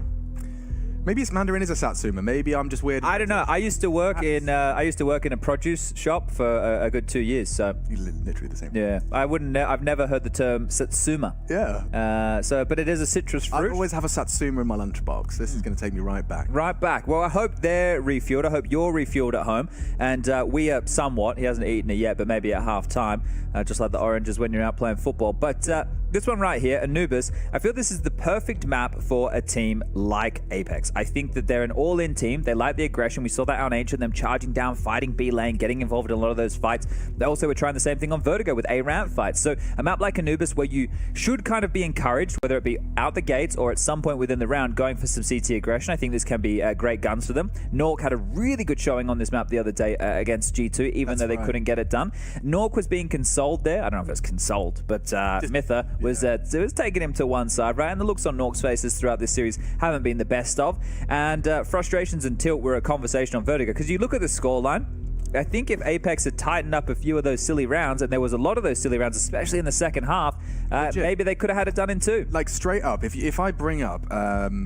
Maybe it's Mandarin is a Satsuma. Maybe I'm just weird. I don't know. I used to work in a produce shop for a good 2 years. So literally the same. Yeah, I've never heard the term Satsuma. Yeah. But it is a citrus fruit. I always have a Satsuma in my lunchbox. This is going to take me right back. Right back. Well, I hope they're refueled. I hope you're refueled at home. And we are somewhat. He hasn't eaten it yet, but maybe at half time, just like the oranges when you're out playing football. But this one right here, Anubis, I feel this is the perfect map for a team like Apex. I think that they're an all-in team. They like the aggression. We saw that on Ancient, them charging down, fighting B lane, getting involved in a lot of those fights. They also were trying the same thing on Vertigo with A ramp fights. So a map like Anubis where you should kind of be encouraged, whether it be out the gates or at some point within the round, going for some CT aggression. I think this can be great guns for them. Nork had a really good showing on this map the other day against G2, even though they couldn't get it done. Nork was being consoled there. I don't know if it was consoled, but Mytha was taking him to one side, right? And the looks on Nork's faces throughout this series haven't been the best of. And frustrations and tilt were a conversation on Vertigo, because you look at the scoreline. I think if Apex had tightened up a few of those silly rounds, and there was a lot of those silly rounds, especially in the second half, maybe they could have had it done in 2. Like, straight up, if I bring up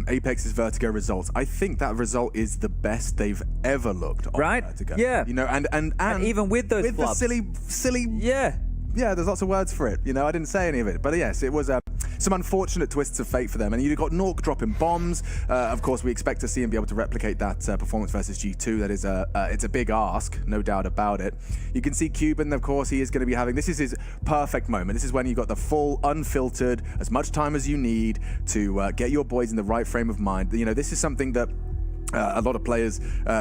Apex's Vertigo results, I think that result is the best they've ever looked on Vertigo. Yeah. You know, and even with those flubs. The silly yeah, there's lots of words for it. You know, I didn't say any of it. But yes, it was some unfortunate twists of fate for them. And you got Nork dropping bombs. Of course, we expect to see him be able to replicate that performance versus G2. That is it's a big ask, no doubt about it. You can see Cuban, of course, he is going to be having, this is his perfect moment. This is when you've got the full, unfiltered, as much time as you need to get your boys in the right frame of mind. You know, this is something that a lot of players,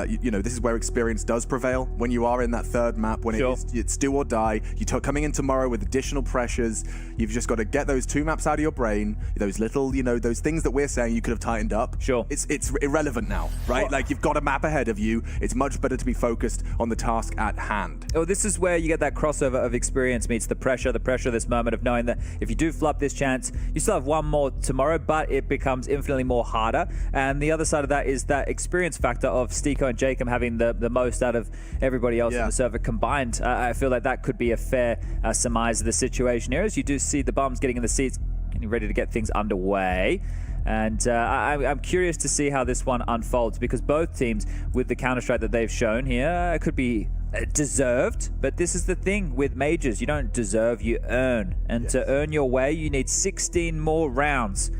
you know, this is where experience does prevail when you are in that third map, when it's do or die. You're coming in tomorrow with additional pressures. You've just got to get those 2 maps out of your brain, those little, you know, those things that we're saying you could have tightened up. Sure. It's irrelevant now, right? Like, you've got a map ahead of you. It's much better to be focused on the task at hand. Oh, this is where you get that crossover of experience meets the pressure of this moment of knowing that if you do flub this chance, you still have one more tomorrow, but it becomes infinitely more harder. And the other side of that is that experience factor of Stiko and Jacob having the most out of everybody else in the server combined. I feel like that could be a fair surmise of the situation here, as you do see the bums getting in the seats, getting ready to get things underway. And I'm curious to see how this one unfolds, because both teams, with the Counter-Strike that they've shown here, could be deserved. But this is the thing with majors. You don't deserve, you earn. And to earn your way, you need 16 more rounds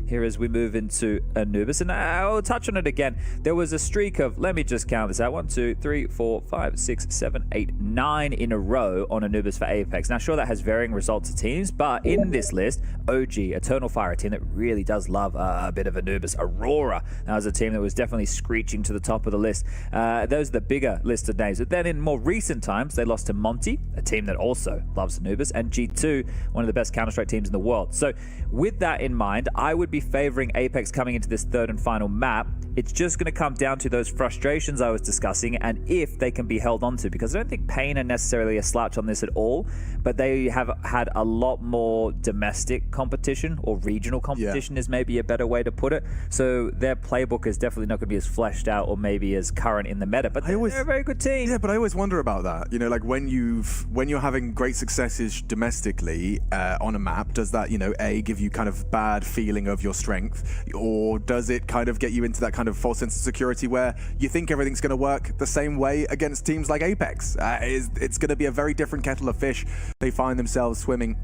here as we move into Anubis. And I'll touch on it again. There was a streak of, let me just count this out, 1, 2, 3, 4, 5, 6, 7, 8, 9 in a row on Anubis for Apex. Now, sure, that has varying results to teams, but in this list, OG, Eternal Fire, a team that really does love a bit of Anubis. Aurora, that was a team that was definitely screeching to the top of the list. Those are the bigger listed names. But then in more recent times, they lost to Monty, a team that also loves Anubis, and G2, one of the best Counter-Strike teams in the world. So with that in mind, I would be favoring Apex coming into this third and final map. It's just going to come down to those frustrations I was discussing, and if they can be held onto, because I don't think Pain are necessarily a slouch on this at all, but they have had a lot more domestic competition, or regional competition is maybe a better way to put it. So their playbook is definitely not going to be as fleshed out or maybe as current in the meta, but they're a very good team. Yeah, but I always wonder about that. You know, like when you're having great successes domestically on a map, does that, you know, give you kind of bad feeling of your strength, or does it kind of get you into that kind of false sense of security where you think everything's going to work the same way against teams like Apex? It's going to be a very different kettle of fish they find themselves swimming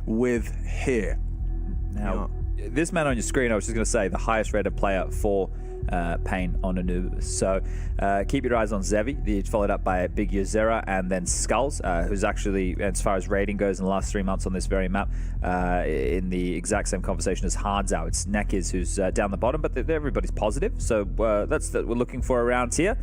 with here. Now, this man on your screen, I was just going to say, the highest rated player for Pain on Anubis. So keep your eyes on Zevi, followed up by Big Yuzera, and then Skulls, who's actually, as far as rating goes in the last 3 months on this very map, in the exact same conversation as Hardzao. It's Nekiz who's down the bottom, but everybody's positive. So that's what we're looking for around here.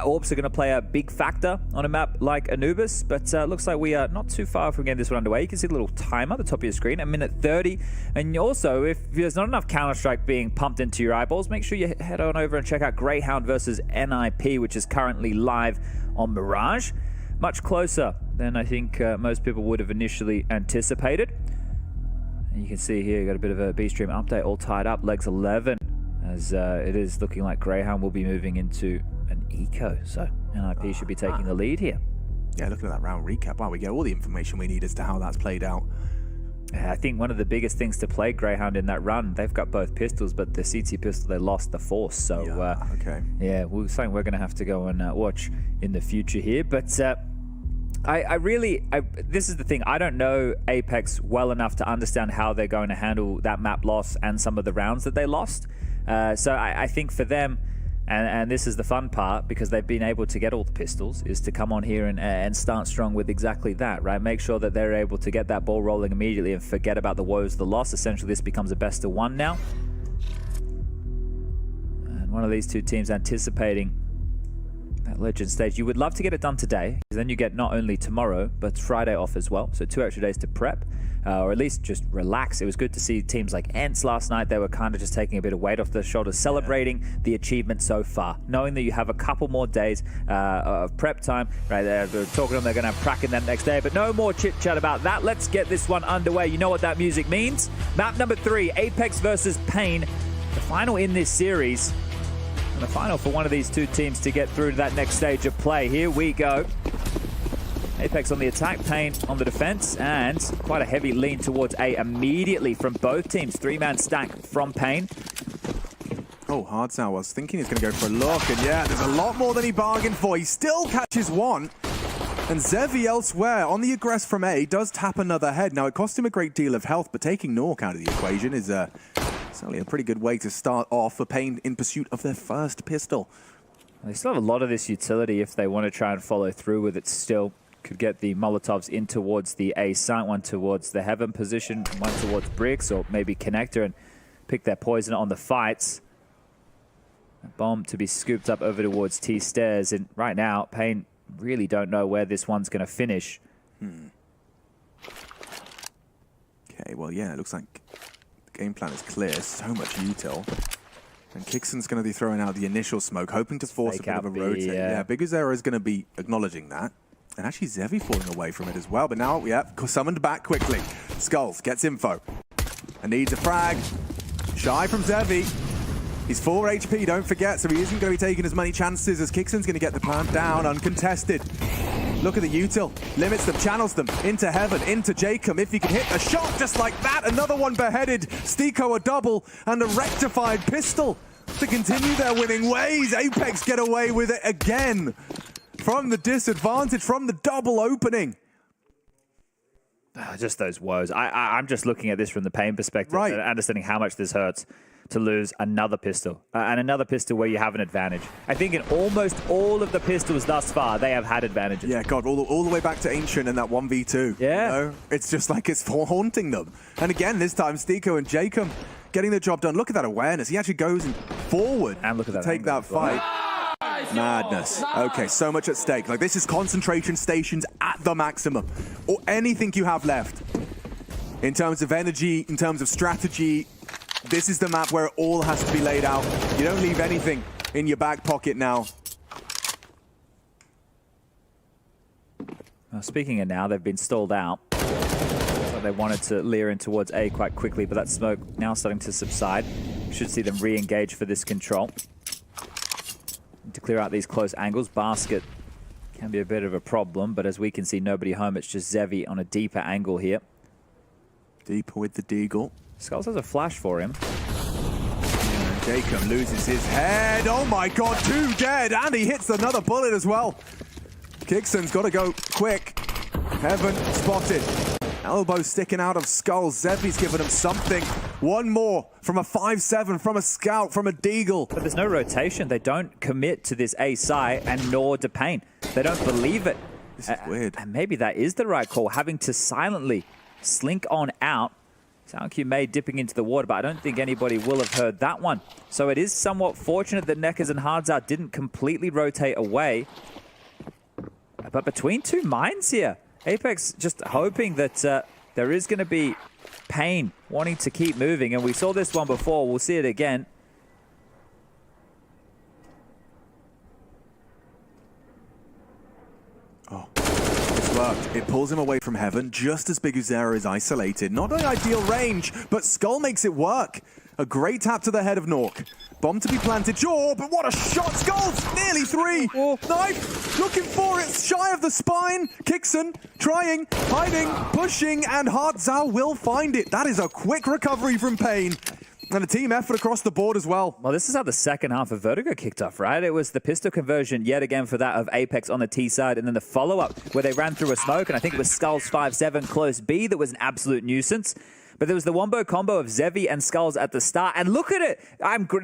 Orbs are going to play a big factor on a map like Anubis, but looks like we are not too far from getting this one underway. You can see the little timer at the top of your screen, 1:30. And also, if there's not enough Counter-Strike being pumped into your eyeballs, make sure you head on over and check out Greyhound versus NIP, which is currently live on Mirage. Much closer than I think most people would have initially anticipated. And you can see here, you got a bit of a B-Stream update all tied up, legs 11, as it is looking like Greyhound will be moving into an eco, so NIP should be taking the lead here. Yeah, looking at that round recap, wow, we get all the information we need as to how that's played out. I think one of the biggest things to play Greyhound in that run, they've got both pistols, but the CT pistol, they lost the Force. So, okay. Yeah, something we're going to have to go and watch in the future here. But this is the thing, I don't know Apex well enough to understand how they're going to handle that map loss and some of the rounds that they lost. So I think for them, and this is the fun part, because they've been able to get all the pistols, is to come on here and start strong with exactly that, right? Make sure that they're able to get that ball rolling immediately and forget about the woes of the loss. Essentially, this becomes a best of one now. And one of these two teams anticipating that legend stage. You would love to get it done today, because then you get not only tomorrow, but Friday off as well. So 2 extra days to prep. Or at least just relax. It was good to see teams like Ents last night. They were kind of just taking a bit of weight off their shoulders, celebrating the achievement so far, knowing that you have a couple more days of prep time. Right, they're talking to them, they're going to have Kraken that next day, but no more chit chat about that. Let's get this one underway. You know what that music means. Map number 3, Apex versus Pain, the final in this series, and the final for one of these two teams to get through to that next stage of play. Here we go. Apex on the attack, Pain on the defense, and quite a heavy lean towards A immediately from both teams. 3-man stack from Pain. Oh, Hardzao, I was thinking he's going to go for a look, and yeah, there's a lot more than he bargained for. He still catches one, and Zevi elsewhere on the aggress from A does tap another head. Now, it cost him a great deal of health, but taking Nork out of the equation is certainly a pretty good way to start off for Pain in pursuit of their first pistol. They still have a lot of this utility if they want to try and follow through with it still. Could get the Molotovs in towards the A site, one towards the Heaven position, one towards Bricks, or maybe Connector, and pick their poison on the fights. A bomb to be scooped up over towards T stairs, and right now, Pain really don't know where this one's going to finish. Okay, well, yeah, it looks like the game plan is clear. So much util. And Kixon's going to be throwing out the initial smoke, hoping to force a bit of a rotate. Yeah, Big Uzera is going to be acknowledging that. And actually Zevi falling away from it as well. But now, yeah, summoned back quickly. Skulls gets info. And needs a frag. Shy from Zevi. He's 4 HP, don't forget, so he isn't going to be taking as many chances as Kixon's going to get the plant down uncontested. Look at the util. Limits them, channels them into Heaven, into Jacob. If he can hit a shot just like that, another one beheaded. Stiko a double and a rectified pistol to continue their winning ways. Apex get away with it again. From the disadvantage, from the double opening. Just those woes. I'm just looking at this from the Pain perspective, right, and understanding how much this hurts to lose another pistol. And another pistol where you have an advantage. I think in almost all of the pistols thus far, they have had advantages. Yeah, God, all the way back to Ancient and that 1v2. Yeah. You know? It's just like it's haunting them. And again, this time, Stiko and Jacob getting the job done. Look at that awareness. He actually goes forward and look at that to take that fight. Madness. Okay, so much at stake. Like, this is concentration stations at the maximum. Or anything you have left. In terms of energy, in terms of strategy, this is the map where it all has to be laid out. You don't leave anything in your back pocket now. Well, speaking of now, they've been stalled out. So they wanted to leer in towards A quite quickly, but that smoke now starting to subside. Should see them re-engage for this control. To clear out these close angles. Basket can be a bit of a problem, but as we can see, nobody home. It's just Zevi on a deeper angle here. Deeper with the Deagle. Skulls has a flash for him. And Jacob loses his head. Oh my God, 2 dead, and he hits another bullet as well. Kixon's got to go quick. Heaven spotted. Elbow sticking out of Skull. Zevi's given him something. One more from a 5-7, from a Scout, from a Deagle. But there's no rotation. They don't commit to this A site, and nor do Pain. They don't believe it. This is weird. And maybe that is the right call, having to silently slink on out. SoundQ May dipping into the water, but I don't think anybody will have heard that one. So it is somewhat fortunate that Nekkers and Hardzao didn't completely rotate away. But between two mines here, Apex just hoping that there is going to be Pain wanting to keep moving. And we saw this one before. We'll see it again. Oh, it's worked. It pulls him away from Heaven just as Big Uzera is isolated. Not an ideal range, but Skull makes it work. A great tap to the head of Nork. Bomb to be planted. Jaw, but what a shot! Skull's nearly 3. Oh. Knife, looking for it, shy of the spine. Kixon, trying, hiding, pushing, and Hardzao will find it. That is a quick recovery from Pain. And a team effort across the board as well. Well, this is how the second half of Vertigo kicked off, right? It was the pistol conversion yet again for that of Apex on the T side, and then the follow-up where they ran through a smoke, and I think it was Skulls 5-7 close B that was an absolute nuisance. But there was the wombo combo of Zevi and Skulls at the start, and look at it!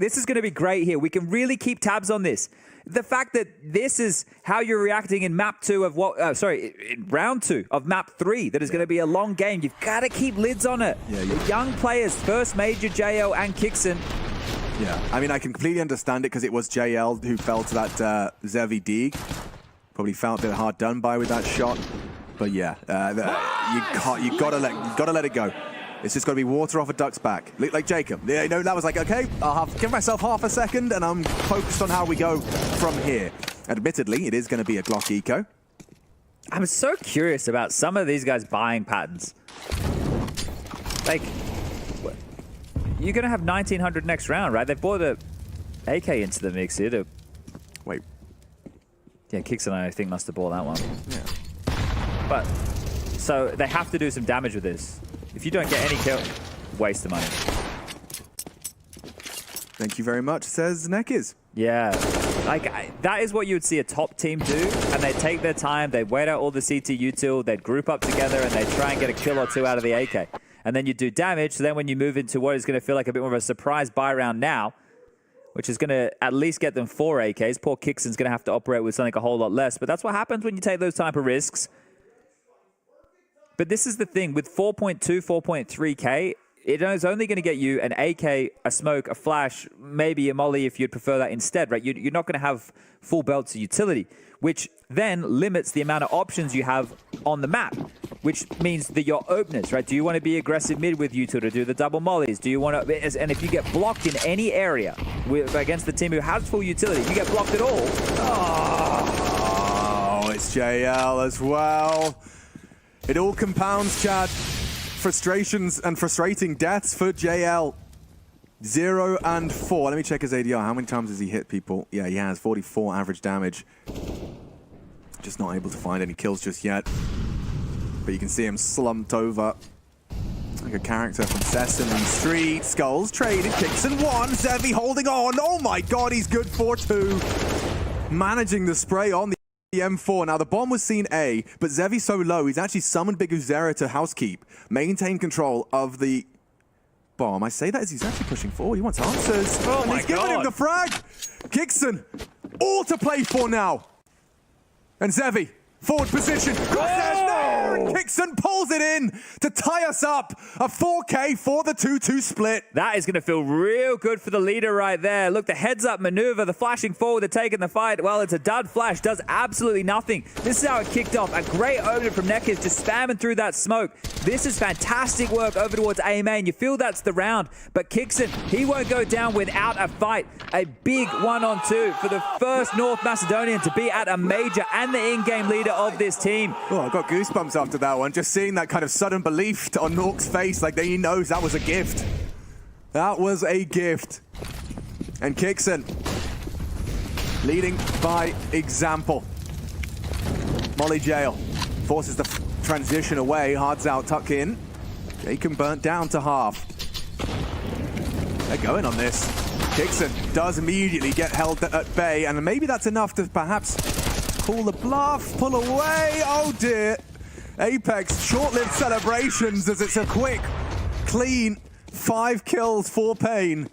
This is going to be great here. We can really keep tabs on this. The fact that this is how you're reacting in map 2 of in round 2 of map 3, that is going to be a long game. You've got to keep lids on it. Yeah, The young players, first major JL and Kixon. Yeah, I mean, I can completely understand it because it was JL who fell to that Zevi Deeg. Probably felt a bit hard done by with that shot. But yeah, you gotta let it go. It's just got to be water off a duck's back. Like Jacob. You know, that was like, okay, I'll give myself half a second and I'm focused on how we go from here. Admittedly, it is going to be a Glock Eco. I'm so curious about some of these guys' buying patterns. Like, you're going to have 1900 next round, right? They brought a AK into the mix here to... Wait. Yeah, Kixon, I think, must have bought that one. Yeah. But, so they have to do some damage with this. If you don't get any kill, waste the money. Thank you very much, says Nekkers. Yeah, that is what you would see a top team do, and they take their time, they wait out all the CT util, they'd group up together, and they try and get a kill or two out of the AK. And then you do damage, so then when you move into what is going to feel like a bit more of a surprise buy round now, which is going to at least get them 4 AKs, poor Kixon's going to have to operate with something a whole lot less, but that's what happens when you take those type of risks. But this is the thing, with 4.2, 4.3k, it is only going to get you an AK, a smoke, a flash, maybe a molly if you'd prefer that instead, right? You're not going to have full belts of utility, which then limits the amount of options you have on the map, which means that your openers, right? Do you want to be aggressive mid with util to do the double mollies? Do you want to, and if you get blocked in any area against the team who has full utility, you get blocked at all. Oh, it's JL as well. It all compounds, Chad. Frustrations and frustrating deaths for JL. 0 and 4. Let me check his ADR. How many times has he hit people? Yeah, he has 44 average damage. Just not able to find any kills just yet. But you can see him slumped over like a character from Sesame Street. Skulls traded, Kixon 1. Zevi holding on. Oh my god, he's good for 2. Managing the spray on the M4. Now, the bomb was seen A, but Zevi's so low, he's actually summoned Big Uzera to housekeep, maintain control of the bomb. I say that as he's actually pushing forward. He wants answers. Oh and my he's giving him God. the frag. Kixon, all to play for now. And Zevi, forward position. Crosshairs there, and Kixon pulls it in to tie us up. A 4K for the 2-2 split. That is going to feel real good for the leader right there. Look, the heads-up maneuver, the flashing forward, the taking the fight. Well, it's a dud flash, does absolutely nothing. This is how it kicked off. A great opener from Nekkers, just spamming through that smoke. This is fantastic work over towards A main. You feel that's the round, but Kixon, he won't go down without a fight. A big 1-on-2 for the first North Macedonian to be at a major and the in-game leader of this team. Oh, I got goosebumps after that one. Just seeing that kind of sudden belief on Nork's face, like he knows that was a gift. That was a gift. And Kixon leading by example. Molly Jail forces the transition away. Hardzao tuck in. Jacob burnt down to half. They're going on this. Kixon does immediately get held at bay, and maybe that's enough to perhaps call the bluff, pull away. Oh dear. Apex, short-lived celebrations as it's a quick, clean 5 kills for Pain.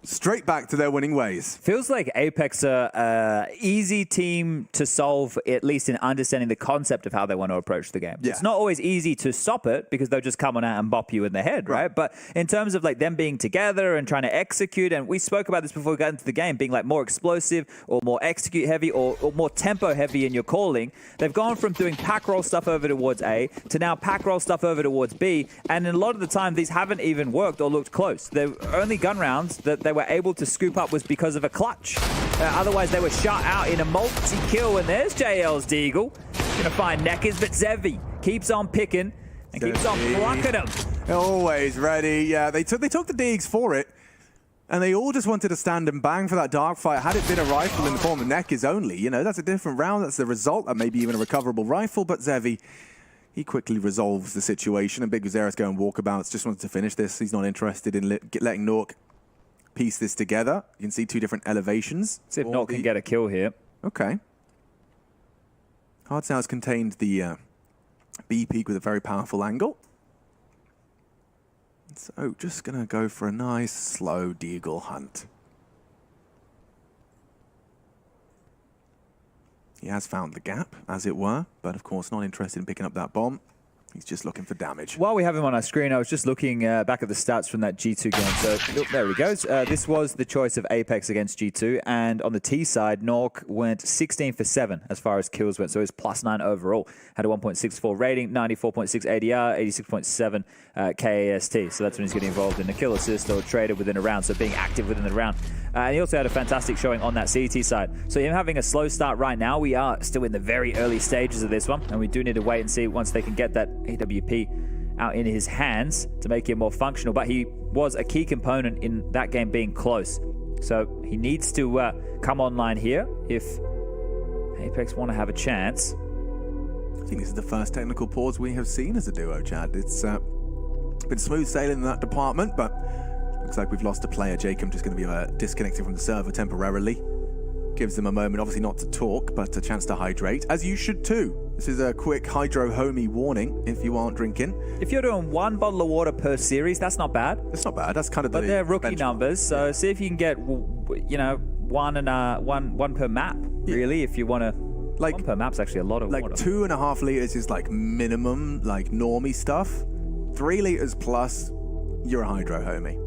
Straight back to their winning ways. Feels like Apex are an easy team to solve, at least in understanding the concept of how they want to approach the game. Yeah. It's not always easy to stop it because they'll just come on out and bop you in the head, right? But in terms of like them being together and trying to execute, and we spoke about this before we got into the game, being like more explosive or more execute heavy or more tempo heavy in your calling, they've gone from doing pack roll stuff over towards A to now pack roll stuff over towards B. And a lot of the time, these haven't even worked or looked close. The only gun rounds that they were able to scoop up was because of a clutch. Otherwise, they were shot out in a multi-kill. And there's JL's Deagle. Gonna find Neckers, but Zevi keeps on picking and keeps on plucking them. Always ready. Yeah, they took the Deags for it. And they all just wanted to stand and bang for that dark fight. Had it been a rifle in the form of Neckers only, you know, that's a different round. That's the result. That maybe even a recoverable rifle. But Zevi, he quickly resolves the situation. And Big Viserys going walkabouts. Just wants to finish this. He's not interested in letting Nork piece this together. You can see 2 different elevations. See if Nork can get a kill here. Okay. Hard Sound's contained the B peak with a very powerful angle. So just going to go for a nice, slow Deagle hunt. He has found the gap, as it were, but of course not interested in picking up that bomb. He's just looking for damage. While we have him on our screen, I was just looking back at the stats from that G2 game. So there he goes. This was the choice of Apex against G2. And on the T side, Nork went 16 for 7 as far as kills went. So he was +9 overall. Had a 1.64 rating, 94.6 ADR, 86.7 KAST. So that's when he's getting involved in a kill assist or traded within a round. So being active within the round. And he also had a fantastic showing on that CT side. So him having a slow start right now, we are still in the very early stages of this one. And we do need to wait and see once they can get that AWP out in his hands to make him more functional. But he was a key component in that game being close. So he needs to come online here if Apex want to have a chance. I think this is the first technical pause we have seen as a duo, Chad. It's been smooth sailing in that department, but looks like we've lost a player. Jacob just going to be disconnected from the server temporarily. Gives them a moment, obviously not to talk, but a chance to hydrate, as you should too. This is a quick hydro homie warning if you aren't drinking. If you're doing 1 bottle of water per series, that's not bad. It's not bad. That's kind of but they're rookie benchmark. numbers, so see if you can get, you know, one per map. Really, if you want to. Like 1 per map's actually a lot of like water. 2.5 liters is like minimum, like normie stuff. 3 liters plus, you're a hydro homie,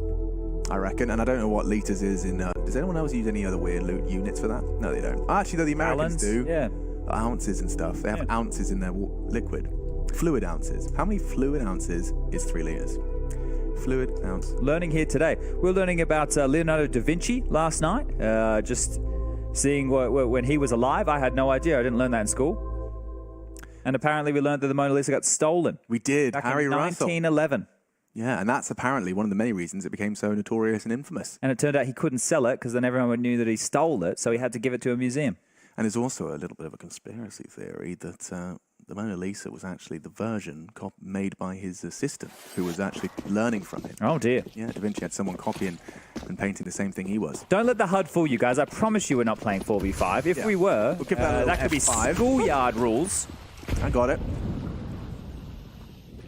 I reckon. And I don't know what liters is in. Does anyone else use any other weird loot units for that? No, they don't. Actually, though, the Americans do. Yeah. Ounces and stuff. They have ounces in their liquid. Fluid ounces. How many fluid ounces is 3 liters? Fluid ounce. Learning here today. We're learning about Leonardo da Vinci last night. Just seeing when he was alive. I had no idea. I didn't learn that in school. And apparently we learned that the Mona Lisa got stolen. We did. Back Harry in Russell. 1911. Yeah, and that's apparently one of the many reasons it became so notorious and infamous. And it turned out he couldn't sell it because then everyone knew that he stole it, so he had to give it to a museum. And there's also a little bit of a conspiracy theory that the Mona Lisa was actually the version made by his assistant, who was actually learning from him. Oh, dear. Yeah, Da Vinci had someone copying and painting the same thing he was. Don't let the HUD fool you guys. I promise you we're not playing 4v5. If we were, We'll give that a that could be F5. schoolyard rules. I got it.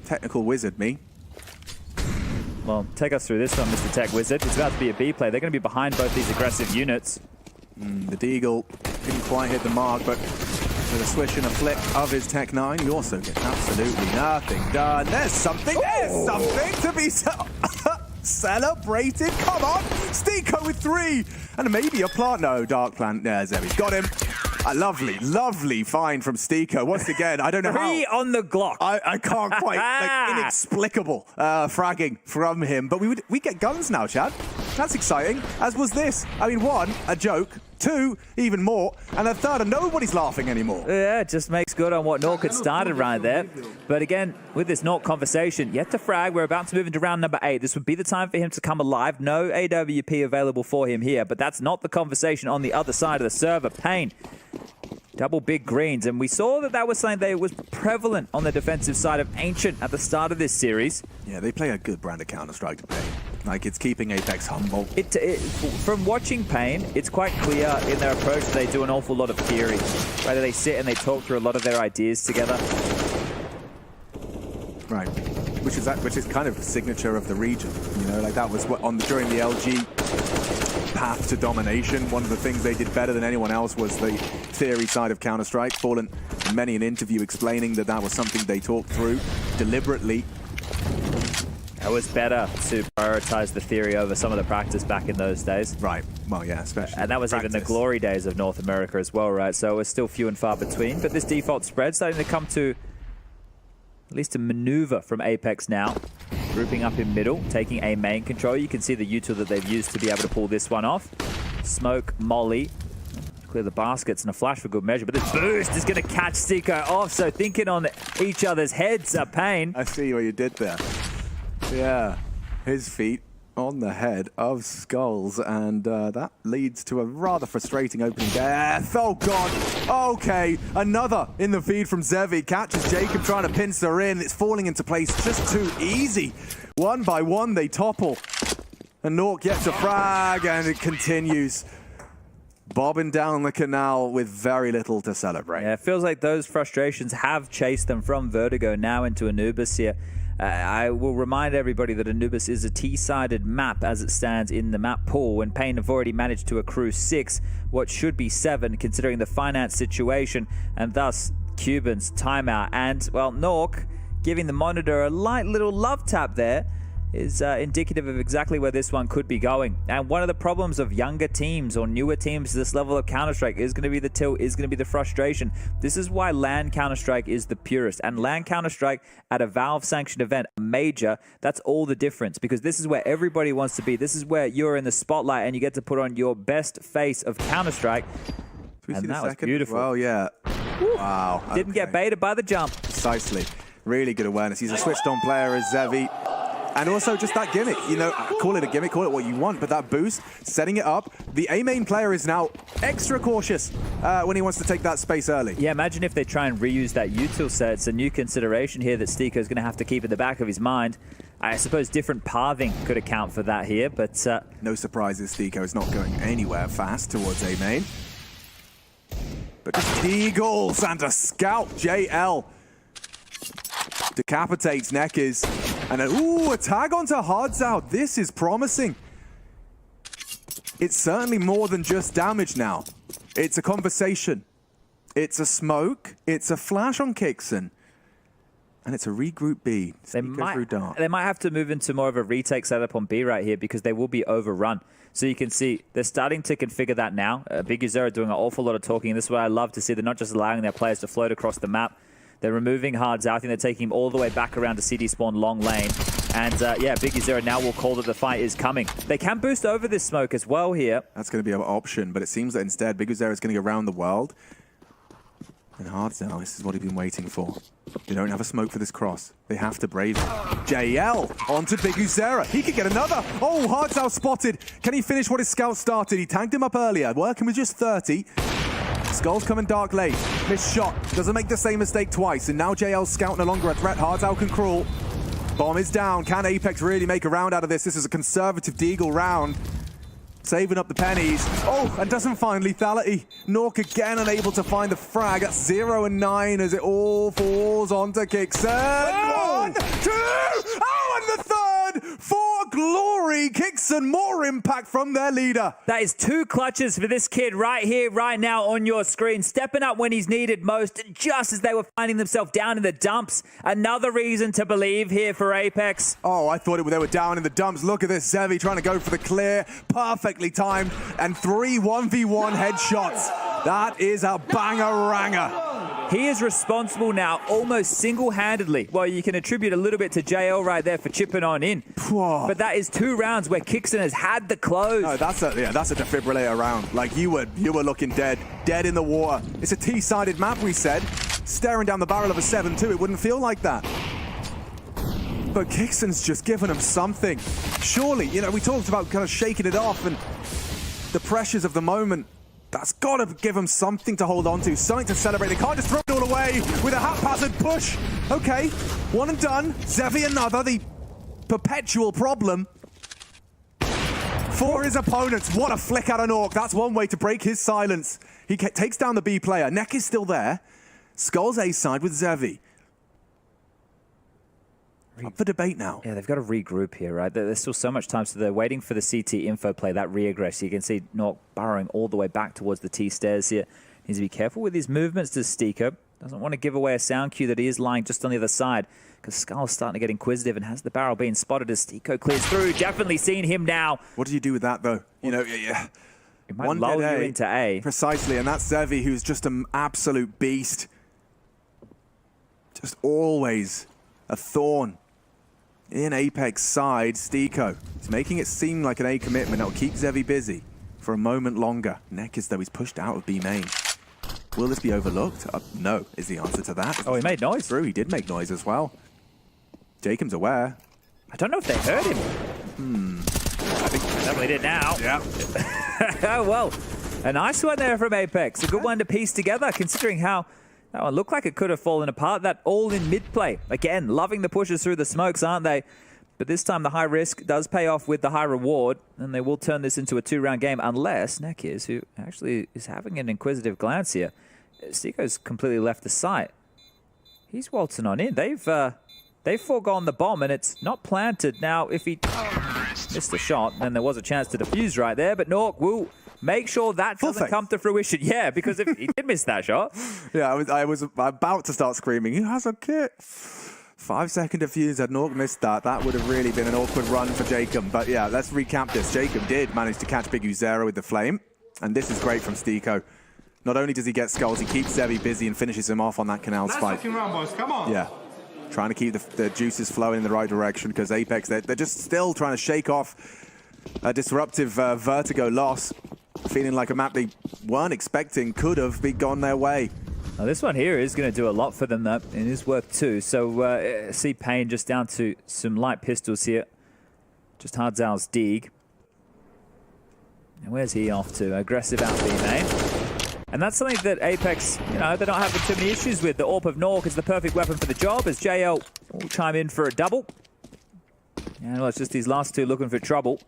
Technical wizard, me. Well, take us through this one, Mr. Tech Wizard. It's about to be a B play. They're going to be behind both these aggressive units. The Deagle didn't quite hit the mark, but with a swish and a flick of his Tech 9, he also gets absolutely nothing done. There's something to be celebrated. Come on, Steeko with 3, and maybe a plant. No, Dark Plant. There's He's got him. A lovely, lovely find from Steeko. Once again, I don't know 3 how. on the Glock. I can't quite, like, inexplicable fragging from him. But we get guns now, Chad. That's exciting, as was this. I mean, 1, a joke. 2, even more. And a 3rd, and nobody's laughing anymore. Yeah, it just makes good on what Nork had started right there. But again, with this Nork conversation, yet to frag, we're about to move into round number 8. This would be the time for him to come alive. No AWP available for him here, but that's not the conversation on the other side of the server. Pain. Double big greens, and we saw that was something that was prevalent on the defensive side of Ancient at the start of this series. Yeah, they play a good brand of Counter-Strike to Pain. Like, it's keeping Apex humble. From watching Pain, it's quite clear in their approach that they do an awful lot of theory. Right? They sit and they talk through a lot of their ideas together. Right. Which is kind of a signature of the region. You know, like that was what during the LG path to domination. One of the things they did better than anyone else was the theory side of Counter-Strike. Fallen in many an interview explaining that was something they talked through deliberately. It was better to prioritize the theory over some of the practice back in those days. Right. Well, yeah, especially. And that was even the glory days of North America as well, right? So it was still few and far between. But this default spread starting to come to at least a maneuver from Apex now. Grouping up in middle, taking a main control. You can see the util that they've used to be able to pull this one off. Smoke, molly. Clear the baskets and a flash for good measure. But this boost is going to catch Stiko off. So thinking on each other's heads are pain. I see what you did there. Yeah, his feet on the head of Skulls, and that leads to a rather frustrating opening death. Oh, God. Okay, another in the feed from Zevi. Catches Jacob trying to pincer in. It's falling into place just too easy. One by one, they topple. And Nork gets a frag, and it continues. Bobbing down the canal with very little to celebrate. Yeah, it feels like those frustrations have chased them from Vertigo now into Anubis here. I will remind everybody that Anubis is a T-sided map as it stands in the map pool, and Pain have already managed to accrue 6, what should be 7, considering the finance situation, and thus Cuban's timeout. And, well, Nork giving the monitor a light little love tap there is indicative of exactly where this one could be going. And one of the problems of younger teams or newer teams to this level of Counter-Strike is going to be the tilt, is going to be the frustration. This is why LAN Counter-Strike is the purest. And LAN Counter-Strike at a Valve-sanctioned event, a major, that's all the difference. Because this is where everybody wants to be. This is where you're in the spotlight and you get to put on your best face of Counter-Strike. And that was beautiful. Well, yeah. Woo. Wow. Didn't get baited by the jump. Precisely. Really good awareness. He's a switched-on player as Zevi. And also just that gimmick, you know, call it a gimmick, call it what you want, but that boost, setting it up. The A-main player is now extra cautious when he wants to take that space early. Yeah, imagine if they try and reuse that util set. It's a new consideration here that Stiko is going to have to keep in the back of his mind. I suppose different pathing could account for that here, but... no surprises, Stiko is not going anywhere fast towards A-main. But just Deagles and a scout, JL. Decapitates Nekkers. And a tag onto Hardzao. This is promising. It's certainly more than just damage now. It's a conversation. It's a smoke. It's a flash on Kixon. And it's a regroup B. They might have to move into more of a retake setup on B right here because they will be overrun. So you can see they're starting to configure that now. Big Uzera doing an awful lot of talking. And this is what I love to see. They're not just allowing their players to float across the map. They're removing Hardzao. I think they're taking him all the way back around to CD spawn long lane. And yeah, Big Uzera now will call that the fight is coming. They can boost over this smoke as well here. That's going to be an option, but it seems that instead Big Uzera is going to go around the world. And Hardzao, this is what he's been waiting for. They don't have a smoke for this cross. They have to brave it. JL onto Big Uzera. He could get another. Oh, Hardzao spotted. Can he finish what his scout started? He tagged him up earlier, working with just 30. Skulls coming dark late. Missed shot. Doesn't make the same mistake twice. And now JL's scout no longer a threat. Hardzao can crawl. Bomb is down. Can Apex really make a round out of this? This is a conservative Deagle round. Saving up the pennies. Oh, and doesn't find lethality. Nork again unable to find the frag. That's 0 and 9 as it all falls onto Kixon. Oh! 1, 2. Oh, and the third for glory. Kixon, more impact from their leader. That is 2 clutches for this kid right here, right now on your screen. Stepping up when he's needed most, just as they were finding themselves down in the dumps. Another reason to believe here for Apex. Oh, I thought they were down in the dumps. Look at this. Zevi trying to go for the clear. Perfectly timed. And 3 1v1 headshots. That is a banger-ranger. He is responsible now almost single-handedly. Well, you can attribute a little bit to JL right there for chipping on in. Whoa. But that is 2 rounds where Kixon has had the close. No, that's a defibrillator round. Like you were looking dead in the water. It's a T-sided map, we said. Staring down the barrel of a 7-2, it wouldn't feel like that. But Kixon's just given him something. Surely, you know, we talked about kind of shaking it off and the pressures of the moment. That's got to give them something to hold on to, something to celebrate. They can't just throw it all away with a haphazard push. Okay, 1 and done. Zevi another, the perpetual problem for his opponents. What a flick out of Nork. That's one way to break his silence. He takes down the B player. Neck is still there. Skulls A side with Zevi. Up for debate now. Yeah, they've got to regroup here, right? There's still so much time, so they're waiting for the CT info play, that re-aggress. You can see Nork burrowing all the way back towards the T stairs here. Needs to be careful with his movements to Steeko. Doesn't want to give away a sound cue that he is lying just on the other side, because Skull's starting to get inquisitive, and has the barrel been spotted as Steeko clears through. Definitely seen him now. What do you do with that, though? You know, yeah. It might lull you into A. Precisely, and that's Zevi, who's just an absolute beast. Just always a thorn in Apex side. Steeko. He's making it seem like an A commitment that will keep Zevi busy for a moment longer. Neck as though he's pushed out of B main. Will this be overlooked? No, is the answer to that. Oh, he made noise. True, he did make noise as well. Jacob's aware. I don't know if they heard him. I think Definitely did now. Yeah. Oh, well, a nice one there from Apex. A good one to piece together, considering how that one looked like it could have fallen apart. That all in mid play. Again, loving the pushes through the smokes, aren't they? But this time the high risk does pay off with the high reward, and they will turn this into a 2-round game, unless Nekiz, who actually is having an inquisitive glance here. Steeko's completely left the site. He's waltzing on in. They've foregone the bomb, and it's not planted. Now, if he missed the shot, then there was a chance to defuse right there, but Nork will make sure that doesn't come to fruition. Yeah, because if he did miss that shot. Yeah, I was about to start screaming, he has a kit. 5-second defuse. Had Nork missed that, that would have really been an awkward run for Jacob. But yeah, let's recap this. Jacob did manage to catch Big Uzera with the flame, and this is great from Steeko. Not only does he get skulls, he keeps Zevi busy and finishes him off on that Canals fight. Round, boys. Come on. Yeah, trying to keep the juices flowing in the right direction, because Apex, they're just still trying to shake off a disruptive Vertigo loss. Feeling like a map they weren't expecting could have been gone their way. Now this one here is going to do a lot for them, though. It is worth 2. So see Payne just down to some light pistols here. Just Hardzal's dig. And where's he off to? Aggressive out B main. And that's something that Apex, you know, they're not having too many issues with. The AWP of Nork is the perfect weapon for the job, as JL will chime in for a double. And well, it's just these last two looking for trouble.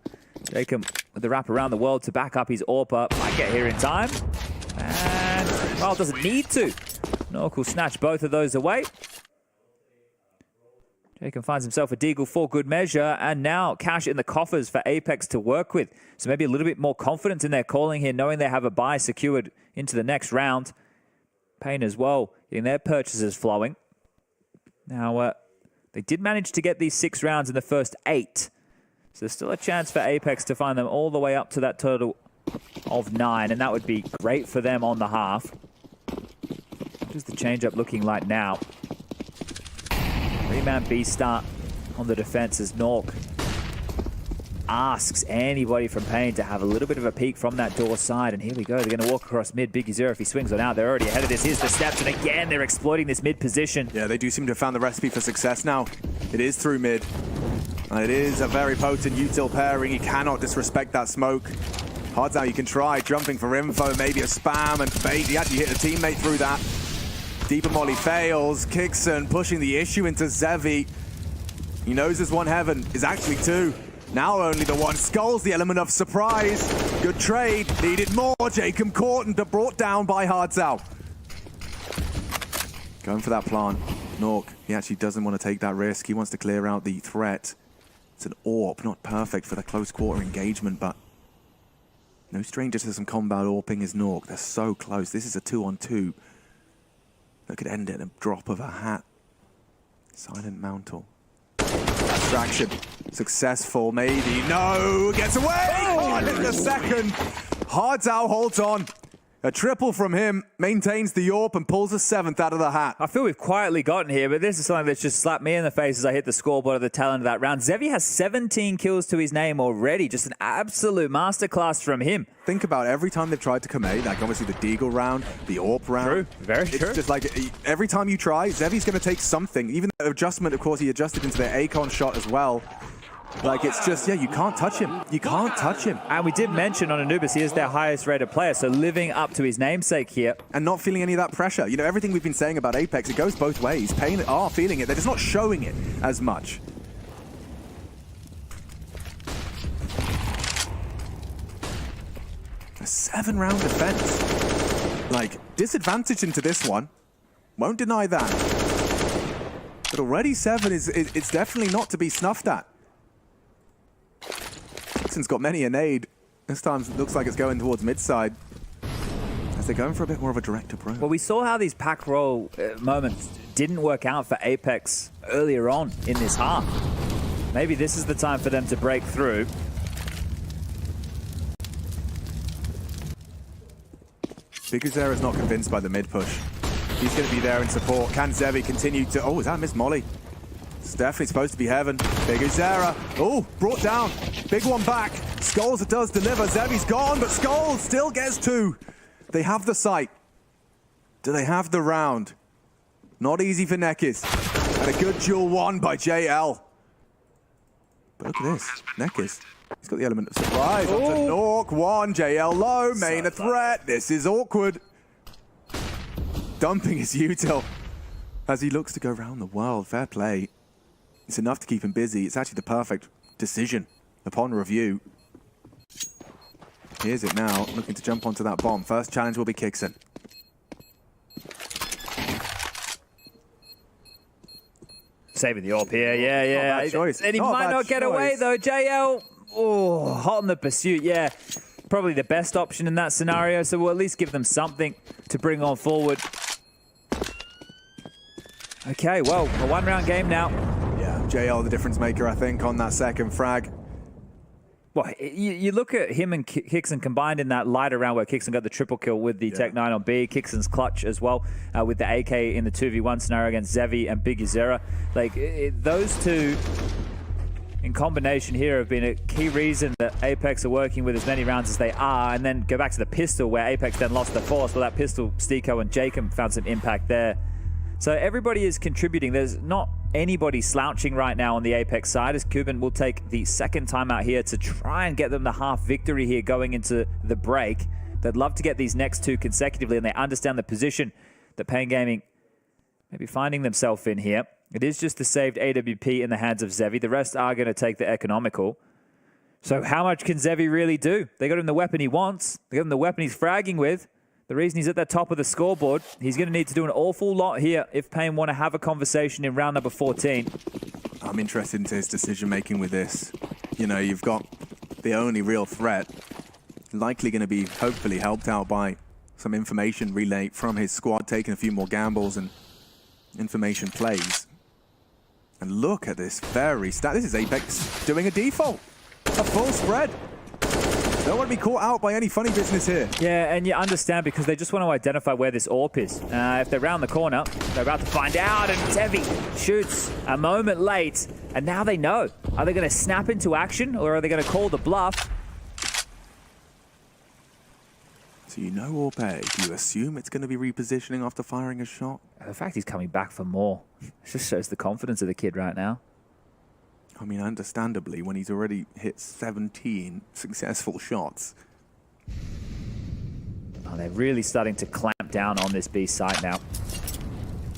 Jacob with the wrap around the world to back up his AWP. Might get here in time. And, well, doesn't need to. Nork will snatch both of those away. Jacob finds himself a deagle for good measure, and now cash in the coffers for Apex to work with. So maybe a little bit more confidence in their calling here, knowing they have a buy secured into the next round. Payne as well, getting their purchases flowing. Now, they did manage to get these 6 rounds in the first 8. So there's still a chance for Apex to find them all the way up to that total of 9, and that would be great for them on the half. What is the change-up looking like now? 3-man B start on the defense as Nork asks anybody from Payne to have a little bit of a peek from that door side. And here we go. They're going to walk across mid. Big Uzera, if he swings on out, they're already ahead of this. Here's the steps, and again, they're exploiting this mid position. Yeah, they do seem to have found the recipe for success now. It is through mid. It is a very potent util pairing. You cannot disrespect that smoke. Hardzal, you can try jumping for info, maybe a spam and bait. He actually hit a teammate through that. Deeper Molly fails. Kixon pushing the issue into Zevi. He knows there's one heaven. Is actually 2. Now only the one. Skulls the element of surprise. Good trade. Needed more. Jacob caught and brought down by Hardzal. Going for that plant. Nork, he actually doesn't want to take that risk. He wants to clear out the threat. It's an AWP, not perfect for the close quarter engagement, but no stranger to some combat AWPing is Nork. They're so close. This is a 2-on-2 that could end it in a drop of a hat. Silent Mountal. Distraction. Successful, maybe. No! Gets away! Oh, in the second. Hardzal holds on. A triple from him, maintains the AWP and pulls a 7th out of the hat. I feel we've quietly gotten here, but this is something that's just slapped me in the face as I hit the scoreboard at the tail end of that round. Zevi has 17 kills to his name already. Just an absolute masterclass from him. Think about every time they've tried to come A, like obviously the Deagle round, the AWP round. True, very true. It's just like every time you try, Zevi's going to take something. Even the adjustment, of course, he adjusted into their Akon shot as well. Like, it's just, yeah, you can't touch him. You can't touch him. And we did mention on Anubis, he is their highest rated player, so living up to his namesake here. And not feeling any of that pressure. You know, everything we've been saying about Apex, it goes both ways. Payne are feeling it. They're just not showing it as much. A 7-round defense. Like, disadvantage into this one. Won't deny that. But already 7 it's definitely not to be snuffed at. Kixon's got many a nade. This time it looks like it's going towards mid-side. As they're going for a bit more of a direct approach. Well, we saw how these pack roll moments didn't work out for Apex earlier on in this half. Maybe this is the time for them to break through. Biguzera's not convinced by the mid push. He's going to be there in support. Can Zevi continue to... Oh, is that Miss Molly? It's definitely supposed to be heaven. Biguzera. Oh, brought down. Big one back. Skulls does deliver. Zevi's gone, but Skulls still gets 2. They have the sight. Do they have the round? Not easy for Nekiz. And a good duel won by JL. But look at this. Nekiz. He's got the element of surprise. Onto Nork. 1. JL low. Main a threat. This is awkward. Dumping his util as he looks to go around the world. Fair play. It's enough to keep him busy. It's actually the perfect decision upon review. Here's it now, looking to jump onto that bomb. First challenge will be Kixon. Saving the AWP here, yeah. Not a bad choice. And he Not a might bad not get away choice. though. JL, oh, hot in the pursuit, yeah. Probably the best option in that scenario, so we'll at least give them something to bring on forward. Okay, well, a one-round game now. Yeah, JL the difference maker, I think, on that second frag. Well, you look at him and Kixon combined in that lighter round where Kixon got the triple kill with the Tech 9 on B. Kixon's clutch as well with the AK in the 2v1 scenario against Zevi and Biguzera. Like, those two in combination here have been a key reason that Apex are working with as many rounds as they are. And then go back to the pistol where Apex then lost the force. Well, that pistol, Stiko and Jacob found some impact there. So everybody is contributing. There's not anybody slouching right now on the Apex side, as Kuban will take the second time out here to try and get them the half victory here going into the break. They'd love to get these next 2 consecutively, and they understand the position that Pain Gaming may be finding themselves in here. It is just the saved AWP in the hands of Zevi. The rest are going to take the economical. So how much can Zevi really do? They got him the weapon he wants. They got him the weapon he's fragging with. The reason he's at the top of the scoreboard, he's going to need to do an awful lot here if Pain want to have a conversation in round number 14. I'm interested into his decision-making with this. You know, you've got the only real threat. Likely going to be, hopefully, helped out by some information relay from his squad, taking a few more gambles and information plays. And look at this very stat. This is Apex doing a default. A full spread. Don't want to be caught out by any funny business here. Yeah, and you understand because they just want to identify where this AWP is. If they're round the corner, they're about to find out, and Zevi shoots a moment late, and now they know. Are they going to snap into action, or are they going to call the bluff? So you know AWP, do you assume it's going to be repositioning after firing a shot? The fact he's coming back for more just shows the confidence of the kid right now. I mean, understandably, when he's already hit 17 successful shots. Oh, they're really starting to clamp down on this B site now.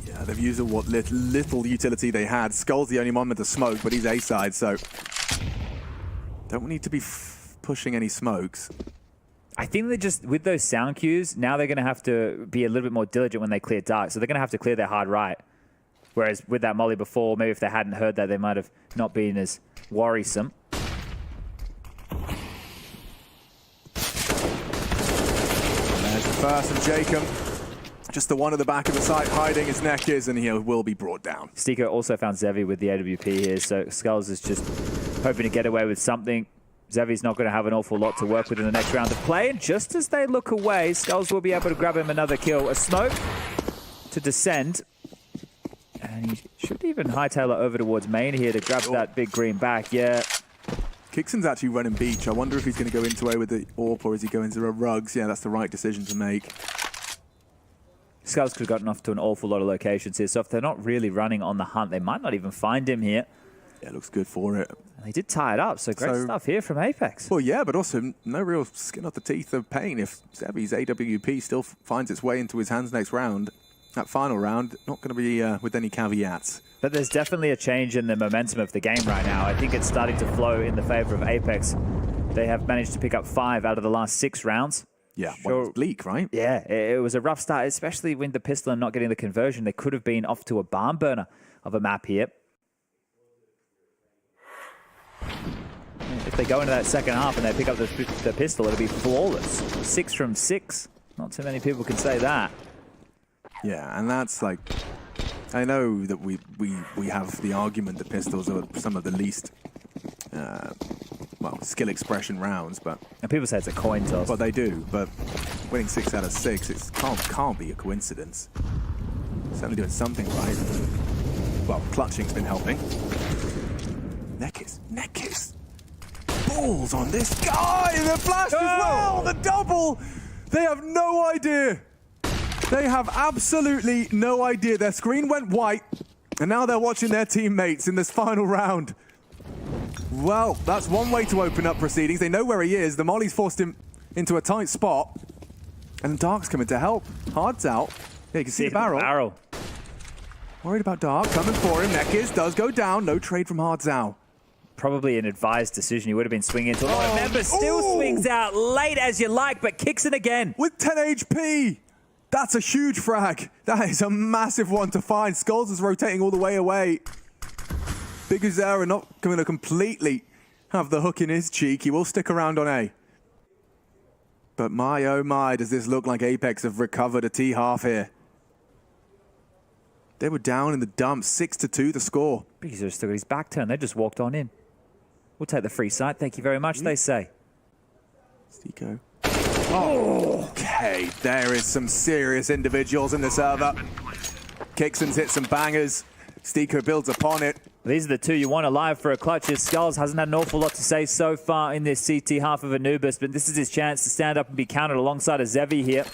Yeah, they've used what little utility they had. Skull's the only one with the smoke, but he's A-side, so don't need to be pushing any smokes. I think they just, with those sound cues, now they're going to have to be a little bit more diligent when they clear dark. So they're going to have to clear their hard right. Whereas with that molly before, maybe if they hadn't heard that, they might have not been as worrisome. There's the first, and Jacob, just the one at the back of the site, hiding his neck is, and he will be brought down. Stiko also found Zevi with the AWP here, so Skulls is just hoping to get away with something. Zevi's not going to have an awful lot to work with in the next round of play, and just as they look away, Skulls will be able to grab him another kill. A smoke to descend. And he should even hightail it over towards main here to grab that big green back. Yeah. Kixon's actually running beach. I wonder if he's going to go into A with the AWP or is he going to a rugs? Yeah, that's the right decision to make. Skulls could have gotten off to an awful lot of locations here. So if they're not really running on the hunt, they might not even find him here. Yeah, looks good for it. And they did tie it up, so great stuff here from Apex. Well, yeah, but also no real skin off the teeth of Pain. If Zevi's AWP still finds its way into his hands next round, that final round, not going to be with any caveats. But there's definitely a change in the momentum of the game right now. I think it's starting to flow in the favor of Apex. They have managed to pick up 5 out of the last 6 rounds. Yeah, well, it was bleak, right? Yeah, it was a rough start, especially with the pistol and not getting the conversion. They could have been off to a barn burner of a map here. If they go into that second half and they pick up the pistol, it'll be flawless. 6 from 6. Not too many people can say that. Yeah, and that's like, I know that we have the argument that pistols are some of the least, well, skill expression rounds, but And people say it's a coin toss. they do. But winning 6 out of 6, it can't be a coincidence. Certainly doing something right. Well, clutching's been helping. Neck kiss. Balls on this guy. The flash as well. The double. They have no idea. They have absolutely no idea. Their screen went white, and now they're watching their teammates in this final round. Well, that's one way to open up proceedings. They know where he is. The Molly's forced him into a tight spot, and Dark's coming to help. Hard's out. Yeah, you can see the barrel. Worried about Dark. Coming for him. Nekiz does go down. No trade from Hard Zhao. Probably an advised decision. You would have been swinging into it. Remember, still swings out late as you like, but kicks it again. With 10 HP. That's a huge frag. That is a massive one to find. Skulls is rotating all the way away. Big Uzera not going to completely have the hook in his cheek. He will stick around on A. But my, oh my, does this look like Apex have recovered a T-half here. They were down in the dumps, 6-2 the score. Big Uzera still got his back turned. They just walked on in. We'll take the free site. Thank you very much, they say. Stico. Oh, okay. There is some serious individuals in the server. Kixon's hit some bangers. Stico builds upon it. These are the two you want alive for a clutch. Skulls hasn't had an awful lot to say so far in this CT half of Anubis, but this is his chance to stand up and be counted alongside a Zevi here.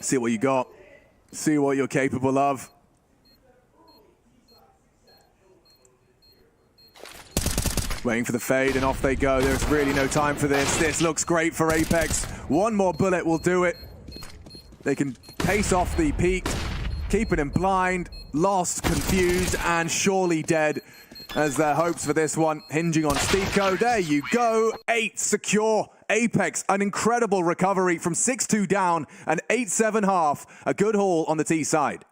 See what you got. See what you're capable of. Waiting for the fade, and off they go. There's really no time for this. This looks great for Apex. One more bullet will do it. They can pace off the peak, keeping him blind, lost, confused, and surely dead, as their hopes for this one hinging on Stico. There you go. 8 secure. Apex, an incredible recovery from 6-2 down and 8-7 half. A good haul on the T side.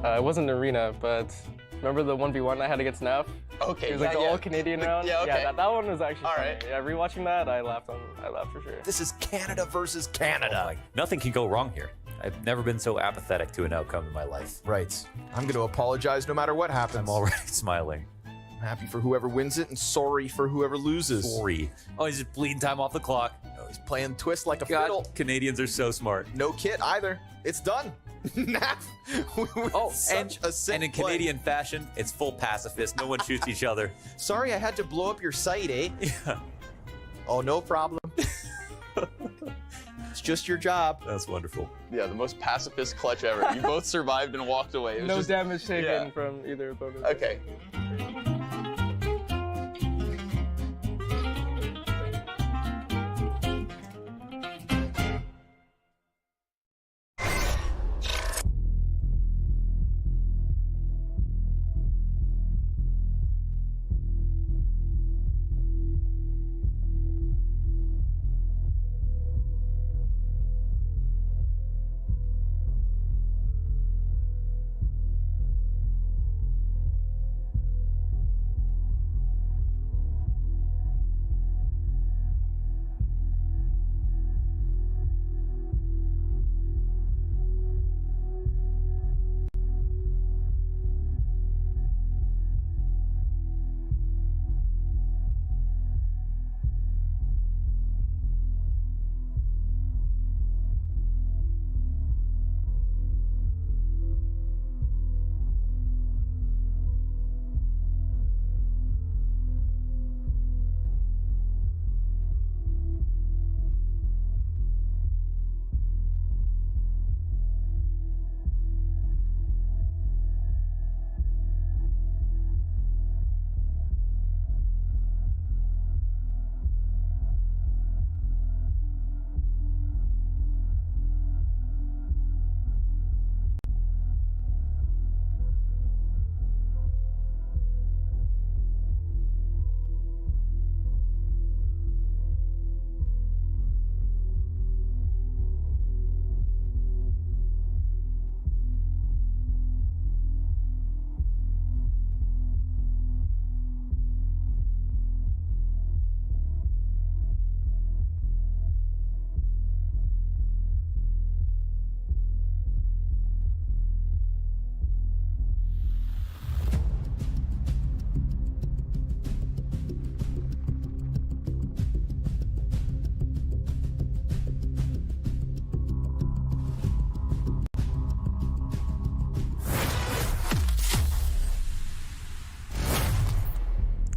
It wasn't an arena, but remember the 1v1 I had against Nav? Okay, It was like the all-Canadian round. Yeah, okay. Yeah, that one was actually All funny. right. Yeah, rewatching that, I laughed for sure. This is Canada versus Canada. Like, nothing can go wrong here. I've never been so apathetic to an outcome in my life. Right. I'm going to apologize no matter what happens. I'm already smiling. I'm happy for whoever wins it and sorry for whoever loses. Sorry. Oh, he's just bleeding time off the clock. Oh, he's playing twist like a God, fiddle. Canadians are so smart. No kit either. It's done. Nav. Oh, such a sick and in play. Canadian fashion, it's full pacifist. No one shoots each other. Sorry I had to blow up your site, eh? Yeah, Oh, no problem. It's just your job. that's wonderful. Yeah, the most pacifist clutch ever. You both survived and walked away. It was No just- damage taken yeah. from either opponent. Okay.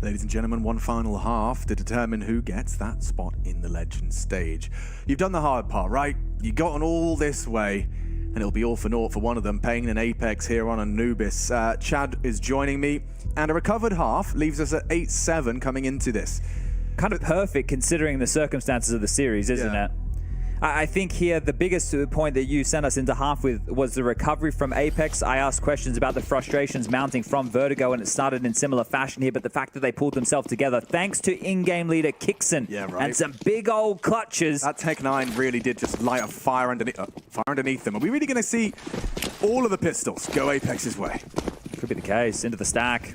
Ladies and gentlemen, one final half to determine who gets that spot in the Legends stage. You've done the hard part, right? You got on all this way, and it'll be all for naught for one of them, Pain and Apex here on Anubis. Chad is joining me, and a recovered half leaves us at 8-7 coming into this. Kind of perfect considering the circumstances of the series, isn't Yeah. it? I think here the biggest point that you sent us into half with was the recovery from Apex. I asked questions about the frustrations mounting from Vertigo, and it started in similar fashion here, but the fact that they pulled themselves together thanks to in-game leader Kixen and some big old clutches. That Tech-9 really did just light a fire underneath them. Are we really going to see all of the pistols go Apex's way? Could be the case. Into the stack.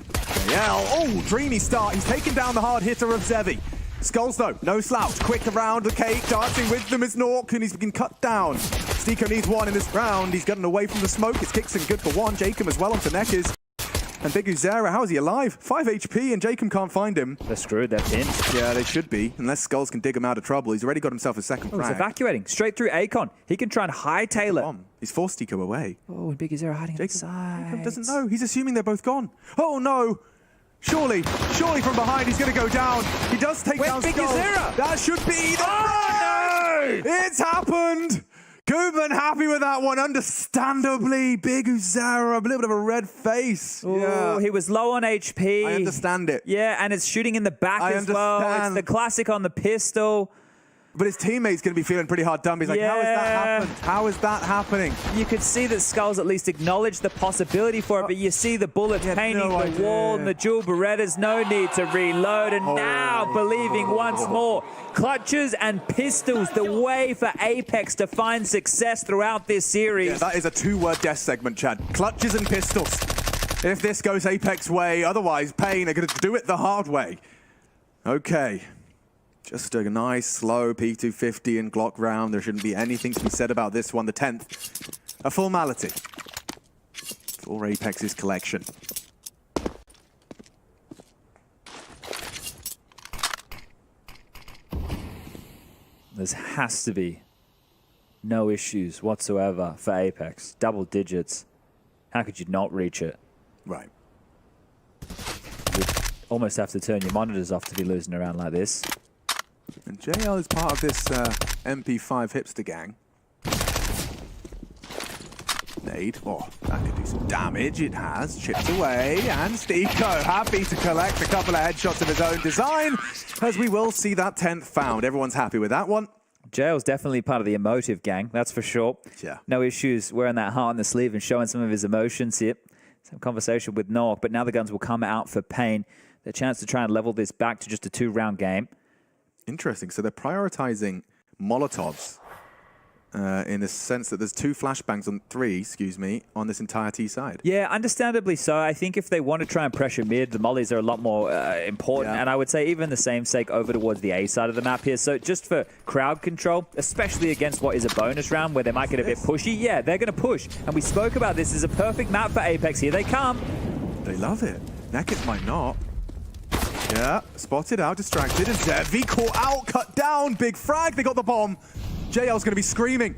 Yeah, oh, dreamy start. He's taken down the hard hitter of Zevi. Skulls, though, no slouch. Quick around the cake. Dancing with them is Nork, and he's been cut down. Stiko needs one in this round. He's gotten away from the smoke. It's Kixen good for one. Jacob as well onto Neckers. And Big Uzera, how is he alive? 5 HP, and Jacob can't find him. They're screwed. They're pinched. Yeah, they should be, unless Skulls can dig him out of trouble. He's already got himself a second Oh, he's frag. evacuating. Straight through Akon. He can try and hightail it. He's forced Stiko away. Oh, and Big Uzera hiding Jacob inside. doesn't know. He's assuming they're both gone. Oh, no. Surely from behind, he's going to go down. He does take down Big Skulls. Uzera? That should be the Oh, no! It's happened! Guben happy with that one, understandably. Big Uzera, a little bit of a red face. Oh, he was low on HP. I understand it. Yeah, and it's shooting in the back I as well. It's understand. the classic on the pistol. But his teammate's going to be feeling pretty hard done. He's like, how has that Yeah. happened? How is that happening? You could see that Skulls at least acknowledged the possibility for it, but you see the bullets had painting no the idea. wall and the dual Berettas. No need to reload. And now believing once more. Clutches and pistols, the way for Apex to find success throughout this series. Yeah, that is a two-word death segment, Chad. Clutches and pistols. If this goes Apex way, otherwise Pain are going to do it the hard way. Okay. Just a nice, slow P250 and Glock round. There shouldn't be anything to be said about this one. The 10th, a formality for Apex's collection. There has to be no issues whatsoever for Apex. Double digits. How could you not reach it? Right. You'd almost have to turn your monitors off to be losing around like this. And JL is part of this MP5 hipster gang. Nade. Oh, that could do some damage. It has. Chipped away. And Stiko happy to collect a couple of headshots of his own design, as we will see that 10th found. Everyone's happy with that one. Jail's definitely part of the emotive gang, that's for sure. Yeah. No issues wearing that heart on the sleeve and showing some of his emotions here. Some conversation with Nork, but now the guns will come out for Pain. The chance to try and level this back to just a 2-round game. Interesting. So they're prioritizing Molotovs in the sense that there's 2 flashbangs on 3, excuse me, on this entire T side. Yeah, understandably so. I think if they want to try and pressure mid, the mollies are a lot more important. Yeah. And I would say even the same sake over towards the A side of the map here. So just for crowd control, especially against what is a bonus round where they might get a bit pushy, yeah, they're going to push. And we spoke about this as a perfect map for Apex. Here they come. They love it. Neckett might not. Yeah, spotted out, distracted, and Zevi caught out, cut down, big frag, they got the bomb. JL's gonna be screaming.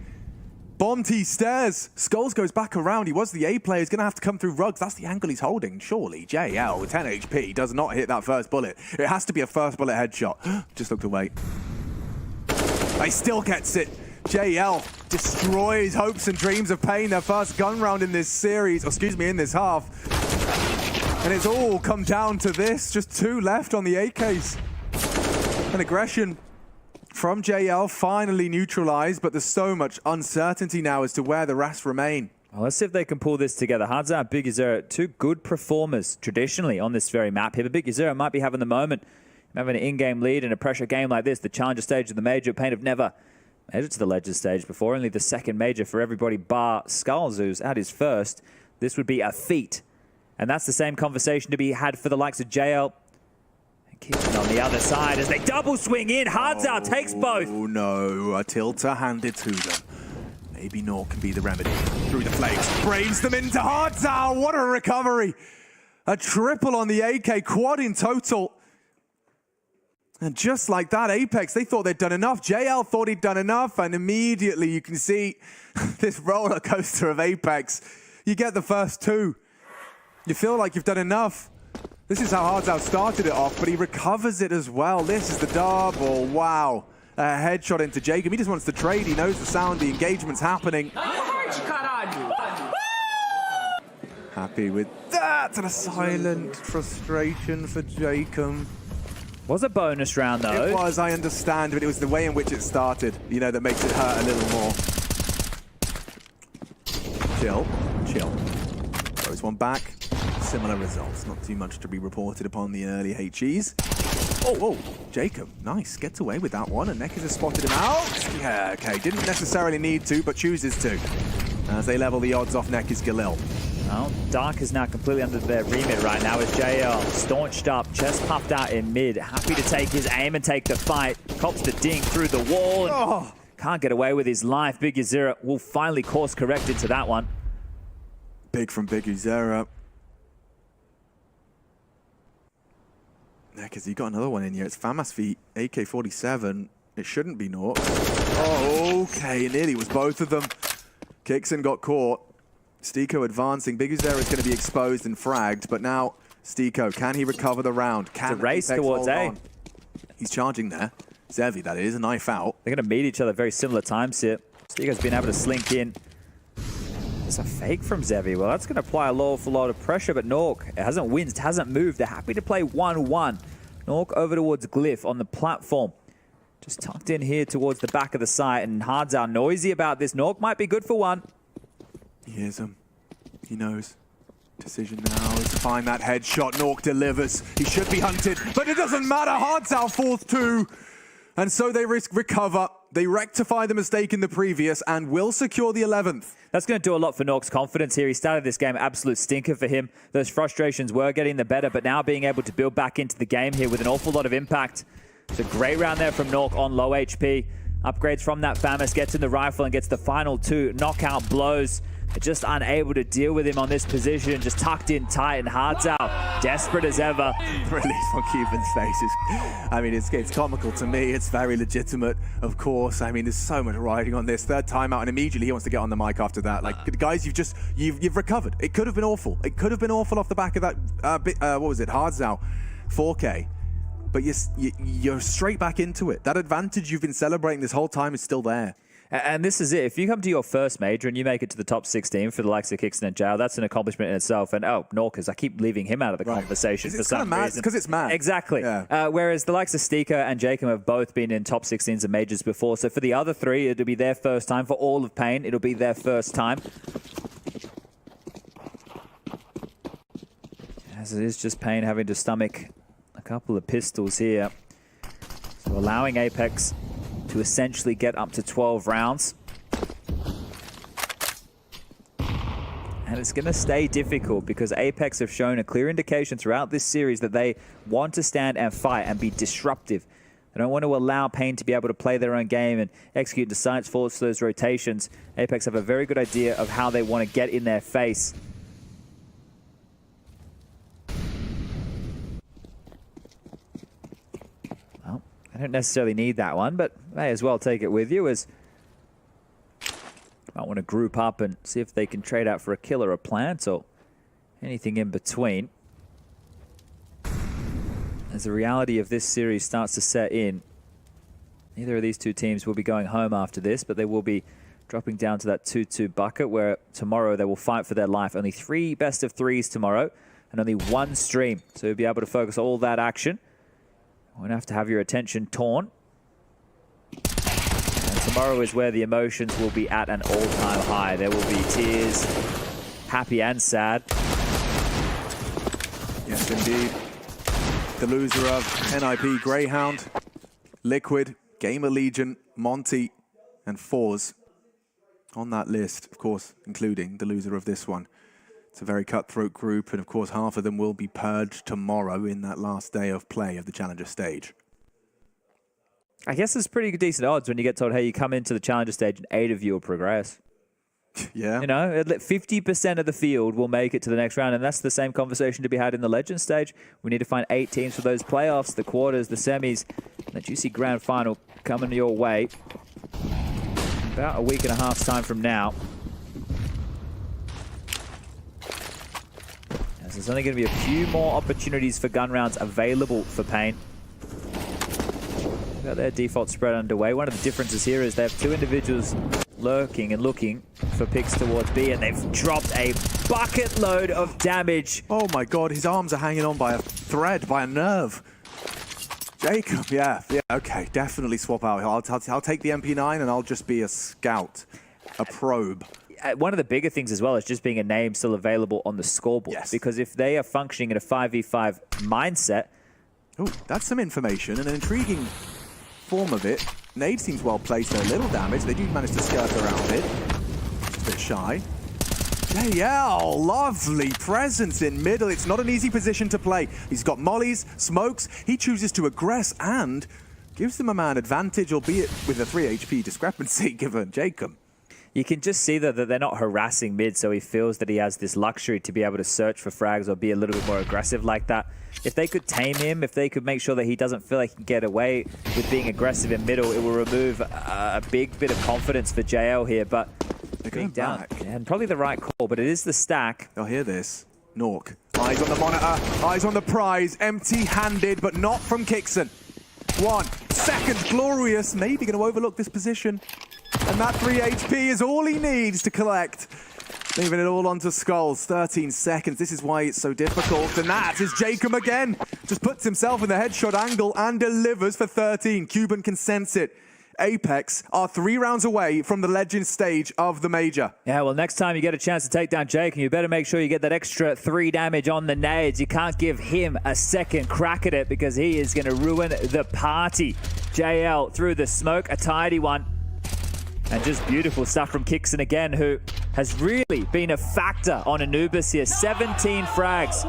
Bomb T stairs. Skulls goes back around. He was the A player. He's gonna have to come through rugs. That's the angle he's holding. Surely JL with 10 HP does not hit that first bullet. It has to be a first bullet headshot. Just looked away. He still gets it. JL destroys hopes and dreams of Pain. Their first gun round in this series, or excuse me, in this half. And it's all come down to this. Just 2 left on the A case. And aggression from JL finally neutralized, but there's so much uncertainty now as to where the rest remain. Well, let's see if they can pull this together. Hadza and Big Uzera, 2 good performers traditionally on this very map here. But Big Uzera might be having the moment. Having an in-game lead in a pressure game like this, the challenger stage of the major. Pain have never made it to the legend stage before. Only the second major for everybody bar Skulls, who's at his first. This would be a feat. And that's the same conversation to be had for the likes of JL. Kixen on the other side as they double swing in. Hadza takes both. Oh no, a tilter handed to them. Maybe Nork can be the remedy. Through the flames, brains them into Hadza. What a recovery. A triple on the AK, quad in total. And just like that, Apex, they thought they'd done enough. JL thought he'd done enough, and immediately you can see this roller coaster of Apex. You get the first 2. You feel like you've done enough. This is how Hardzao started it off, but he recovers it as well. This is the double. Wow. A headshot into Jacob. He just wants to trade. He knows the sound. The engagement's happening. Happy with that. And a silent frustration for Jacob. Was a bonus round, though. It was, I understand, but it was the way in which it started, you know, that makes it hurt a little more. Chill. Throws one back. Similar results. Not too much to be reported upon the early HEs. Oh, whoa. Jacob, nice. Gets away with that one, and Nekkers has spotted him out. Yeah, okay. Didn't necessarily need to, but chooses to. As they level the odds off Nekkers Galil. Well, Dark is now completely under their remit right now with JL staunched up, chest puffed out in mid, happy to take his aim and take the fight. Cops the ding through the wall and can't get away with his life. Big Uzera will finally course correct into that one. Big from Big Uzera. Nekkers, you got another one in here. It's Famas v AK-47. It shouldn't be naught. Oh, okay. It nearly was both of them. Kixon got caught. Stiko advancing. Big Uzera is going to be exposed and fragged, but now Stiko, can he recover the round? Can it's a race Apex towards hold A. on? He's charging there. Zevi, that is, a knife out. They're going to meet each other very similar times here. Stiko's been able to slink in. It's a fake from Zevi. Well, that's going to apply an awful lot of pressure, but Nork, it hasn't winced, hasn't moved. They're happy to play 1-1. Nork over towards Glyph on the platform. Just tucked in here towards the back of the site, and Hardzao noisy about this. Nork might be good for one. He hears him. He knows. Decision now is to find that headshot. Nork delivers. He should be hunted, but it doesn't matter. Hardzao falls too. And so they recover. They rectify the mistake in the previous and will secure the 11th. That's going to do a lot for Nork's confidence here. He started this game absolute stinker for him. Those frustrations were getting the better, but now being able to build back into the game here with an awful lot of impact. It's a great round there from Nork on low HP. Upgrades from that Famas, gets in the rifle and gets the final 2 knockout blows. They're just unable to deal with him on this position, just tucked in tight, and Hardzao, desperate as ever. Release on Cuban's faces. I mean, it's comical to me. It's very legitimate, of course. I mean, there's so much riding on this. Third timeout, and immediately he wants to get on the mic after that. Like, guys, you've recovered. It could have been awful. It could have been awful off the back of that, what was it, Hardzao 4K. But you're straight back into it. That advantage you've been celebrating this whole time is still there. And this is it. If you come to your first major and you make it to the top 16 for the likes of Kixon and Jao, that's an accomplishment in itself. And Norkers, I keep leaving him out of the conversation for some reason. Because it's mad. Exactly. Yeah. Whereas the likes of Stiko and Jacob have both been in top 16s and majors before. So for the other 3, it'll be their first time. For all of Pain, it'll be their first time. As it is just Pain having to stomach a couple of pistols here. So allowing Apex to essentially get up to 12 rounds. And it's going to stay difficult because Apex have shown a clear indication throughout this series that they want to stand and fight and be disruptive. They don't want to allow Pain to be able to play their own game and execute the science forwards to those rotations. Apex have a very good idea of how they want to get in their face. I don't necessarily need that one, but may as well take it with you, as might want to group up and see if they can trade out for a kill or a plant or anything in between. As the reality of this series starts to set in, neither of these two teams will be going home after this, but they will be dropping down to that 2-2 bucket where tomorrow they will fight for their life. Only 3 best of 3s tomorrow and only 1 stream, so you'll be able to focus all that action. Won't have to have your attention torn. And tomorrow is where the emotions will be at an all-time high. There will be tears, happy and sad. Yes, indeed. The loser of NIP Greyhound, Liquid, Gamer Legion, Monty, and Fours on that list, of course, including the loser of this one. It's a very cutthroat group, and of course half of them will be purged tomorrow in that last day of play of the Challenger stage. I guess it's pretty decent odds when you get told, hey, you come into the Challenger stage and 8 of you will progress. Yeah. You know, 50% of the field will make it to the next round, and that's the same conversation to be had in the Legends stage. We need to find 8 teams for those playoffs, the quarters, the semis, and the juicy grand final coming your way. About a week and a half's time from now. frags. There's only going to be a few more opportunities for gun rounds available for Pain. Got their default spread underway. One of the differences here is they have 2 individuals lurking and looking for picks towards B, and they've dropped a bucket load of damage. Oh my god, his arms are hanging on by a thread, by a nerve. Jacob, yeah, okay, definitely swap out. I'll take the MP9 and I'll just be a scout, a probe. One of the bigger things as well is just being a name still available on the scoreboard. Yes. Because if they are functioning in a 5v5 mindset... Oh, that's some information and an intriguing form of it. Nade seems well placed, a little damage. They do manage to skirt around it. Just a bit shy. JL, lovely presence in middle. It's not an easy position to play. He's got mollies, smokes. He chooses to aggress and gives them a man advantage, albeit with a 3 HP discrepancy given Jacob. You can just see that they're not harassing mid, so he feels that he has this luxury to be able to search for frags or be a little bit more aggressive like that. If they could tame him, if they could make sure that he doesn't feel like he can get away with being aggressive in middle, it will remove a big bit of confidence for JL here, but They're going down. back. And probably the right call, but it is the stack. They'll hear this. Nork, eyes on the monitor, eyes on the prize, empty-handed, but not from Kixon. 1 second, glorious, maybe going to overlook this position. And that 3 HP is all he needs to collect. Leaving it all onto Skulls. 13 seconds. This is why it's so difficult. And that is Jacob again. Just puts himself in the headshot angle and delivers for 13. Cuban can sense it. Apex are 3 rounds away from the legend stage of the major. Yeah, well, next time you get a chance to take down Jake, you better make sure you get that extra 3 damage on the nades. You can't give him a second crack at it because he is going to ruin the party. JL through the smoke, a tidy one. And just beautiful stuff from Kixon again, who has really been a factor on Anubis here. 17 frags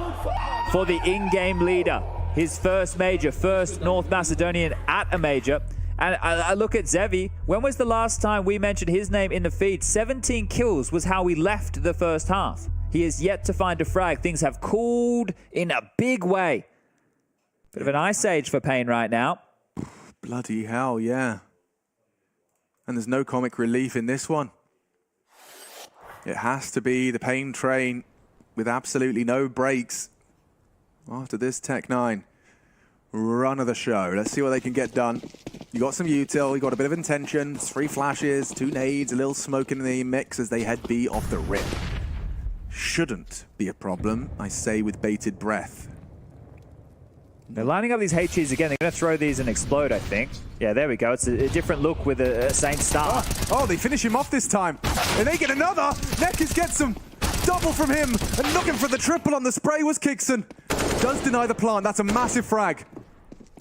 for the in-game leader. His first major, first North Macedonian at a major. And I look at Zevi. When was the last time we mentioned his name in the feed? 17 kills was how we left the first half. He is yet to find a frag. Things have cooled in a big way. Bit of an ice age for Pain right now. Bloody hell, yeah. And there's no comic relief in this one. It has to be the Pain train with absolutely no breaks after this Tech-9 run of the show. Let's see what they can get done. You got some util, you got a bit of intention, 3 flashes, 2 nades, a little smoke in the mix as they head B off the rip. Shouldn't be a problem, I say with bated breath. They're lining up these HEs again. They're going to throw these and explode, I think. Yeah, there we go. It's a different look with a same start. Oh, they finish him off this time. And they get another. Nekkers gets some double from him. And looking for the triple on the spray was Kixon. Does deny the plant. That's a massive frag.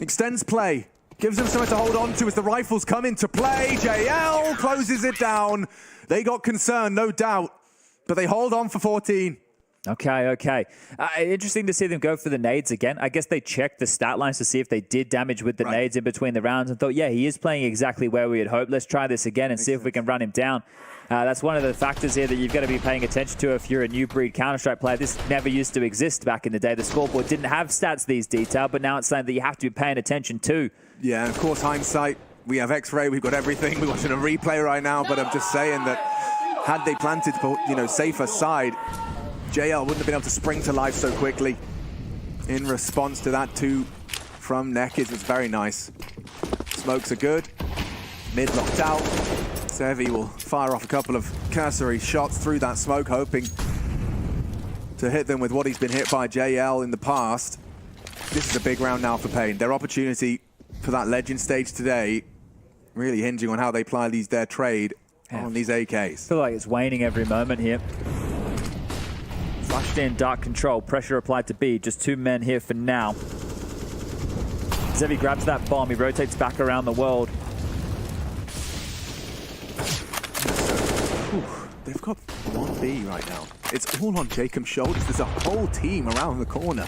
Extends play. Gives them something to hold on to as the rifles come into play. JL closes it down. They got concerned, no doubt. But they hold on for 14. Okay. Interesting to see them go for the nades again. I guess they checked the stat lines to see if they did damage with the nades in between the rounds and thought, yeah, he is playing exactly where we had hoped. Let's try this again and see if we can run him down. That's one of the factors here that you've got to be paying attention to if you're a new breed Counter-Strike player. This never used to exist back in the day. The scoreboard didn't have stats these detailed, but now it's something that you have to be paying attention to. Yeah, and of course, hindsight. We have X-Ray, we've got everything. We're watching a replay right now, but I'm just saying that had they planted for, safer side, JL wouldn't have been able to spring to life so quickly. In response to that, 2 from Nekkers was very nice. Smokes are good. Mid locked out. Zevi will fire off a couple of cursory shots through that smoke, hoping to hit them with what he's been hit by JL in the past. This is a big round now for Pain. Their opportunity for that legend stage today really hinging on how they apply their trade on these AKs. I feel like it's waning every moment here. Flushed in, dark control, pressure applied to B. Just 2 men here for now. Zevi grabs that bomb, he rotates back around the world. They've got 1B right now. It's all on Jacob's shoulders. There's a whole team around the corner.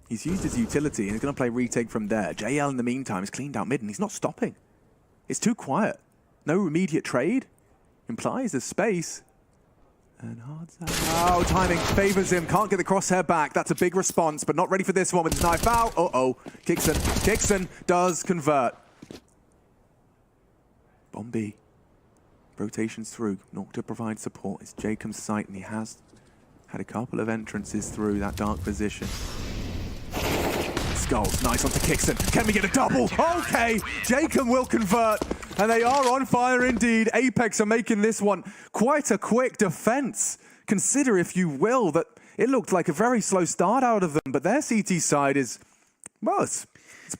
He's used his utility and he's going to play retake from there. JL in the meantime is cleaned out mid and he's not stopping. It's too quiet. No immediate trade. Implies there's space. And oh, timing favors him. Can't get the crosshair back. That's a big response, but not ready for this one with his knife out. Uh-oh. Kixon does convert. Bomb B. Rotations through. Not to provide support. It's Jacob's site, and he has Had a couple of entrances through that dark position. Skulls, nice onto Kixon. Can we get a double? Okay, Jacob will convert. And they are on fire indeed. Apex are making this one quite a quick defense. Consider, if you will, that it looked like a very slow start out of them, but their CT side is, well, it's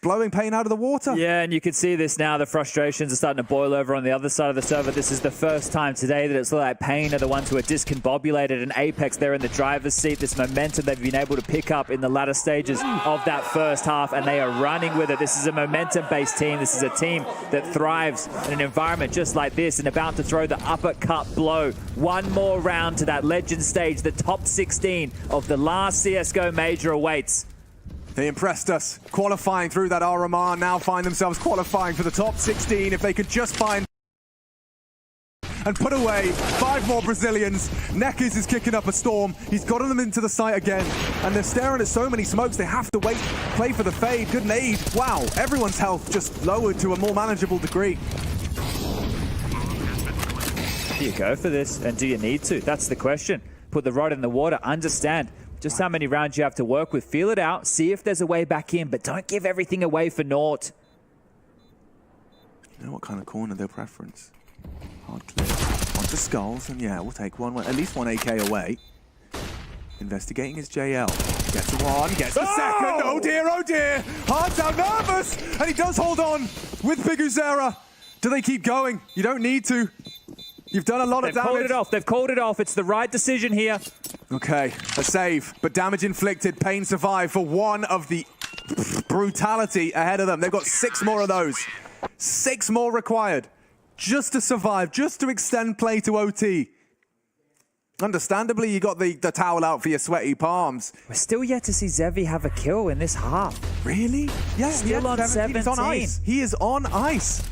blowing pain out of the water. Yeah, and you can see this now. The frustrations are starting to boil over on the other side of the server. This is the first time today that it's like Pain are the ones who are discombobulated, and Apex, they're in the driver's seat. This momentum they've been able to pick up in the latter stages of that first half, and they are running with it. This is a momentum-based team. This is a team that thrives in an environment just like this, and about to throw the uppercut blow. One more round to that legend stage. The top 16 of the last CSGO major awaits. They impressed us, qualifying through that RMR, now find themselves qualifying for the top 16. If they could just find and put away 5 more Brazilians. Nekkers is kicking up a storm. He's gotten them into the site again, and they're staring at so many smokes. They have to wait, play for the fade. Good nade. Wow, everyone's health just lowered to a more manageable degree. Do you go for this, and do you need to? That's the question. Put the rod in the water, understand just how many rounds you have to work with. Feel it out, see if there's a way back in, but don't give everything away for naught. You know what kind of corner they'll preference? Hard clear. Onto Skulls, and yeah, we'll take at least one AK away. Investigating his JL. Gets one, gets the second. Oh dear, Hard's out nervous, and he does hold on with Biguzera. Do they keep going? You don't need to. You've done a lot of damage. They've called it off. It's the right decision here. Okay, a save, but damage inflicted. Pain survived for one of the brutality ahead of them. They've got 6 more of those. 6 more required just to survive, just to extend play to OT. Understandably, you got the towel out for your sweaty palms. We're still yet to see Xevi have a kill in this half. Really? Yeah, Still on 17. He's on ice. He is on ice.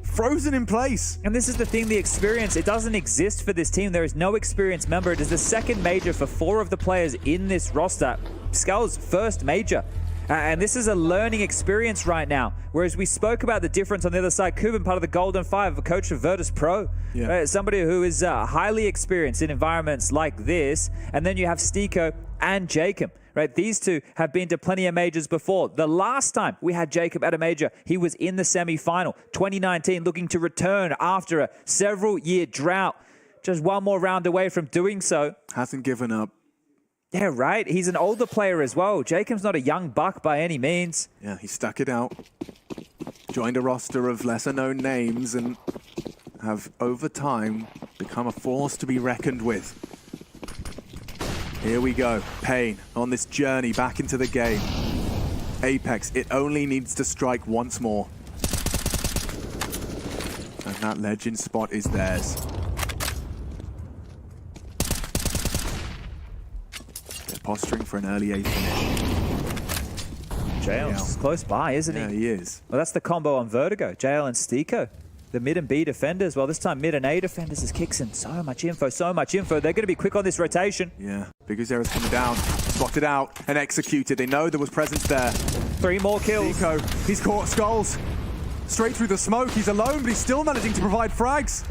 Frozen in place. And this is the thing, the experience, it doesn't exist for this team. There is no experienced member. It is the second major for 4 of the players in this roster. Skull's first major. And this is a learning experience right now. Whereas we spoke about the difference on the other side. Kuban, part of the Golden Five, a coach of Virtus Pro. Yeah. Somebody who is highly experienced in environments like this. And then you have Stiko and Jacob. Right, these two have been to plenty of majors before. The last time we had Jacob at a major, he was in the semi-final, 2019, looking to return after a several-year drought. Just one more round away from doing so. Hasn't given up. Yeah, right. He's an older player as well. Jacob's not a young buck by any means. Yeah, he stuck it out. Joined a roster of lesser-known names and have, over time, become a force to be reckoned with. Here we go, Pain on this journey back into the game. Apex, it only needs to strike once more. And that legend spot is theirs. They're posturing for an early A finish. JL's close by, isn't he? Yeah, he is. Well, that's the combo on Vertigo, JL and Stiko. The mid and B defenders, well, this time mid and A defenders is Kixon. So much info, so much info. They're going to be quick on this rotation. Yeah, Biguzera's coming down, spotted out and executed. They know there was presence there. 3 more kills. Stiko, he's caught Skulls. Straight through the smoke, he's alone, but he's still managing to provide frags.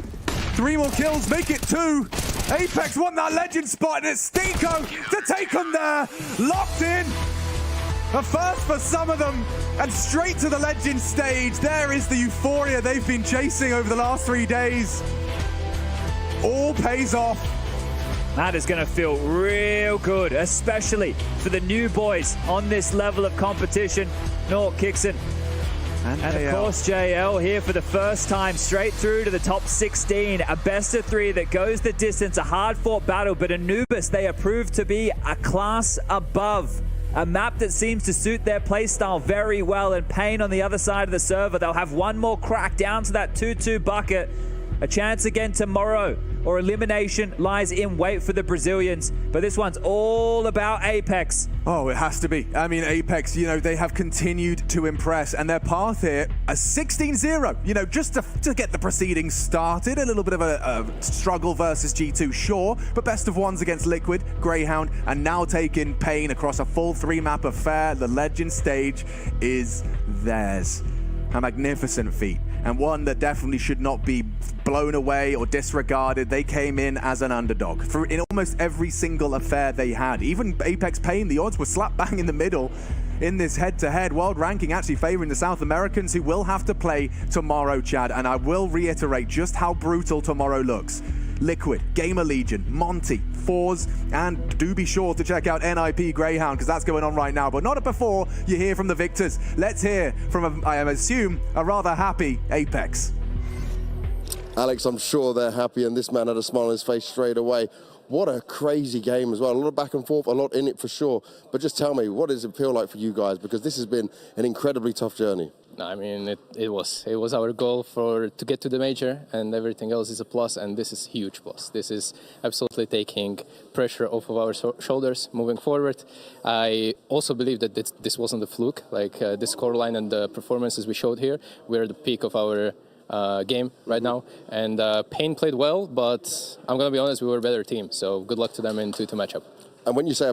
3 more kills, make it 2. Apex won that legend spot, and it's Stiko to take them there. Locked in. A first for some of them, and straight to the legend stage. There is the euphoria they've been chasing over the last 3 days. All pays off. That is going to feel real good, especially for the new boys on this level of competition. Nort, Kixon, and of course JL here for the first time, straight through to the top 16. A best of 3 that goes the distance, a hard-fought battle, but Anubis, they are proved to be a class above. A map that seems to suit their playstyle very well, and Pain on the other side of the server. They'll have one more crack down to that 2-2 bucket. A chance again tomorrow, or elimination lies in wait for the Brazilians. But this one's all about Apex. Oh, it has to be. I mean, Apex, you know, they have continued to impress, and their path here, a 16-0, you know, just to get the proceedings started. A little bit of a struggle versus G2, sure, but best of 1s against Liquid, Greyhound, and now taking Pain across a full 3-map affair. The legend stage is theirs. A magnificent feat. and one that definitely should not be blown away or disregarded. They came in as an underdog in almost every single affair they had. Even Apex Pain, the odds were slap bang in the middle in this head-to-head. World ranking actually favoring the South Americans, who will have to play tomorrow, Chad. And I will reiterate just how brutal tomorrow looks. Liquid, Gamer Legion, Monty, Fours, and do be sure to check out NIP Greyhound, because that's going on right now. But not before you hear from the victors. Let's hear from, I assume, a rather happy Apex. Alex, I'm sure they're happy, and this man had a smile on his face straight away. What a crazy game as well. A lot of back and forth, a lot in it for sure. But just tell me, what does it feel like for you guys? Because this has been an incredibly tough journey. I mean, it was our goal to get to the major, and everything else is a plus, and this is a huge plus. This is absolutely taking pressure off of our shoulders moving forward. I also believe that this wasn't a fluke. Like this scoreline and the performances we showed here, we're at the peak of our game right now, and Pain played well, but I'm gonna be honest, we were a better team, so good luck to them in 2-2 matchup. And when you say